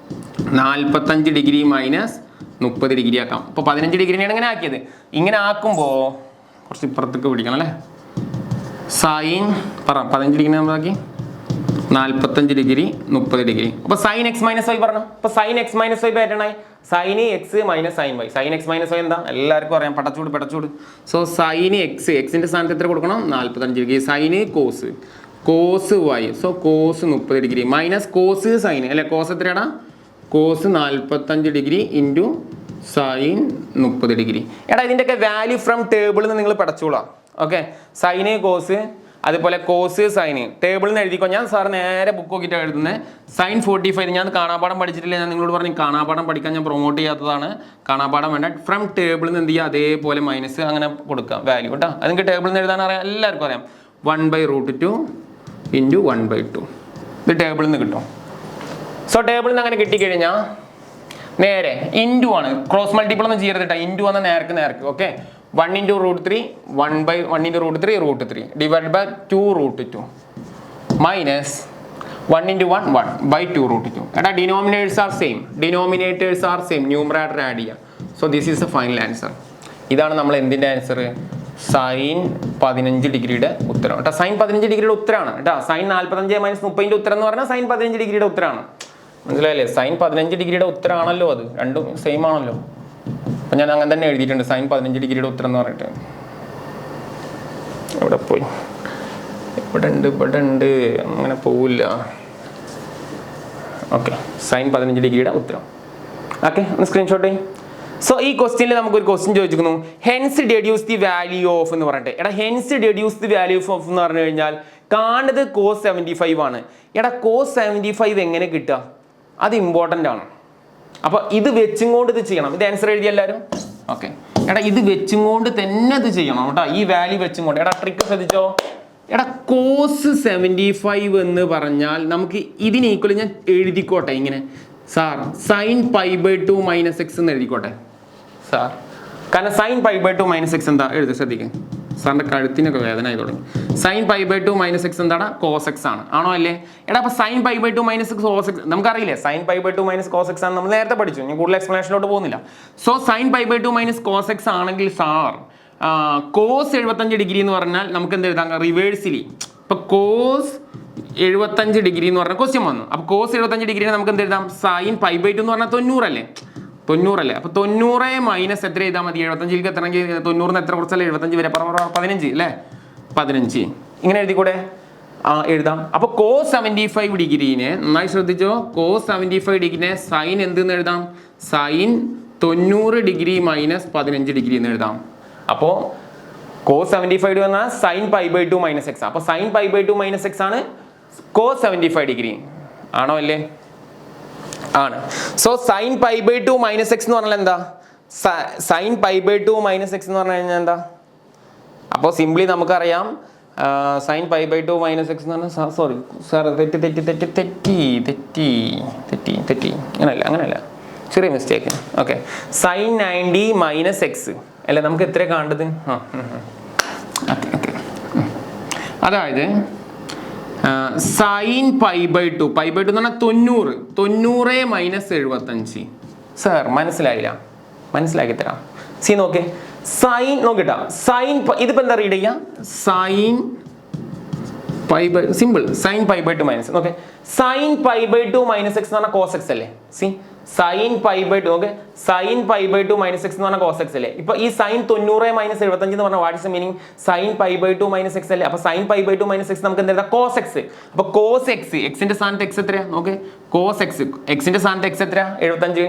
45 ഡിഗ്രി മൈനസ് 30 ഡിഗ്രി ആക്കാം. അപ്പോൾ 15 ഡിഗ്രീനെയാണ് ഇങ്ങനെ ആക്കിയത്. ഇങ്ങനെ ആക്കുമ്പോൾ കുറച്ച് ഇപ്പുറത്തേക്ക് പിടിക്കണം അല്ലേ? സൈൻ 15 ഡിഗ്രി നമ്മളാക്കി 45 ഡിഗ്രി 30 ഡിഗ്രി. അപ്പോൾ സൈൻ എക്സ് മൈനസ് വൈ പറഞ്ഞു. അപ്പോൾ സൈൻ എക്സ് മൈനസ് വൈ പാറ്റേണായി. Sine x minus sine y. Sine x minus y എന്താ എല്ലാവർക്കും അറിയാം, പടച്ചൂട്. സോ സൈന് എക്സിൻ്റെ സ്ഥാനത്ത് എത്ര കൊടുക്കണം? 45 degree. Sine cos y. So cos 30 degree minus cos sine അല്ലെ? കോസ് എത്രയാടാ? Cos 45 degree into sine 30 degree. എടാ ഇതിൻ്റെയൊക്കെ വാല്യൂ ഫ്രം ടേബിളിൽ നിന്ന് നിങ്ങൾ പഠിച്ചോളാം. ഓക്കെ, സൈന് കോസ് അതുപോലെ കോസ് സൈന് ടേബിളിൽ നിന്ന് എഴുതിക്കോ. ഞാൻ സാർ നേരെ ബുക്ക് നോക്കിയിട്ടാണ് എഴുതുന്നത്. സൈൻ 45 ഞാൻ കാണാപാഠം പഠിച്ചിട്ടില്ല. ഞാൻ നിങ്ങളോട് പറഞ്ഞു കാണാപാഠം പഠിക്കാൻ ഞാൻ പ്രൊമോട്ട് ചെയ്യാത്തതാണ്. കാണാപാഠം വേണ്ട. ഫ്രം ടേബിളിൽ നിന്ന് എന്ത് ചെയ്യുക, അതേപോലെ മൈനസ് അങ്ങനെ കൊടുക്കുക വാല്യൂ കേട്ടോ. അത് നിങ്ങൾക്ക് ടേബിളിൽ നിന്ന് എഴുതാൻ അറിയാം, എല്ലാവർക്കും അറിയാം. 1/√2 × 1/2 ഇത് ടേബിളിൽ നിന്ന് കിട്ടും. സോ ടേബിളിൽ നിന്ന് അങ്ങനെ കിട്ടിക്കഴിഞ്ഞാൽ നേരെ ഇൻറ്റു ആണ്, ക്രോസ് മൾട്ടിപ്പിൾ ഒന്നും ചെയ്യരുത് കേട്ടോ. ഇൻറ്റു വന്ന നേർക്ക് ഓക്കെ. 1 × √3 1 × √3 divide by 2√2 minus 1 × 1 1/2√2. എടാ denominators are same, numerator add ചെയ്യുക. So this is the final answer. ഇതാണ് നമ്മൾ എന്തിൻ്റെ ആൻസർ, സൈൻ 15 ഡിഗ്രിയുടെ ഉത്തരം കേട്ടോ. സൈൻ 15 ഡിഗ്രിയുടെ ഉത്തരമാണ് കേട്ടോ. സൈൻ 45 - 30 ഉത്തരം എന്ന് പറഞ്ഞാൽ സൈൻ 15 ഡിഗ്രിയുടെ ഉത്തരമാണ്. മനസ്സിലായില്ലേ? സൈൻ 15 ഡിഗ്രിയുടെ ഉത്തരമാണല്ലോ, അത് രണ്ടും സെയിം ആണല്ലോ. അപ്പം ഞാൻ അങ്ങനെ തന്നെ എഴുതിയിട്ടുണ്ട്, സൈൻ 15 ഡിഗ്രിയുടെ ഉത്തരം എന്ന് പറഞ്ഞിട്ട്. ഇവിടെ പോയി, ഇവിടെ ഉണ്ട് അങ്ങനെ പോവില്ല. ഓക്കെ, സൈൻ 15 ഡിഗ്രിയുടെ ഉത്തരം. ഓക്കെ, ഒന്ന് സ്ക്രീൻഷോട്ട് ചെയ്യും. സോ ഈ ക്വസ്റ്റ്യനിൽ നമുക്കൊരു ക്വസ്റ്റ്യൻ ചോദിക്കുന്നു, hence deduce the value of എന്ന് പറഞ്ഞിട്ട്. എടാ hence deduce the value of എന്ന് പറഞ്ഞു കഴിഞ്ഞാൽ കാണുന്നത് cos 75 ആണ്. എടാ cos 75 എങ്ങനെ കിട്ടുക, അത് ഇമ്പോർട്ടൻ്റ് ആണ്. അപ്പോൾ ഇത് വെച്ചും കൊണ്ട് ഇത് ചെയ്യണം. ഇത് ആൻസർ എഴുതി എല്ലാവരും. ഓക്കെ, എടാ ഇത് വെച്ചും കൊണ്ട് തന്നെ ഇത് ചെയ്യണം കേട്ടോ. ഈ വാല്യൂ വെച്ചും കൊണ്ട്. എടാ ട്രിക്ക് ശ്രദ്ധിച്ചോ. എടാ cos 75 എന്ന് പറഞ്ഞാൽ നമുക്ക് ഇതിന് ഈക്വൽ ഞാൻ എഴുതിക്കോട്ടെ ഇങ്ങനെ, സാർ sin π/2 - x എന്ന് എഴുതിക്കോട്ടെ സാർ. കാരണം sin π/2 - x എന്താ എഴുതി ശ്രദ്ധിക്കുക. സാറിൻ്റെ കഴുത്തിനൊക്കെ വേദന ആയി തുടങ്ങി. sin π/2 - x എന്താണ്, cos x ആണ്. ആണോ അല്ലേ? എടാ അപ്പോൾ sin π/2 - cos x നമുക്കറിയില്ലേ. sin π/2 - cos x ആണ് നമ്മൾ നേരത്തെ പഠിച്ചു. ഞാൻ കൂടുതൽ എക്സ്പ്ലനേഷനിലോട്ട് പോകുന്നില്ല. സോ sin π/2 - cos x ആണെങ്കിൽ സാർ cos 75 ഡിഗ്രി എന്ന് പറഞ്ഞാൽ നമുക്ക് എന്ത് എഴുതാം, റിവേഴ്സിലി. ഇപ്പോൾ cos 75 ഡിഗ്രി എന്ന് പറഞ്ഞാൽ ക്വസ്റ്റ്യൻ വന്നു. അപ്പോൾ cos 75 ഡിഗ്രി നമുക്ക് എന്ത് എഴുതാം, sin π/2 എന്ന് പറഞ്ഞാൽ 90 അല്ലേ. അപ്പോൾ 90 മൈനസ് എത്ര ചെയ്താൽ മതി, 75ലേക്ക് എത്തണമെങ്കിൽ 90 എത്ര കുറച്ചല്ലേ, 75 വരെ 15 അല്ലേ, 15 ഇങ്ങനെ എഴുതിക്കൂടെ. എഴുതാം. അപ്പോൾ cos 75 ഡിഗ്രീനെ നന്നായി ശ്രദ്ധിച്ചോ. cos 75 ഡിഗ്രീനെ സൈൻ എന്തെന്ന് എഴുതാം, സൈൻ 90 ഡിഗ്രി മൈനസ് 15 ഡിഗ്രി എന്ന് എഴുതാം. അപ്പോൾ cos 75 പറഞ്ഞാൽ sin π/2 - x. അപ്പോൾ sin π/2 - x ആണ് cos 75 ഡിഗ്രി. ആണോ അല്ലേ? ആണ്. സോ sin π/2 - x എന്ന് പറഞ്ഞാൽ എന്താ, sin π/2 - x എന്ന് പറഞ്ഞു കഴിഞ്ഞാൽ എന്താ. അപ്പോൾ സിംപ്ലി നമുക്കറിയാം sin π/2 - x എന്ന് പറഞ്ഞാൽ, സോറി സാർ തെറ്റി അങ്ങനെയല്ല ചെറിയ മിസ്റ്റേക്ക്. ഓക്കെ, sin 90 - x അല്ലേ നമുക്ക് എത്ര കാണേണ്ടത്. അതായത് sin π/2 എന്ന് പറഞ്ഞാൽ 90 - 75. സാർ മനസ്സിലാക്കി തരാം. സി നോക്കേ, സൈൻ നോക്കിട്ടാ, സൈൻ ഇതിപ്പോ എന്താ റീഡ് ചെയ്യാം, sine simple sin π/2 minus. Okay, sin π/2 - x എന്ന് പറഞ്ഞാൽ cos x അല്ലേ. C sin π/2 okay, sin π/2 - x എന്ന് പറഞ്ഞാൽ cos x അല്ലേ. ഇപ്പൊ ഈ sin 90 - 75 എന്ന് പറഞ്ഞാൽ what is the meaning, sin π/2 - x അല്ലേ. അപ്പൊ sin π/2 - x നമുക്ക് എന്താ എഴുതാം, cos x. അപ്പൊ cos x, x-ന്റെ സ്ഥാനത്ത് x എത്രയാ നോക്കേ, cos x, x-ന്റെ സ്ഥാനത്ത് x എത്രയാ 75.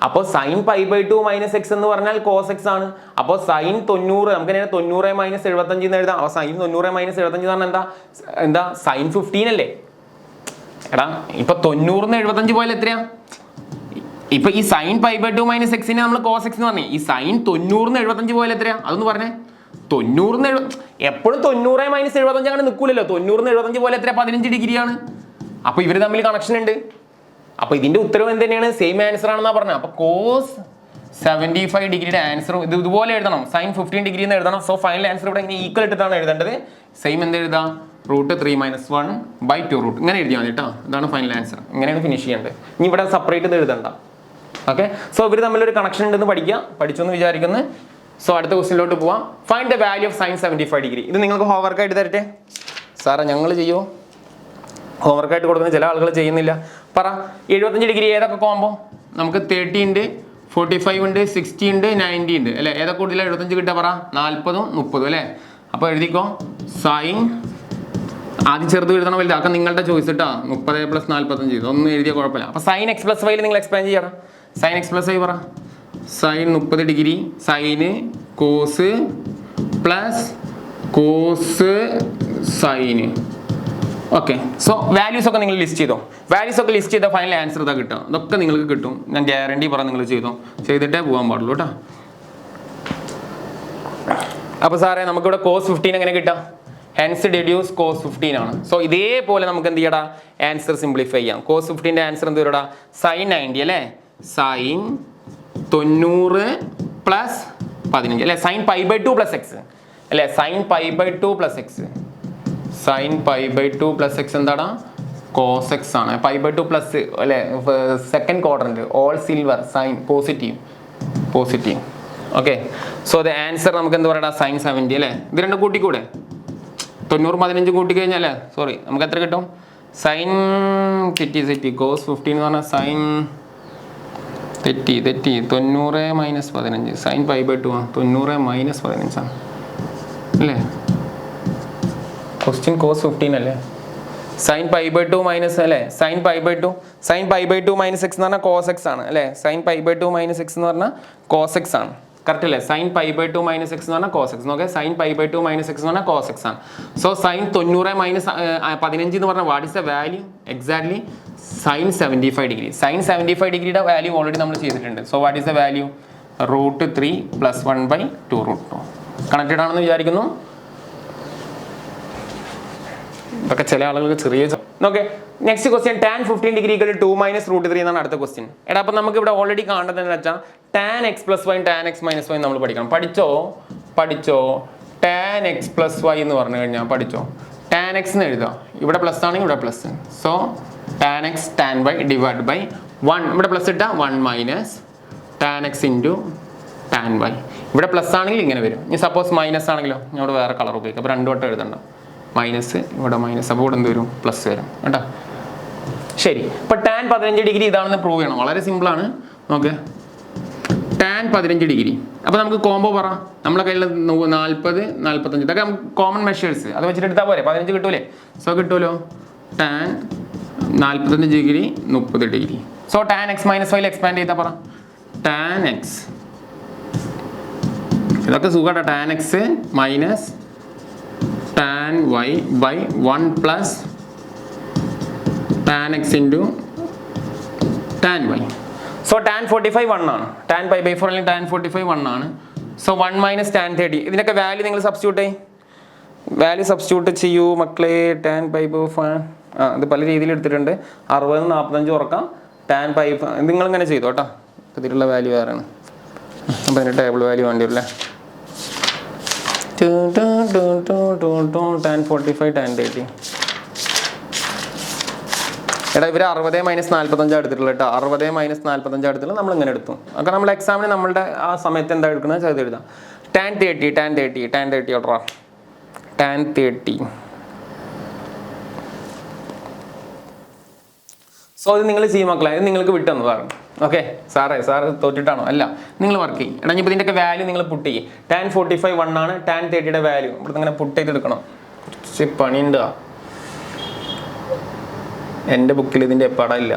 അപ്പോൾ sin π/2 - x എന്ന് പറഞ്ഞാൽ cos x ആണ്. അപ്പോൾ sin 90 നമുക്ക് 90 - 75 എന്ന് എഴുതാം. അപ്പോൾ sin 90 - 75 എന്ന് പറഞ്ഞാൽ എന്താ sin 15 അല്ലേ. എടാ ഇപ്പൊ 90 - 75 പോയാൽ എത്രയാ, ഇപ്പൊ ഈ sin π/2 - x നെ നമ്മൾ cos x എന്ന് പറഞ്ഞു. ഈ sin 90 - 75 പോയാൽ എത്രയാ, അതൊന്ന് പറഞ്ഞേ. 90 എപ്പോഴും 90 - 75 അങ്ങനെ നിൽക്കൂലല്ലോ. 90 - 75 പോലെ എത്ര, 15 ഡിഗ്രിയാണ്. അപ്പൊ ഇവര് തമ്മിൽ കണക്ഷൻ ഉണ്ട്. അപ്പൊ ഇതിന്റെ ഉത്തരവ് എന്ത് തന്നെയാണ്, സെയിം ആൻസർ ആണെന്നാ പറഞ്ഞത്. അപ്പൊ cos 75 ഡിഗ്രിയുടെ ആൻസർ ഇതുപോലെ എഴുതണം, sin 15 ഡിഗ്രി എന്ന് എഴുതണം. സോ ഫൈനൽ ആൻസർ ഇവിടെ ഇങ്ങനെ ഈക്വൽ ഇട്ടിട്ടാണ് എഴുതേണ്ടത്. സെയിം എന്ത് എഴുതാം, √3 - 1/2 ഇങ്ങനെ എഴുതിയാൽ മതി കേട്ടോ. ഇതാണ് ഫൈനൽ ആൻസർ. ഇങ്ങനെയാണ് ഫിനിഷ് ചെയ്യേണ്ടത്. ഇനി ഇവിടെ സെപ്പറേറ്റ് ഇത് എഴുതണ്ട. ഓക്കെ, സോ ഇവർ തമ്മിലൊരു കണക്ഷൻ ഉണ്ടെന്ന് പഠിച്ചു എന്ന് വിചാരിക്കുന്നു. സോ അടുത്ത ക്വസ്റ്റ്യനിലോട്ട് പോവാം. Find the value of sin 75 degree. ഇത് നിങ്ങൾക്ക് ഹോംവർക്ക് ആയിട്ട് തരട്ടെ സാറേ, ഞങ്ങൾ ചെയ്യുമോ? ഹോംവർക്ക് ആയിട്ട് കൊടുക്കുന്ന ചില ആളുകൾ ചെയ്യുന്നില്ല. പറ, 75 ഡിഗ്രി ഏതൊക്കെ കോമ്പോ, നമുക്ക് 30 ഉണ്ട്, 45 ഉണ്ട്, 60 ഉണ്ട്, 90 ഉണ്ട് അല്ലേ. ഏതൊക്കെ കൂടുതലാണ് 75 കിട്ടുക, പറ. 40ഉം 30ഉം അല്ലേ. അപ്പോൾ എഴുതിക്കോ, സൈൻ ആദ്യം ചെറുത് എഴുതണം, വലുത് അതൊക്കെ നിങ്ങളുടെ ചോയ്സ് കേട്ടോ. 30 + 45 ഇതൊന്നും എഴുതിയ കുഴപ്പമില്ല. അപ്പോൾ sin x + y നിങ്ങൾ എക്സ്പ്ലെയിൻ ചെയ്യണം. sin x + y പറ. sin 30 degree sine cos plus cos sine. Okay, so values ഒക്കെ നിങ്ങൾ ലിസ്റ്റ് ചെയ്തോ. വാല്യൂസ് ഒക്കെ ലിസ്റ്റ് ചെയ്താൽ ഫൈനൽ ആൻസർ ഇതാ കിട്ടുക. ഇതൊക്കെ നിങ്ങൾക്ക് കിട്ടും, ഞാൻ ഗ്യാരണ്ടി പറയാം. നിങ്ങൾ ചെയ്തിട്ടേ പോകാൻ പാടുള്ളൂ കേട്ടോ. അപ്പോൾ സാറേ നമുക്കിവിടെ cos 15 എങ്ങനെ കിട്ടാം? ഹെൻസ് ഡെഡ്യൂസ് cos 15 ആണ്. സോ ഇതേപോലെ നമുക്ക് എന്ത് ചെയ്യടാ, ആൻസർ സിംപ്ലിഫൈ ചെയ്യാം. cos 15ന്റെ ആൻസർ എന്ത് വരടാ, sin 90 അല്ലേ, sin 90 പ്ലസ് 15 അല്ലേ, sin π/2 പ്ലസ് എക്സ് അല്ലേ, sin π/2 plus x, sin π/2 plus x എന്താടാ, cos എക്സ് ആണ്. π/2 പ്ലസ് അല്ലേ, second quadrant, all silver, sine positive. Okay, so the answer നമുക്ക് എന്താ പറയുക, sin 70 അല്ലേ. ഇത് രണ്ടും കൂട്ടിക്കൂടെ, 90 15 കൂട്ടി കഴിഞ്ഞാൽ സോറി നമുക്ക് എത്ര കിട്ടും, സൈൻ തെറ്റി cos 15 എന്ന് പറഞ്ഞാൽ സൈൻ തെറ്റി 90 മൈനസ് 15, സൈൻ π/2 90 മൈനസ് 15 ആണ് അല്ലേ. ക്വസ്റ്റ്യൻ cos 15 അല്ലേ, സൈൻ π/2 മൈനസ് അല്ലേ, സൈൻ π/2 മൈനസ് എക്സ് എന്ന് പറഞ്ഞാൽ cos എക്സ് ആണ് അല്ലേ, സൈൻ π/2 മൈനസ് എക്സ് എന്ന് പറഞ്ഞാൽ cos എക്സ് ആണ്. കറക്റ്റ് അല്ലേ, സൈൻ π/2 മൈനസ് എക്സ് എന്ന് പറഞ്ഞാൽ cos എക്സ്. നോക്കെ, സൈൻ π/2 മൈനസ് എക്സ് എന്ന് പറഞ്ഞാൽ cos എക്സ് ആണ്. സോ സൈൻ 90 മൈനസ് 15 എന്ന് പറഞ്ഞാൽ what is the value, exactly sine 75 degree. Sine 75 ഡിഗ്രിയുടെ വാല്യൂ ഓൾറെഡി നമ്മൾ ചെയ്തിട്ടുണ്ട്. So what is the value, √3 plus 1/2 √2. Connected ആണെന്ന് വിചാരിക്കുന്നു. ഇതൊക്കെ ചില ആളുകൾക്ക് ചെറിയ. Okay, next question, tan 15 degree 2 minus √3 എന്നാണ് അടുത്ത ക്വസ്റ്റ്യൻ. എടാ അപ്പം നമുക്ക് ഇവിടെ ഓൾറെഡി കാണേണ്ടത് എന്ന് വെച്ചാൽ tan x plus y tan x minus y നമ്മൾ പഠിക്കണം. പഠിച്ചോ tan x പ്ലസ് y എന്ന് പറഞ്ഞു കഴിഞ്ഞാൽ പഠിച്ചോ, tan x എന്ന് എഴുതാം, ഇവിടെ പ്ലസ് ആണെങ്കിൽ ഇവിടെ plus. So tan x tan y divide by 1, ഇവിടെ പ്ലസ് ഇട്ടാൽ 1 minus tan x into tan y. ഇവിടെ പ്ലസ് ആണെങ്കിൽ ഇങ്ങനെ വരും. ഇനി സപ്പോസ് മൈനസ് ആണെങ്കിലോ, ഞാൻ ഇവിടെ വേറെ കളർ ഉപയോഗിക്കും. അപ്പോൾ 2 വട്ടം എഴുതണ്ട, മൈനസ് ഇവിടെ മൈനസ്, അപ്പോൾ ഇവിടെ എന്ത് വരും, പ്ലസ് വരും കേട്ടോ. ശരി, ഇപ്പോൾ tan 15 ഡിഗ്രി ഇതാണെന്ന് പ്രൂവ് ചെയ്യണം. വളരെ സിമ്പിളാണ്. നോക്ക്, tan 15 ഡിഗ്രി. അപ്പോൾ നമുക്ക് കോംബോ പറ, നമ്മളെ കയ്യിൽ 40 45 ഇതൊക്കെ നമുക്ക് കോമൺ മെഷേഴ്സ്, അത് വെച്ചിട്ട് എടുത്താൽ പോരെ, 15 കിട്ടൂലേ. സോ കിട്ടുമല്ലോ, tan 45 degree 30 degree. So tan x minus y expand ചെയ്താൽ പറ, tan x, ഇതൊക്കെ സുഖമാട്ടോ, tan x minus tan y by 1 plus tan x into tan y. So tan 45 1 ആണ്, tan π/4 അല്ലെങ്കിൽ tan 45 1 ആണ്. So 1 minus tan 30. ഇതിനൊക്കെ value നിങ്ങൾ substitute ചെയ്യൂ മക്കളെ. tan π/4 ഇത് പല രീതിയിൽ എടുത്തിട്ടുണ്ട്. 60 45 ഉറക്കാം. tan π നിങ്ങളിങ്ങനെ ചെയ്തു കേട്ടോ. ഇതിലുള്ള വാല്യൂ വേറെയാണ്. അപ്പോൾ അതിൻ്റെ ടേബിൾ വാല്യൂ വേണ്ടി വരില്ലേ. tan 45 tan 30. എടാ ഇവർ 60 മൈനസ് 45 എടുത്തിട്ടുള്ളത് കേട്ടോ. 60 മൈനസ് 45 എടുത്തിട്ടുള്ളത് നമ്മൾ ഇങ്ങനെ എടുത്തു. അപ്പോൾ നമ്മൾ എക്സാമിന് നമ്മളുടെ ആ സമയത്ത് എന്താ എടുക്കുന്നത് ചെയ്ത് എഴുതാം. tan 30 ഓർഡറാ, tan 30. സോ ഇത് നിങ്ങൾ ചെയ്യും മക്കളെ, ഇത് നിങ്ങൾക്ക് വിട്ടെന്ന് പറഞ്ഞു. ഓക്കെ, സാറ് തോറ്റിട്ടാണോ? അല്ല, നിങ്ങൾ വർക്ക് ചെയ്യും. എടാ ഇപ്പോൾ ഇതിൻ്റെയൊക്കെ വാല്യൂ നിങ്ങൾ പുട്ട് ചെയ്യും. tan 45 1 ആണ്, tan 30യുടെ വാല്യൂ ഇവിടെ ഇങ്ങനെ പുട്ട് ചെയ്തെടുക്കണം. കുറച്ച് പണിയുണ്ട്. എൻ്റെ ബുക്കിൽ ഇതിൻ്റെ പടമില്ല.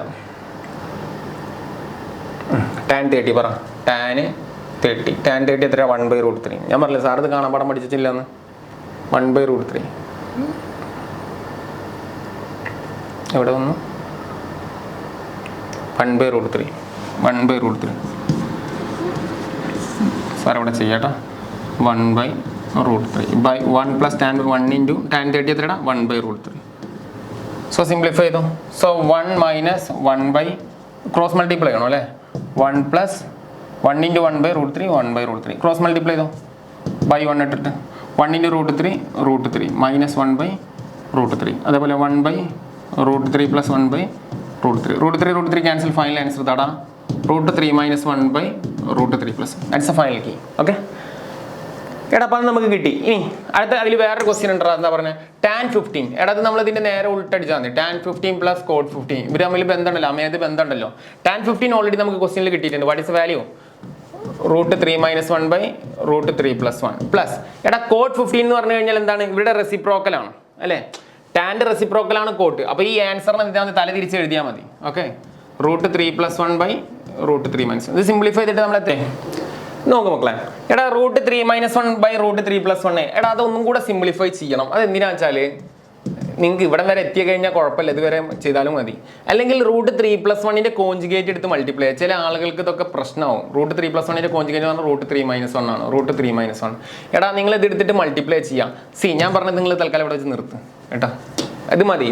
tan 30 പറ, tan 30 എത്ര, 1/√3. ഞാൻ പറഞ്ഞില്ല സാർ ഇത് കാണാൻ പടം പഠിച്ചിട്ടില്ല എന്ന്. 1/√3 എവിടെ വന്നു, 1/√3 സാർ ഇവിടെ ചെയ്യാട്ടോ. 1/√3 by 1 plus tan 1 into tan 30 എത്രടാ, 1/√3. സോ സിംപ്ലിഫൈ ചെയ്തു. സോ 1 മൈനസ് 1 ക്രോസ് മൾട്ടിപ്ലൈ ചെയ്യണം അല്ലേ. 1 പ്ലസ് 1 ഇൻറ്റു 1/√3 1/√3 ക്രോസ് മൾട്ടിപ്ലൈ ചെയ്തോ. ബൈ 1 ഇട്ടിട്ട് 1 ഇൻറ്റു √3 മൈനസ് 1/√3. അതേപോലെ 1/√3 പ്ലസ് 1/√3 ക്യാൻസൽ. ഫൈനൽ ആൻസർ ഇതാടാ, √3 minus 1/√3 plus. That's a final key. Okay, എടാ അപ്പം നമുക്ക് കിട്ടി. ഇനി അടുത്ത അതിൽ വേറൊരു ക്വസ്റ്റ്യൻ ഉണ്ട്, എന്താ പറഞ്ഞത്, tan 15. എടാ അത് നമ്മൾ ഇതിൻ്റെ നേരെ ഉൾട്ടടിച്ചാൽ മതി. tan 15 പ്ലസ് cot 15 ഇവർ തമ്മിൽ ബന്ധമുണ്ടല്ലോ, അമ്മയത് ബന്ധമുണ്ടല്ലോ. tan 15 ഓൾറെഡി നമുക്ക് ക്വസ്റ്റ്യനിൽ കിട്ടിയിട്ടുണ്ട്. What is value, √3 minus 1/√3 plus 1 plus. എടാ cot 15 എന്ന് പറഞ്ഞു കഴിഞ്ഞാൽ എന്താണ്, ഇവിടെ റെസിപ്രോക്കലാണ് അല്ലേ. ടാൻ്റെ റെസിപ്രോക്കലാണ് കോട്ട്. അപ്പോൾ ഈ ആൻസറിനെ ഇതാണ് തല തിരിച്ച് എഴുതിയാൽ മതി. Okay, √3 plus 1/√3 minus. ഇത് സിംപ്ലിഫൈ ചെയ്തിട്ട് നമ്മൾ എത്ര നോക്ക് മക്കളെ, എടാ √3 - 1 √3 + 1 എടാ അതൊന്നും കൂടെ സിംപ്ലിഫൈ ചെയ്യണം. അത് എന്തിനാണെന്ന് വെച്ചാൽ നിങ്ങൾക്ക് ഇവിടെ വരെ എത്തി കഴിഞ്ഞാൽ കുഴപ്പമില്ല, ഇതുവരെ ചെയ്താലും മതി. അല്ലെങ്കിൽ √3 + 1 കോൺജുഗേറ്റ് എടുത്ത് മൾട്ടിപ്ലൈ. ചില ആളുകൾക്ക് ഇതൊക്കെ പ്രശ്നമാവും. √3 + 1 കോൺജുഗേറ്റ് എന്ന് പറഞ്ഞാൽ √3 - 1 ആണ്. √3 - 1 എടാ നിങ്ങൾ ഇത് എടുത്തിട്ട് മൾട്ടിപ്ലൈ ചെയ്യാം. ഞാൻ പറഞ്ഞത് നിങ്ങൾ തൽക്കാലം ഇവിടെ വെച്ച് നിർത്തും കേട്ടോ, ഇത് മതി.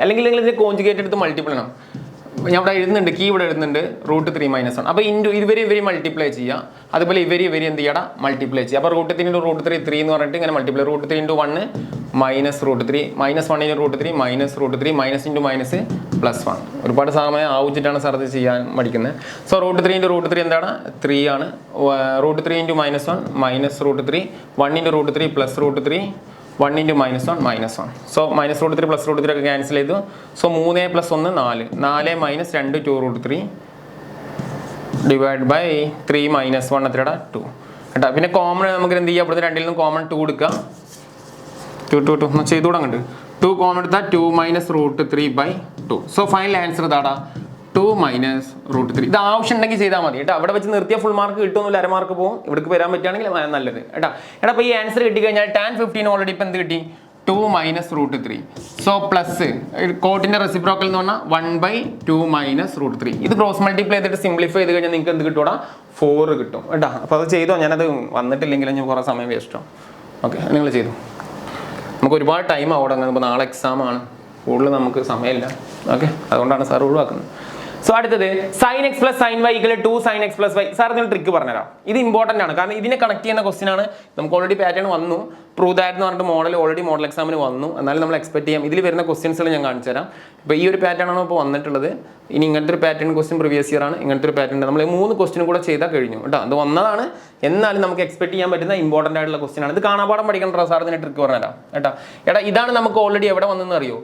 അല്ലെങ്കിൽ നിങ്ങൾ ഇതിന്റെ കോൺജുഗേറ്റ് എടുത്ത് മൾട്ടിപ്ലൈ ചെയ്യണം. ഞാൻ ഇവിടെ എഴുതുന്നുണ്ട്, കീ ഇവിടെ എഴുതുന്നുണ്ട് √3 - 1. അപ്പോൾ ഇവരെ മൾട്ടിപ്ലൈ ചെയ്യുക. അതുപോലെ ഇവരെ എന്ത് ചെയ്യണം, മൾട്ടിപ്ലൈ ചെയ്യുക. അപ്പോൾ √3 × √3 3 എന്ന് പറഞ്ഞിട്ട് ഇങ്ങനെ മൾട്ടിപ്ലൈ. √3 × 1 -√3 -1 × √3 -√3 -× +1. ഒരുപാട് സമയം ആവശ്യമായിട്ടാണ് സാർ ഇത് ചെയ്യാൻ പഠിക്കുന്നത്. സോ √3 × √3 എന്താണ്, 3 ആണ്. √3 × -1 -√3 1 × √3 +√3 1 × -1 -1. സോ -√3 +√3 ഒക്കെ ക്യാൻസൽ ചെയ്തു. സോ 3 + 1 4 4 - 2 2√3 ഡിവൈഡ് ബൈ 3 - 1 എത്രടാ 2 കേട്ടോ. പിന്നെ കോമൺ നമുക്ക് എന്ത് ചെയ്യാം, ഇവിടുത്തെ രണ്ടിൽ നിന്നും കോമൺ 2 എടുക്കുക. 2 ചെയ്തു തുടങ്ങുന്നുണ്ട്. 2 കോമൺ എടുത്താൽ 2 - √3/2. സോ ഫൈനൽ ആൻസർ ഇതാടാ 2 - √3. ഇത് ആവശ്യം ഉണ്ടെങ്കിൽ ചെയ്താൽ മതി കേട്ടോ. അവിടെ വെച്ച് നിർത്തിയ ഫുൾ മാർക്ക് കിട്ടുമെന്നില്ല, അരമാർക്ക് പോകും. ഇവിടേക്ക് വരാൻ പറ്റുകയാണെങ്കിൽ നല്ലത് കേട്ടോ. അപ്പോൾ ഈ ആൻസർ കിട്ടിക്കഴിഞ്ഞാൽ tan 15 ഓൾറെഡി ഇപ്പം എന്ത് കിട്ടി, 2 - √3. സോ പ്ലസ് കോട്ടിന്റെ റെസിപ്രോക്കൽ എന്ന് പറഞ്ഞാൽ 1/2 - √3. ഇത് ക്രോസ് മൾട്ടിപ്ലൈ ചെയ്തിട്ട് സിംപ്ലിഫൈ ചെയ്ത് കഴിഞ്ഞാൽ നിങ്ങൾക്ക് എന്ത് കിട്ടൂടാ, 4 കിട്ടും കേട്ടോ. അപ്പോൾ അത് ചെയ്തോ, ഞാനത് വന്നിട്ടില്ലെങ്കിലും ഞാൻ കുറേ സമയം വേസ്റ്റോ. ഓക്കെ, നിങ്ങൾ ചെയ്തു. നമുക്ക് ഒരുപാട് ടൈം അവിടെ അങ്ങനെ, നാളെ എക്സാം ആണ്, കൂടുതൽ നമുക്ക് സമയമില്ല. ഓക്കെ, അതുകൊണ്ടാണ് സാർ ഒഴിവാക്കുന്നത്. സോ അടുത്തത് sin x + sin y = 2 sin x + y. Sir നിങ്ങൾ ട്രിക്ക് പറഞ്ഞുതരാം. ഇത് ഇമ്പോർട്ടൻ്റ് ആണ്, കാരണം ഇതിനെ കണക്ട് ചെയ്യുന്ന ക്വസ്റ്റ്യൻ ആണ്. നമുക്ക് ഓൾറെഡി പാറ്റേൺ വന്നു, പ്രൂവ് ദാറ്റ് എന്ന് പറഞ്ഞിട്ട് മോഡൽ മോഡൽ എക്സാമിന് വന്നു. എന്നാലും നമ്മൾ എക്സ്പെക്ട് ചെയ്യാം. ഇതിൽ വരുന്ന ക്വസ്റ്റ്യൻസുകൾ ഞാൻ കാണിച്ചു തരാം. ഇപ്പോൾ ഈ ഒരു പാറ്റേൺ ആണ് ഇപ്പോൾ വന്നിട്ടുള്ളത്. ഇനി ഇങ്ങനത്തെ ഒരു പാറ്റേൺ ക്വസ്റ്റ്യൻ പ്രീവിയസ് ഇയർ ആണ്. ഇങ്ങനത്തെ ഒരു പാറ്റേൺ നമ്മൾ 3 ക്വസ്റ്റ്യൻ കൂടെ ചെയ്താൽ കഴിഞ്ഞു കേട്ടോ. അത് വന്നതാണ്, എന്നാലും നമുക്ക് എക്സ്പെക്ട് ചെയ്യാൻ പറ്റുന്ന ഇമ്പോർട്ടൻ്റ് ആയിട്ടുള്ള ക്വസ്റ്റ്യൻ ആണ്. ഇത് കാണാപാഠം പഠിക്കേണ്ട സാർ, ഇതിനെ ട്രിക്ക് പറഞ്ഞുതരാം കേട്ടോ. എടാ ഇതാണ് നമുക്ക് ഓൾറെഡി എവിടെ വന്നെന്ന് അറിയോ,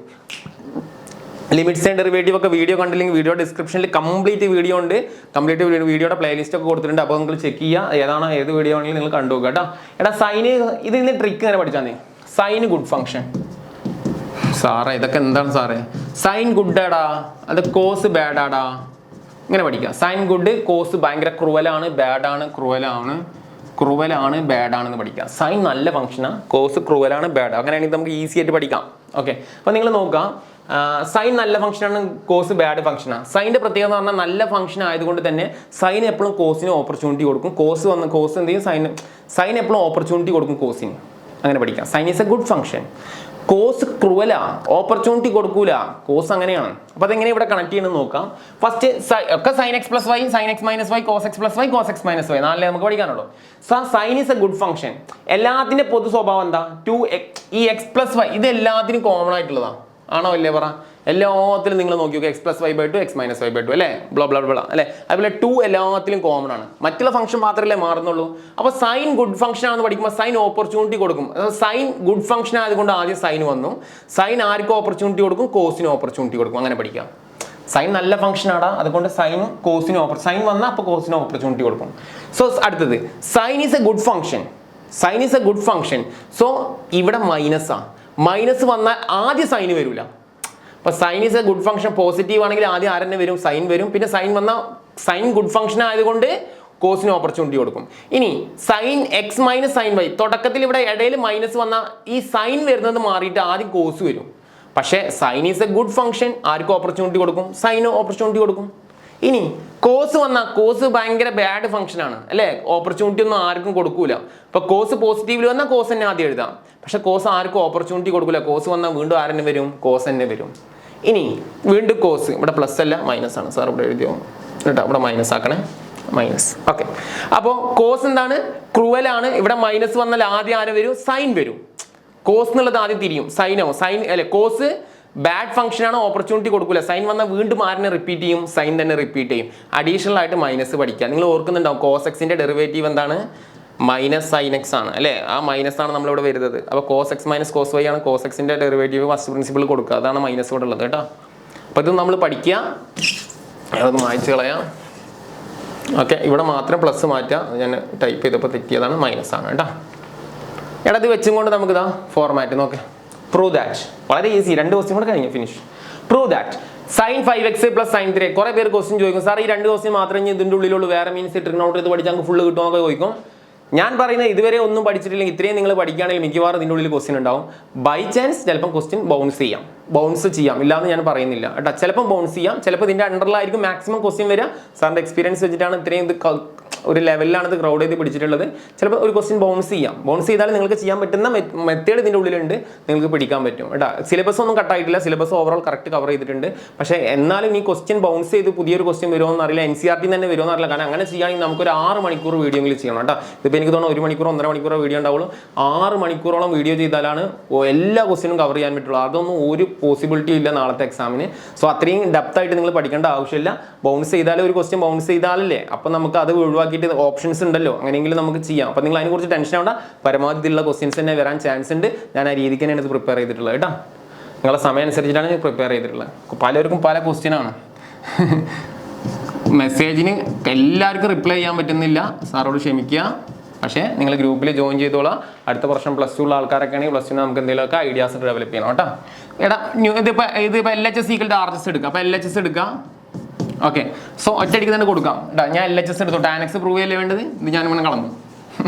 ലിമിറ്റ്സ് ആൻഡ് ഡെറിവേറ്റീവ് ഒക്കെ വീഡിയോ കണ്ടില്ലെങ്കിൽ വീഡിയോ ഡിസ്ക്രിപ്ഷനിൽ കംപ്ലീറ്റ് വീഡിയോ ഉണ്ട്. കംപ്ലീറ്റ് വീഡിയോയുടെ പ്ലേലിസ്റ്റ് ഒക്കെ കൊടുത്തിട്ടുണ്ട്. അപ്പോൾ നിങ്ങൾ ചെക്ക് ചെയ്യുക, ഏതാണോ ഏത് വീഡിയോ ആണെങ്കിലും നിങ്ങൾ കണ്ടു നോക്കുക കേട്ടോ. എടാ സൈന് ഇതിന് ട്രിക്ക് ഇങ്ങനെ പഠിച്ചാൽ മതി. Sine good function. സാറേ ഇതൊക്കെ എന്താണ് സാറേ, സൈൻ ഗുഡ് ആടാ, അത് കോസ് ബാഡ് ആടാ, ഇങ്ങനെ പഠിക്കുക. സൈൻ ഗുഡ്, കോസ് ഭയങ്കര ക്രൂവലാണ്, ബാഡാണ്, ക്രൂവലാണ് ബാഡാണെന്ന് പഠിക്കുക. സൈൻ നല്ല ഫംഗ്ഷനാണ്, കോസ് ക്രൂവലാണ്, ബാഡ്. അങ്ങനെയാണെങ്കിൽ നമുക്ക് ഈസി ആയിട്ട് പഠിക്കാം. ഓക്കെ, അപ്പോൾ നിങ്ങൾ നോക്കാം, സൈൻ നല്ല ഫംഗ്ഷനാണ്, കോസ് ബാഡ് ഫംഗ്ഷനാണ്. സൈൻ്റെ പ്രത്യേകത എന്ന് പറഞ്ഞാൽ നല്ല ഫംഗ്ഷൻ ആയതുകൊണ്ട് തന്നെ സൈൻ എപ്പോഴും കോസിന് ഓപ്പർച്യൂണിറ്റി കൊടുക്കും. കോസ് എന്ത് ചെയ്യും, സൈൻ എപ്പോഴും ഓപ്പർച്യൂണിറ്റി കൊടുക്കും കോസിന്. അങ്ങനെ പഠിക്കാം. Sine is a good function. Cos ക്രൂവലാ, ഓപ്പർച്യൂണിറ്റി കൊടുക്കൂല, കോസ് അങ്ങനെയാണ്. അപ്പോൾ അതെങ്ങനെ ഇവിടെ കണക്ട് ചെയ്യണമെന്ന് നോക്കാം. ഫസ്റ്റ് ഒക്കെ sin x + y, sin x - y, cos x + y, cos x - y 4 നമുക്ക് പഠിക്കാനുള്ളൂ. So sine is a good function. എല്ലാത്തിൻ്റെ പൊതു സ്വഭാവം എന്താ, 2x, ഈ x + y ഇത് എല്ലാത്തിനും കോമൺ ആയിട്ടുള്ളതാണ്. ആണോ അല്ലേ പറ, എല്ലാത്തിലും നിങ്ങൾ നോക്കി നോക്കുക, x + y/2 x - y/2 അല്ലേ, ബ്ലാ അല്ലേ. അതുപോലെ 2 എല്ലാത്തിലും കോമൺ ആണ്, മറ്റുള്ള ഫംഗ്ഷൻ മാത്രമല്ലേ മാറുന്നുള്ളൂ. അപ്പോൾ സൈൻ ഗുഡ് ഫംഗ്ഷൻ ആണെന്ന് പഠിക്കുമ്പോൾ സൈൻ ഓപ്പർച്യൂണിറ്റി കൊടുക്കും. സൈൻ ഗുഡ് ഫംഗ്ഷൻ ആയതുകൊണ്ട് ആദ്യം സൈൻ വന്നു. സൈൻ ആർക്ക് ഓപ്പർച്യൂണിറ്റി കൊടുക്കും, കോസിന് ഓപ്പർച്യൂണിറ്റി കൊടുക്കും. അങ്ങനെ പഠിക്കാം. സൈൻ നല്ല ഫംഗ്ഷൻ ആടാ, അതുകൊണ്ട് സൈനും കോസിനും സൈൻ വന്നാൽ അപ്പോൾ കോസിന് ഓപ്പർച്യൂണിറ്റി കൊടുക്കും. സോ അടുത്തത് sine is a good function. So ഇവിടെ മൈനസ് വന്നാൽ ആദ്യം സൈന് വരില്ല. അപ്പോൾ sine is a good function positive ആണെങ്കിൽ ആദ്യം ആരെന്നെ വരും, സൈൻ വരും. പിന്നെ സൈൻ വന്നാൽ സൈൻ ഗുഡ് ഫംഗ്ഷൻ ആയതുകൊണ്ട് കോസിന് ഓപ്പർച്യൂണിറ്റി കൊടുക്കും. ഇനി സൈൻ x - sin y, തുടക്കത്തിൽ ഇവിടെ ഇടയിൽ മൈനസ് വന്നാൽ ഈ സൈൻ വരുന്നത് മാറിയിട്ട് ആദ്യം കോസ് വരും. പക്ഷേ sine is a good function, ആർക്കും ഓപ്പർച്യൂണിറ്റി കൊടുക്കും, സൈന് ഓപ്പർച്യൂണിറ്റി കൊടുക്കും. ഇനി കോസ് വന്നാൽ കോസ് ഭയങ്കര ബാഡ് ഫംഗ്ഷൻ ആണ് അല്ലേ, ഓപ്പർച്യൂണിറ്റി ഒന്നും ആർക്കും കൊടുക്കൂല. അപ്പോൾ കോസ് പോസിറ്റീവിൽ വന്നാൽ കോസ് തന്നെ ആദ്യം എഴുതാം. പക്ഷെ കോസ് ആർക്കും ഓപ്പർച്യൂണിറ്റി കൊടുക്കില്ല. കോസ് വന്നാൽ വീണ്ടും ആരെന്നെ വരും, കോസ് തന്നെ വരും. ഇനി വീണ്ടും കോസ്, ഇവിടെ പ്ലസ് അല്ല മൈനസ് ആണ്. സാർ ഇവിടെ എഴുതിയോ കേട്ടോ, ഇവിടെ മൈനസ് ആക്കണേ, മൈനസ്. ഓക്കെ, അപ്പോൾ കോസ് എന്താണ്, ക്രൂവലാണ്. ഇവിടെ മൈനസ് വന്നാൽ ആദ്യം ആരെ വരും, സൈൻ വരും. കോസ് എന്നുള്ളത് ആദ്യം തിരിയും, സൈനോ സൈൻ അല്ലെ. കോസ് ബാഡ് ഫംഗ്ഷൻ ആണ്, ഓപ്പർച്യൂണിറ്റി കൊടുക്കില്ല. സൈൻ വന്നാൽ വീണ്ടും ആരിനെ റിപ്പീറ്റ് ചെയ്യും, സൈൻ തന്നെ റിപ്പീറ്റ് ചെയ്യും. അഡീഷണൽ ആയിട്ട് മൈനസ് പഠിക്കുക. നിങ്ങൾ ഓർക്കുന്നുണ്ടാവും, കോസ് എക്സിന്റെ ഡെറിവേറ്റീവ് എന്താണ്, മൈനസ് സൈൻ എക്സ് ആണ് അല്ലേ. ആ മൈനസ് ആണ് നമ്മളിവിടെ വരുന്നത്. അപ്പോൾ കോസ് x - കോസ് y ആണ്. കോസ് എക്സിന്റെ ഡെറിവേറ്റീവ് ഫസ്റ്റ് പ്രിൻസിപ്പിൾ കൊടുക്കുക, അതാണ് മൈനസ് ഇവിടെ ഉള്ളത് കേട്ടോ. അപ്പോൾ ഇത് നമ്മൾ പഠിക്കുക, അതൊന്ന് മായ്ച്ചു കളയാം. ഓക്കെ, ഇവിടെ മാത്രം പ്ലസ് മാറ്റുക. ഞാൻ ടൈപ്പ് ചെയ്തപ്പോൾ തെറ്റിയതാണ്, മൈനസ് ആണ് കേട്ടോ. എടാ ഇത് വെച്ചും കൊണ്ട് നമുക്ക് ഇതാ ഫോർമാറ്റ് നോക്കാം. പ്രൂവ് ദാറ്റ്, വളരെ ഈസി. 2 ക്വസ്റ്റ്യൻ കൂടെ കഴിഞ്ഞു, finish. Prove that sin 5x plus sin 3 കുറെ പേര് ക്വസ്റ്റ്യൻ ചോദിക്കും സാർ ഈ രണ്ട് ക്വസ്റ്റ്യൻ മാത്രമേ ഇതിന്റെ ഉള്ളിലുള്ളൂ വേറെ മീൻസ് ട്രിഗണോമെട്രി ഇത് പഠിച്ചാൽ ഫുള്ള് കിട്ടുമോ ചോദിക്കും. ഞാൻ പറയുന്നത് ഇതുവരെ ഒന്നും പഠിച്ചിട്ടില്ലെങ്കിൽ ഇത്രയും നിങ്ങൾ പഠിക്കുകയാണെങ്കിൽ മിക്കവാറും ഇതിൻ്റെ ഉള്ളിൽ ക്വസ്റ്റ്യൻ ഉണ്ടാവും. ബൈ ചാൻസ് ചിലപ്പം ക്വസ്റ്റ്യൻ ബൗൺസ് ചെയ്യാം ഇല്ലാന്ന് ഞാൻ പറയുന്നില്ല കേട്ടോ. ചിലപ്പം ബൗൺസ് ചെയ്യാം, ചിലപ്പോൾ ഇതിൻ്റെ അണ്ടറിലായിരിക്കും മാക്സിമം ക്വസ്റ്റ്യൻ വരിക. സാറിൻ്റെ എക്സ്പീരിയൻസ് വെച്ചിട്ടാണ് ഇത്രയും ഇത് ഒരു ലെവലിലാണ് ഇത് ക്രൗഡ് ചെയ്ത് പിടിച്ചിട്ടുള്ളത്. ചിലപ്പോൾ ഒരു ക്വസ്റ്റ്യൻ ബൗൺസ് ചെയ്താൽ നിങ്ങൾക്ക് ചെയ്യാൻ പറ്റുന്ന മെത്തേഡ് ഇതിൻ്റെ ഉള്ളിലുണ്ട്, നിങ്ങൾക്ക് പിടിക്കാൻ പറ്റും കേട്ടോ. സിലബസ് ഒന്നും കട്ടായിട്ടില്ല, സിലബസ് ഓവറോൾ കറക്റ്റ് കവർ ചെയ്തിട്ടുണ്ട്. പക്ഷേ എന്നാലും ഈ ക്വസ്റ്റ്യൻ ബൗൺസ് ചെയ്ത് പുതിയൊരു ക്വസ്റ്റ്യൻ വരുമോ എന്നറിയില്ല, NCERT തന്നെ വരുമോ എന്നറിയില്ല. കാരണം അങ്ങനെ ചെയ്യുകയാണെങ്കിൽ നമുക്കൊരു 6 മണിക്കൂർ വീഡിയോ എങ്കിലും ചെയ്യണം കേട്ടോ. ഇതിപ്പോൾ എനിക്ക് തോന്നുന്നു 1 മണിക്കൂർ 1.5 മണിക്കൂറോ വീഡിയോ ഉണ്ടാവുള്ളൂ. 6 മണിക്കൂറോളം വീഡിയോ ചെയ്താലാണ് എല്ലാ ക്വസ്റ്റ്യനും കവർ ചെയ്യാൻ പറ്റുള്ളൂ. അതൊന്നും ഒരു പോസിബിലിറ്റി ഇല്ല നാളത്തെ എക്സാമിന്. സോ അത്രയും ഡെപ്ത് ആയിട്ട് നിങ്ങൾ പഠിക്കേണ്ട ആവശ്യമില്ല. ബൗൺസ് ചെയ്താലേ ഒരു ക്വസ്റ്റ്യൻ ബൗൺസ് ചെയ്താലല്ലേ അപ്പോൾ നമുക്ക് അത് ഒഴിവാക്കിയിട്ട് ഓപ്ഷൻസ് ഉണ്ടല്ലോ, അങ്ങനെയെങ്കിലും നമുക്ക് ചെയ്യാം. അപ്പോൾ നിങ്ങൾ അതിനെക്കുറിച്ച് ടെൻഷൻ ആവേണ്ട. പരമാവധി ഉള്ള ക്വസ്റ്റ്യൻസ് തന്നെ വരാൻ ചാൻസ് ഉണ്ട്. ഞാൻ ആ രീതിക്ക് തന്നെയാണ് ഇത് പ്രിപ്പയർ ചെയ്തിട്ടുള്ളത് കേട്ടോ. നിങ്ങളുടെ സമയം അനുസരിച്ചിട്ടാണ് ഞാൻ പ്രിപ്പയർ ചെയ്തിട്ടുള്ളത്. പലർക്കും പല ക്വസ്റ്റ്യനാണ്. മെസ്സേജിന് എല്ലാവർക്കും റിപ്ലൈ ചെയ്യാൻ പറ്റുന്നില്ല, സാറോട് ക്ഷമിക്കുക. പക്ഷേ നിങ്ങൾ ഗ്രൂപ്പിൽ ജോയിൻ ചെയ്തോളാം. അടുത്ത വർഷം +2 ഉള്ള ആൾക്കാരൊക്കെ ആണെങ്കിൽ +2 നമുക്ക് എന്തെങ്കിലുമൊക്കെ ഐഡിയാസ് ഡെവലപ്പ് ചെയ്യണം കേട്ടോ. ഇതിപ്പോൾ LHS RHS എടുക്കുക. അപ്പോൾ LHS എടുക്കുക. ഓക്കെ, സോ ഒറ്റയടിക്ക് തന്നെ കൊടുക്കാം കേട്ടോ. ഞാൻ LHS എടുത്തു. tan x പ്രൂവ് ചെയ്യല്ലേ വേണ്ടത്. ഇത് ഞാൻ ഇങ്ങനെ കളഞ്ഞു,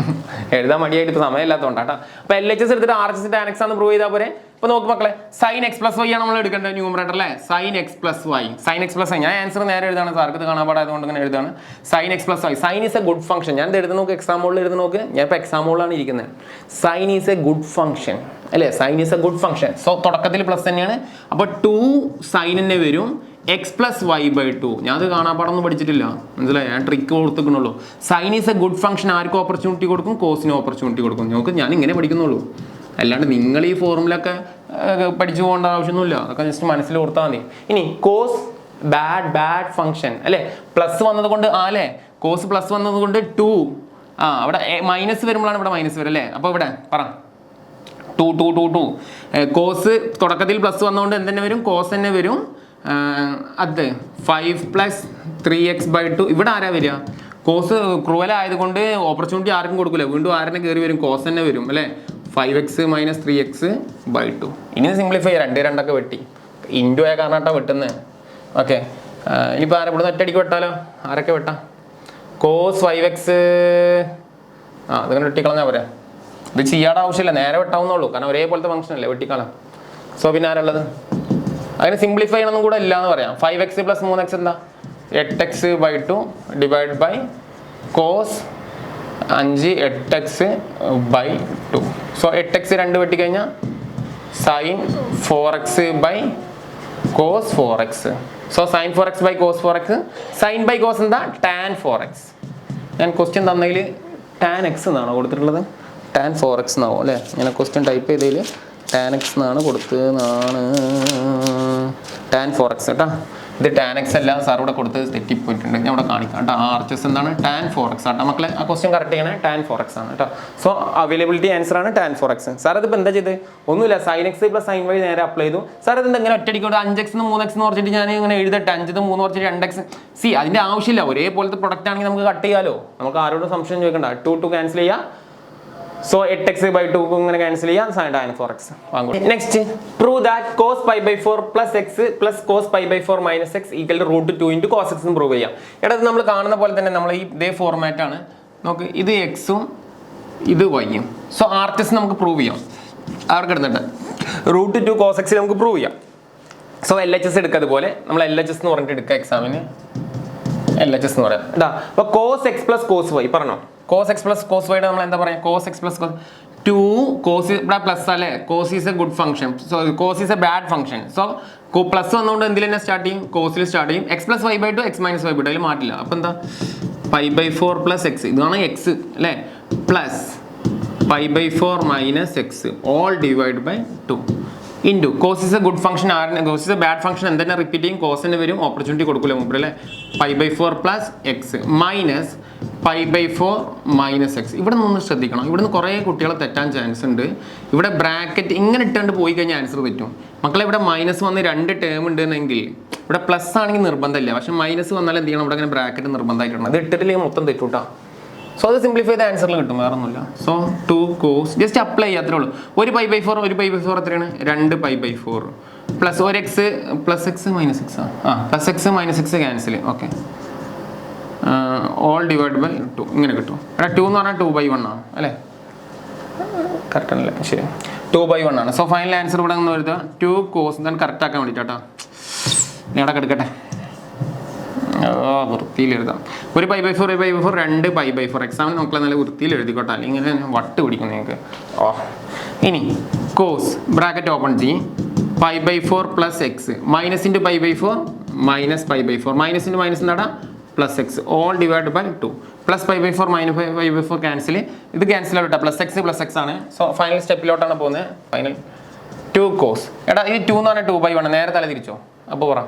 എഴുതാൻ മടിയായിട്ട് ഇപ്പോൾ സമയമില്ലാത്തതുകൊണ്ട് കേട്ടോ. അപ്പോൾ LHS എടുത്തിട്ട് RHS tan x ആണെന്ന് പ്രൂവ് ചെയ്താൽ പോരെ. ഇപ്പോൾ നോക്ക് മക്കളെ, sin x + y ആണ് നമ്മൾ എടുക്കേണ്ടത് ന്യൂമറേറ്റർ അല്ലേ. sin x + y, sin x + y. ഞാൻ ആൻസർ നേരെ എഴുതാണ്, സാർക്ക് ഇത് കാണാൻ പാടായതുകൊണ്ട് ഇങ്ങനെ എഴുതാണ്. sin x + y, sin is a good function. ഞാൻ ഇത് എഴുതി നോക്ക്, എക്സാം ഹോളിൽ എഴുതി നോക്ക്. ഞാൻ ഇപ്പോൾ എക്സാം ഹോളിലാണ് ഇരിക്കുന്നത്. sin is a good function അല്ലേ, sin is a good function. So തുടക്കത്തിൽ പ്ലസ് തന്നെയാണ്. അപ്പോൾ 2 sin തന്നെ വരും, x + y/2. ഞാൻ അത് കാണാപ്പാടൊന്നും പഠിച്ചിട്ടില്ല, മനസ്സിലായി. ഞാൻ ട്രിക്ക് കൊടുത്തിട്ടുള്ളൂ. Sine is a good function ആർക്കും ഓപ്പർച്യൂണിറ്റി കൊടുക്കും, കോസിനും ഓപ്പർച്യൂണിറ്റി കൊടുക്കും. നമുക്ക് ഞാൻ ഇങ്ങനെ പഠിക്കുന്നുള്ളൂ, അല്ലാണ്ട് നിങ്ങൾ ഈ ഫോർമുലൊക്കെ പഠിച്ചു പോകേണ്ട ആവശ്യമൊന്നുമില്ല. അതൊക്കെ ജസ്റ്റ് മനസ്സിൽ ഓർത്താൽ മതി. ഇനി കോസ് ബാഡ് ഫംഗ്ഷൻ അല്ലേ, പ്ലസ് വന്നത് കൊണ്ട് അല്ലേ, കോസ് പ്ലസ് വന്നത് കൊണ്ട് 2 അവിടെ മൈനസ് വരുമ്പോഴാണ് ഇവിടെ മൈനസ് വരും അല്ലേ. അപ്പോൾ ഇവിടെ പറ 2 കോസ് തുടക്കത്തിൽ പ്ലസ് വന്നതുകൊണ്ട് എന്തെന്നെ വരും, കോസ് തന്നെ വരും. അത് 5 + 3x/2. ഇവിടെ ആരാ വരിക, കോസ് ക്രൂവൽ ആയതുകൊണ്ട് ഓപ്പർച്യൂണിറ്റി ആർക്കും കൊടുക്കില്ല, വീണ്ടും ആരെന്നെ കയറി വരും, കോസ് തന്നെ വരും അല്ലേ. 5x - 3x/2. ഇനി സിംപ്ലിഫൈ 2 വെട്ടി, ഇൻറ്റു ആയ കാരണമായിട്ടാണ് വെട്ടുന്നത്. ഓക്കെ, ഇനിയിപ്പോൾ ആരെ ഇവിടെ ഒറ്റയടിക്ക് വെട്ടാലോ. ആരൊക്കെ വെട്ടാം, കോസ് 5x അതിങ്ങനെ വെട്ടിക്കളഞ്ഞാൽ പോരാ. ഇത് ചെയ്യാതെ ആവശ്യമില്ല, നേരെ വെട്ടാവുന്നുള്ളൂ, കാരണം ഒരേപോലത്തെ ഫംഗ്ഷൻ അല്ലേ, വെട്ടിക്കളാം. സോ പിന്നെ ആരുള്ളത്, അങ്ങനെ സിംപ്ലിഫൈ ചെയ്യണമെന്നും കൂടെ ഇല്ല എന്ന് പറയാം. 5x + 3x എന്താ, 8x/2 / cos 5 8x/2. So 8x 2 വെട്ടിക്കഴിഞ്ഞാൽ sin 4x/cos 4x. So sin 4x/cos 4x. sin by cos എന്താ, tan 4x. ഞാൻ ക്വസ്റ്റ്യൻ തന്നതിൽ tan x എന്നാണോ കൊടുത്തിട്ടുള്ളത്, tan 4x എന്നാവും അല്ലേ. ഞാൻ ക്വസ്റ്റ്യൻ ടൈപ്പ് ചെയ്തതിൽ tan x എന്നാണ് കൊടുത്തതെന്നാണ്, tan 4x കേട്ടോ. ഇത് tan x അല്ല, സാർ ഇവിടെ കൊടുത്ത് തെറ്റിപ്പോയിട്ടുണ്ട്, ഞാൻ ഇവിടെ കാണിക്കാം കേട്ടോ. RHS എന്താണ്, tan 4x കേട്ടോ മക്കളെ. ആ ക്വസ്റ്റ്യൻ കറക്റ്റ് ചെയ്യണേ, tan 4x ആണ് കേട്ടോ. സോ അവൈലബിലിറ്റി ആൻസർ ആണ് tan 4x. സാർ ഇതിപ്പോൾ എന്താ ചെയ്ത്, ഒന്നുമില്ല, sin x + sin y നേരെ അപ്ലൈ ചെയ്തു. സാർ ഇത് എങ്ങനെ ഒറ്റയടിക്കോട്ട് 5x 3x എന്ന് പറഞ്ഞിട്ട് ഞാൻ ഇങ്ങനെ എഴുതട്ടെ, 5 3 പറഞ്ഞിട്ട് 2x. അതിൻ്റെ ആവശ്യമില്ല, ഒരേപോലത്തെ പ്രൊഡക്റ്റ് ആണെങ്കിൽ നമുക്ക് കട്ട് ചെയ്യാലോ, നമുക്ക് ആരോടും സംശയം ചോദിക്കണ്ട. 2 ക്യാൻസൽ ചെയ്യാം. സോ 8x/2 ഇങ്ങനെ ക്യാൻസൽ ചെയ്യാം, tan 4x. Next, prove that cos π/4 + x + cos π/4 - x = √2 × cos x എന്ന് പ്രൂവ് ചെയ്യാം. ഇടത് നമ്മൾ കാണുന്ന പോലെ തന്നെ നമ്മൾ ഈ ഇതേ ഫോർമാറ്റ് ആണ്. നോക്ക്, ഇത് എക്സും ഇത് വൈയും. സോ RHS നമുക്ക് പ്രൂവ് ചെയ്യാം. ആർക്ക് എടുത്തിട്ട് √2 cos x നമുക്ക് പ്രൂവ് ചെയ്യാം. സോ LHS എടുക്കുക, അതുപോലെ നമ്മൾ LHS എന്ന് പറഞ്ഞിട്ട് എടുക്കുക എക്സാമിന്. LHS എന്ന് പറയാം കേട്ടോ. അപ്പോൾ cos x + cos y പറഞ്ഞോ, cos x + cos y നമ്മൾ എന്താ പറയുക, cos x + cos 2 cos ഇവിടെ പ്ലസ് അല്ലേ, cos is a good function, so cos is a bad function. So plus വന്നുകൊണ്ട് എന്തിൽ തന്നെ സ്റ്റാർട്ട് ചെയ്യും, കോസിൽ സ്റ്റാർട്ട് ചെയ്യും. x + y/2 x - y/2 അതിൽ മാറ്റില്ല. അപ്പോൾ എന്താ, π/4 + x ഇതാണ് x അല്ലേ, plus π/4 - x all divided by 2 into cos is a good function. ആരുടെ, cos is a bad function എന്തെന്നെ റിപ്പീറ്റ് ചെയ്യും, കോസ് തന്നെ വരും, ഓപ്പർച്യൂണിറ്റി കൊടുക്കില്ല മുമ്പ് അല്ലേ. π/4 + x മൈനസ് π/4 - x. ഇവിടെ നിന്ന് ശ്രദ്ധിക്കണം, ഇവിടെ നിന്ന് കുറേ കുട്ടികളെ തെറ്റാൻ ചാൻസ് ഉണ്ട്. ഇവിടെ ബ്രാക്കറ്റ് ഇങ്ങനെ ഇട്ടുകൊണ്ട് പോയി കഴിഞ്ഞാൽ ആൻസർ തെറ്റും മക്കളെ. ഇവിടെ മൈനസ് വന്ന് 2 ടേം ഉണ്ടെന്നെങ്കിൽ ഇവിടെ പ്ലസ് ആണെങ്കിൽ നിർബന്ധമില്ല, പക്ഷെ മൈനസ് വന്നാൽ എന്ത് ചെയ്യണം, ഇവിടെ അങ്ങനെ ബ്രാക്കറ്റ് നിർബന്ധമായിട്ടുണ്ട്. അത് ഇട്ടിട്ടില്ലെങ്കിൽ മൊത്തം തെറ്റൂട്ടാ. സോ അത് സിംപ്ലിഫൈ ചെയ്ത ആൻസറിൽ കിട്ടും, വേറെ ഒന്നുമില്ല. സോ 2 cos ജസ്റ്റ് അപ്ലൈ ചെയ്യാത്രേ ഉള്ളൂ. ഒരു π/4 എത്രയാണ്, 2 π/4 പ്ലസ് ഒരു x plus x minus x plus x minus x cancel. Okay, all divide by 2 ഇങ്ങനെ കിട്ടും. എടാ 2 എന്ന് പറഞ്ഞാൽ 2/1 ആണ് അല്ലേ? കറക്റ്റ് ആണല്ലേ? ശരി, 2/1 ആണ്. സോ ഫൈനൽ ആൻസർ ഇവിടെ നിന്ന് എഴുതുക 2 cos. എന്താണ് കറക്റ്റ് ആക്കാൻ വേണ്ടിയിട്ടാ. ഞാൻ അവിടെ എടുക്കട്ടെ, വൃത്തിയിൽ എഴുതാം. ഒരു π/4 2 π/4 എക്സാമിന് നോക്കിയാൽ നല്ല വൃത്തിയിൽ എഴുതിക്കോട്ടെ, അല്ലെങ്കിൽ ഇങ്ങനെ വട്ട് പിടിക്കും നിങ്ങൾക്ക്. ഇനി കോസ് ബ്രാക്കറ്റ് ഓപ്പൺ ചെയ്യും, π/4 plus x minus into π/4 minus π/4 minus into minus എന്താടാ plus x all divide by 2 plus π/4 minus π/4 cancel. ഇത് ക്യാൻസൽ ആവട്ടെ, പ്ലസ് എക്സ് ആണ്. സോ ഫൈനൽ സ്റ്റെപ്പിലോട്ടാണ് പോകുന്നത്. Final 2 cos. എടാ ഈ 2 എന്ന് പറഞ്ഞാൽ 2/1 നേരെ തല തിരിച്ചോ. അപ്പോൾ പറ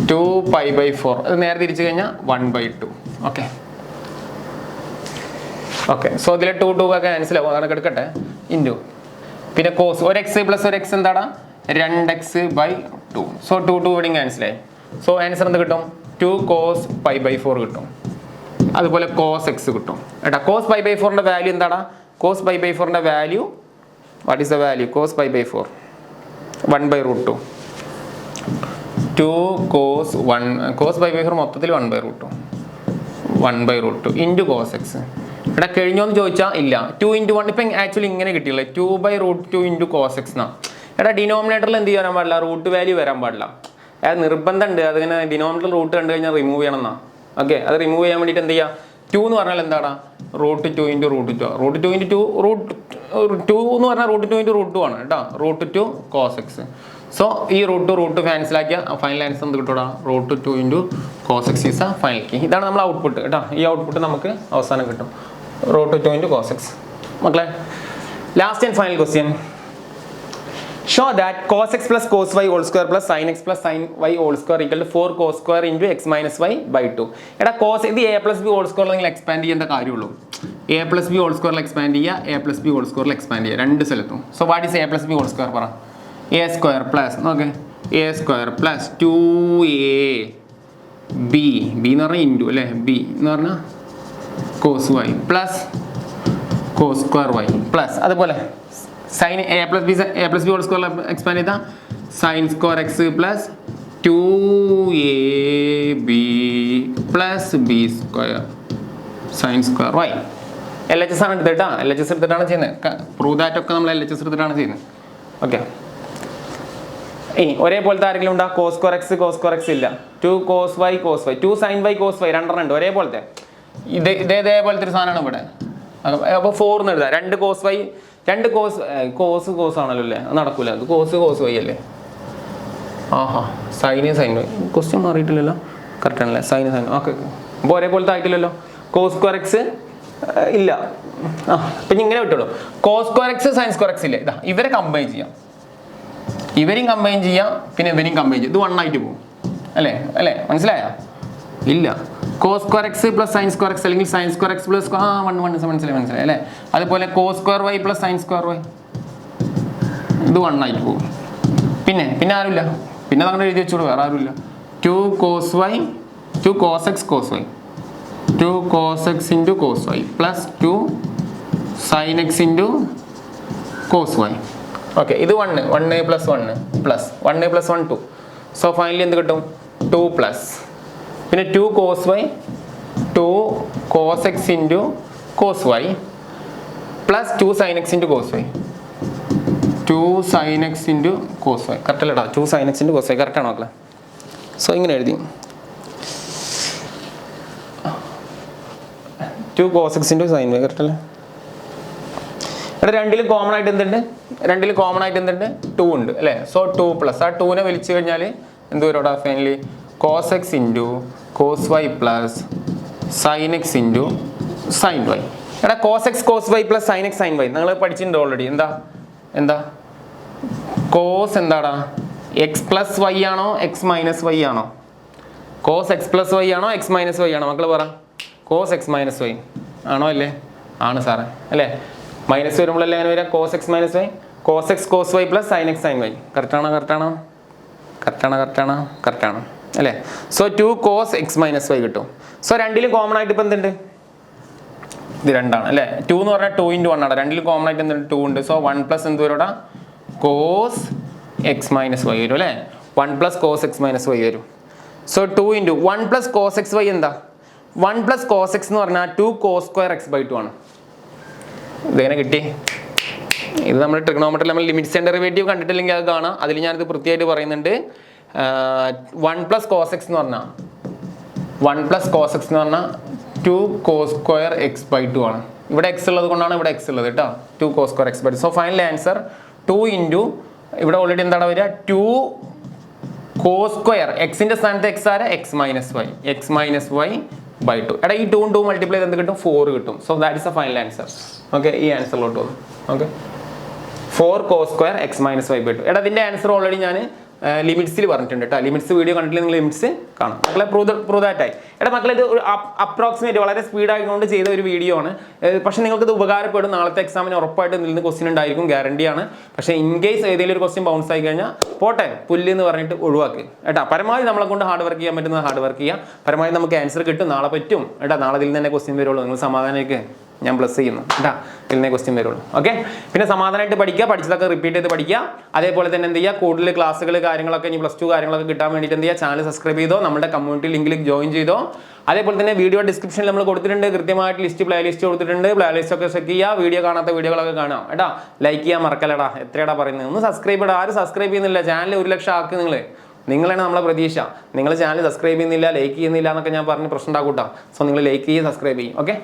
2 π/4 അത് നേരെ തിരിച്ചു കഴിഞ്ഞാൽ 1/2. Okay okay. സോ ഇതിലെ 2 ഒക്കെ ക്യാൻസൽ ആവും, അതൊക്കെ എടുക്കട്ടെ. ഇൻറ്റു പിന്നെ കോസ് ഒരു എക്സ് പ്ലസ് ഒരു എക്സ് എന്താടാ 2x/2. സോ 2 ഇവിടെയും ക്യാൻസലായി. സോ ആൻസർ എന്ത് കിട്ടും? 2 cos π/4 കിട്ടും. അതുപോലെ cos x കിട്ടും. ഏട്ടാ cos π/4ന്റെ വാല്യൂ എന്താടാ? cos π/4ന്റെ value what is the value? cos π/4 1/√2. 2 cos π/4 മൊത്തത്തിൽ 1/√2 ഇൻറ്റു cos x. ഇവിടെ കഴിഞ്ഞോന്ന് ചോദിച്ചാൽ ഇല്ല. 2 × 1 ഇപ്പം ആക്ച്വലി ഇങ്ങനെ കിട്ടിയില്ലേ, 2/√2 ഇൻറ്റു cos x എന്നാ. എടാ ഡിനോമിനേറ്ററിൽ എന്ത് ചെയ്യാൻ പാടില്ല? റൂട്ട് വാല്യൂ വരാൻ പാടില്ല. അത് നിർബന്ധമുണ്ട്. അതിങ്ങനെ ഡിനോമിനേറ്റർ റൂട്ട് കണ്ടു കഴിഞ്ഞാൽ റിമൂവ് ചെയ്യണം എന്നാ. ഓക്കെ, അത് റിമൂവ് ചെയ്യാൻ വേണ്ടിയിട്ട് എന്ത് ചെയ്യുക? 2 എന്ന് പറഞ്ഞാൽ എന്താണ്? √2 × √2 √2 എന്ന് പറഞ്ഞാൽ √2 × √2 ആണ് കേട്ടോ. √2 cos x. സോ ഈ √2 ക്യാൻസൽ ആക്കിയ ഫൈനൽ ആൻസർ എന്ത് കിട്ടൂടാ? √2 × cos x is a final key. ഇതാണ് നമ്മൾ ഔട്ട്പുട്ട് കേട്ടോ. ഈ ഔട്ട്പുട്ട് നമുക്ക് അവസാനം കിട്ടും √2 × cos x. മക്കളെ last and final question. Show that cos x plus cos y whole square plus sin x plus sin y whole square equal to 4 cos square into x minus y/2. എടാ cos ഇത് a plus b whole square നിങ്ങൾ expand ചെയ്യേണ്ട കാര്യമുള്ളൂ. a plus b whole square expand ചെയ്യുക, a plus b whole square expand ചെയ്യുക രണ്ട് സ്ഥലത്തും. So what is a plus b whole square? പറ a square plus നോക്കെ a square plus 2ab എന്ന് പറഞ്ഞാൽ ഇൻറ്റു അല്ലേ, b എന്ന് പറഞ്ഞാൽ cos y plus cos square y plus അതുപോലെ sin a plus b whole square expand ചെയ്താൽ sin square x plus 2ab plus b square sin square y. LHS ആണ് എടുത്തിട്ടാ, LHS എടുത്തിട്ടാണ് ചെയ്യുന്നത്. പ്രൂവ് ദാറ്റ് ഒക്കെ നമ്മൾ LHS എടുത്തിട്ടാണ് ചെയ്യുന്നത്. ഓക്കെ, ഇനി ഒരേപോലത്തെ ആരെങ്കിലും ഉണ്ടാ? cos square x ഇല്ല. 2 cos y 2 sin y cos y രണ്ടെണ്ണം ഉണ്ട് ഒരേപോലത്തെ. ഇതേപോലത്തെ ഒരു സാധനമാണ് ഇവിടെ. അപ്പോൾ 4 എന്ന് എഴുതാം. 2 cos y 2 cos ആണല്ലോ അല്ലേ? അത് നടക്കൂല. അത് cos y അല്ലേ? ആഹാ, sin y ക്വസ്റ്റ്യൻ മാറിയിട്ടില്ലല്ലോ. കറക്റ്റ് ആണല്ലേ? sin okay. അപ്പോൾ ഒരേപോലത്തെ ആയിട്ടില്ലല്ലോ. cos square x ഇല്ല. അപ്പം ഇങ്ങനെ വിട്ടുള്ളൂ. cos square x sin square x ഇല്ലേ? ഇതാ ഇവരെ കമ്പൈൻ ചെയ്യാം. ഇവരെയും കമ്പൈൻ ചെയ്യാം, പിന്നെ ഇവരെയും കമ്പൈൻ ചെയ്യാം. ഇത് 1 ആയിട്ട് പോകും അല്ലേ? മനസ്സിലായോ? ഇല്ല. cos square x plus sin square x അല്ലെങ്കിൽ sin square x plus 1 മനസ്സിലായി അല്ലേ? അതുപോലെ cos square y plus sin square y ഇത് 1 ആയിട്ട് പോകും. പിന്നെ ആരുമില്ല. പിന്നെ അങ്ങനെ എഴുതി വെച്ചോളൂ, വേറെ ആരുമില്ല. 2 cos y 2 cos x cos y 2 cos x into cos y plus 2 sin x into cos y. Okay, ഇത് 1 plus 1 plus 1 plus 1 2. So finally എന്ത് കിട്ടും? 2 പ്ലസ് പിന്നെ 2 cos y 2 cos x into cos y plus 2 sin x into cos y 2 sin x into cos y. Correct അല്ലേടാ? 2 sin x into cos y correct ആണോ മക്കളെ? So ഇങ്ങനെ എഴുതി 2 cos x into sin y correct അല്ലേ? ഇവിടെ രണ്ടിലും common ആയിട്ട് എന്തുണ്ട്? 2 ഉണ്ട് അല്ലേ? സോ 2 പ്ലസ് ആ 2നെ വലിച്ചു കഴിഞ്ഞാൽ എന്ത് വരും അവിടെ? Finally cos x into cos y plus sin x into sin y. എടാ cos x cos y plus sin x sin y നിങ്ങൾ പഠിച്ചിട്ടുണ്ട് ഓൾറെഡി. എന്താ cos എന്താടാ? x plus y ആണോ x minus y ആണോ? cos x plus y ആണോ x minus y ആണോ? മക്കൾ പറ. cos x minus y ആണോ അല്ലേ? ആണ് സാറേ അല്ലേ? മൈനസ് വരുമ്പോഴല്ലേ അങ്ങനെ വരാം? cos x minus y cos x cos y plus sin x sin y. കറക്റ്റാണ് അല്ലേ? So 2 cos x minus y കിട്ടും. സോ രണ്ടിലും കോമൺ ആയിട്ട് ഇപ്പം എന്തുണ്ട്? ഇത് 2 ആണ് അല്ലേ? 2 എന്ന് പറഞ്ഞാൽ 2 × 1 ആണ്. രണ്ടിലും കോമൺ ആയിട്ട് എന്തുണ്ട്? 2 ഉണ്ട്. സോ 1 പ്ലസ് എന്ത് വരും? cos എക്സ് മൈനസ് വൈ വരും അല്ലേ. 1 plus cos x minus y വരും. So 2 into 1 plus cos x y എന്താ? 1 പ്ലസ് കോസ് എക്സ് എന്ന് പറഞ്ഞാൽ 2 കോസ് സ്ക്വയർ എക്സ് ബൈ 2 ആണ്. ഇതെങ്ങനെ കിട്ടി? ഇത് നമ്മൾ ട്രിഗണോമെട്രിയിൽ നമ്മൾ ലിമിറ്റ്സ് ആൻഡ് ഡെറിവേറ്റീവ് കണ്ടിട്ടില്ലെങ്കിൽ അത് കാണാം. അതിൽ ഞാനിത് പ്രത്യേകമായിട്ട് പറയുന്നുണ്ട്. 1 പ്ലസ് കോസ് എക്സ് എന്ന് പറഞ്ഞാൽ 1 പ്ലസ് കോസ് എക്സ് എന്ന് പറഞ്ഞാൽ 2 കോസ് സ്ക്വയർ എക്സ് ബൈ 2 ആണ്. ഇവിടെ എക്സ് ഉള്ളത് കൊണ്ടാണ് ഇവിടെ എക്സ് ഉള്ളത് കേട്ടോ. 2 cos square x by 2. So final answer 2 into ഇവിടെ ഓൾറെഡി എന്താണ് വരിക? 2 കോസ് സ്ക്വയർ എക്സിന്റെ സ്ഥാനത്ത് എക്സ് ആരെ എക്സ് മൈനസ് വൈ ബൈ 2. എടാ ഈ 2 2 മൾട്ടിപ്ലൈ എന്ത് കിട്ടും? 4 കിട്ടും. So that is a final answer. Okay, ഈ ആൻസറിലോട്ട് വന്നു. Okay, 4 cos square x minus y by 2. എടാ ഇതിന്റെ ആൻസർ ഓൾറെഡി ഞാൻ ലിമിറ്റ്സിൽ പറഞ്ഞിട്ടുണ്ട് കേട്ടോ. ലിമിറ്റ്സ് വീഡിയോ കണ്ടിട്ടില്ല, നിങ്ങൾ ലിമിറ്റ്സ് കാണാം. മക്കളെ പ്രൂവ് ദാറ്റായി. എടാ മക്കളെ ഇത് അപ്രോക്സിമേറ്റ് വളരെ സ്പീഡായിക്കൊണ്ട് ചെയ്ത ഒരു വീഡിയോ ആണ്. പക്ഷേ നിങ്ങൾക്ക് ഇത് ഉപകാരപ്പെടും. നാളത്തെ എക്സാമിന് ഉറപ്പായിട്ട് നിന്ന് ക്വസ്റ്റ്യൻ ഉണ്ടായിരിക്കും, ഗ്യാരണ്ടിയാണ്. പക്ഷേ ഇൻ കേസ് ഏതെങ്കിലും ഒരു ക്വസ്റ്റ്യൻ ബൗൺസ് ആയി കഴിഞ്ഞാൽ പോട്ടെ, പുല്ല് എന്ന് പറഞ്ഞിട്ട് ഒഴിവാക്കുക കേട്ടോ. പരമാവധി നമ്മളെ കൊണ്ട് ഹാർഡ് വർക്ക് ചെയ്യാൻ പറ്റുന്നത് ഹാർഡ് വർക്ക് ചെയ്യുക. പരമാവധി നമുക്ക് ആൻസർ കിട്ടും. നാളെ പറ്റും കേട്ടോ. നാളെ ഇതിൽ തന്നെ ക്വസ്റ്റ്യൻ വരുള്ളൂ. നിങ്ങൾ സമാധാനമായിരിക്കും. ഞാൻ പ്ലസ് ചെയ്യുന്നു കേട്ടോ. ഇതിൽ ക്വസ്റ്റ്യൻ വരുള്ളൂ. ഓക്കെ, പിന്നെ സമാധാനമായിട്ട് പഠിക്കുക. പഠിച്ചതൊക്കെ റിപ്പീറ്റ് ചെയ്ത് പഠിക്കുക. അതേപോലെ തന്നെ എന്ത് ചെയ്യുക, കൂടുതൽ ക്ലാസ്സുകൾ കാര്യങ്ങളൊക്കെ ഇനി +2 കാര്യങ്ങളൊക്കെ കിട്ടാൻ വേണ്ടിയിട്ട് എന്ത് ചെയ്യുക, ചാനൽ സബ്സ്ക്രൈബ് ചെയ്തോ, നമ്മുടെ കമ്മ്യൂണിറ്റി ലിങ്കിൽ ജോയിൻ ചെയ്തോ. അതേപോലെ തന്നെ വീഡിയോ ഡിസ്ക്രിപ്ഷനിൽ നമ്മൾ കൊടുത്തിട്ടുണ്ട് കൃത്യമായിട്ട് പ്ലേ ലിസ്റ്റ് കൊടുത്തിട്ടുണ്ട്. പ്ലേ ലിസ്റ്റ് ഒക്കെ ചെക്ക് ചെയ്യുക. വീഡിയോ കാണാത്ത വീഡിയോകളൊക്കെ കാണാം കേട്ടോ. ലൈക്ക് ചെയ്യാൻ മറക്കല്ലടാ. എത്രയാടാ പറയുന്നത്? ഒന്ന് സബ്സ്ക്രൈബ് ചെയ്യടാ. ആരും സബ്സ്ക്രൈബ് ചെയ്യുന്നില്ല. ചാനൽ 1 ലക്ഷം ആക്ക്. നിങ്ങളാണ് നമ്മളെ പ്രതീക്ഷ. നിങ്ങൾ ചാനൽ സബ്സ്ക്രൈബ് ചെയ്യുന്നില്ല, ലൈക്ക് ചെയ്യുന്നില്ല എന്നൊക്കെ ഞാൻ പറഞ്ഞ് പ്രശ്നം ഉണ്ടാക്കൂട്ടാ. സോ നിങ്ങൾ ലൈക്ക് ചെയ്യുക, സബ്സ്ക്രൈബ് ചെയ്യും. ഓക്കെ.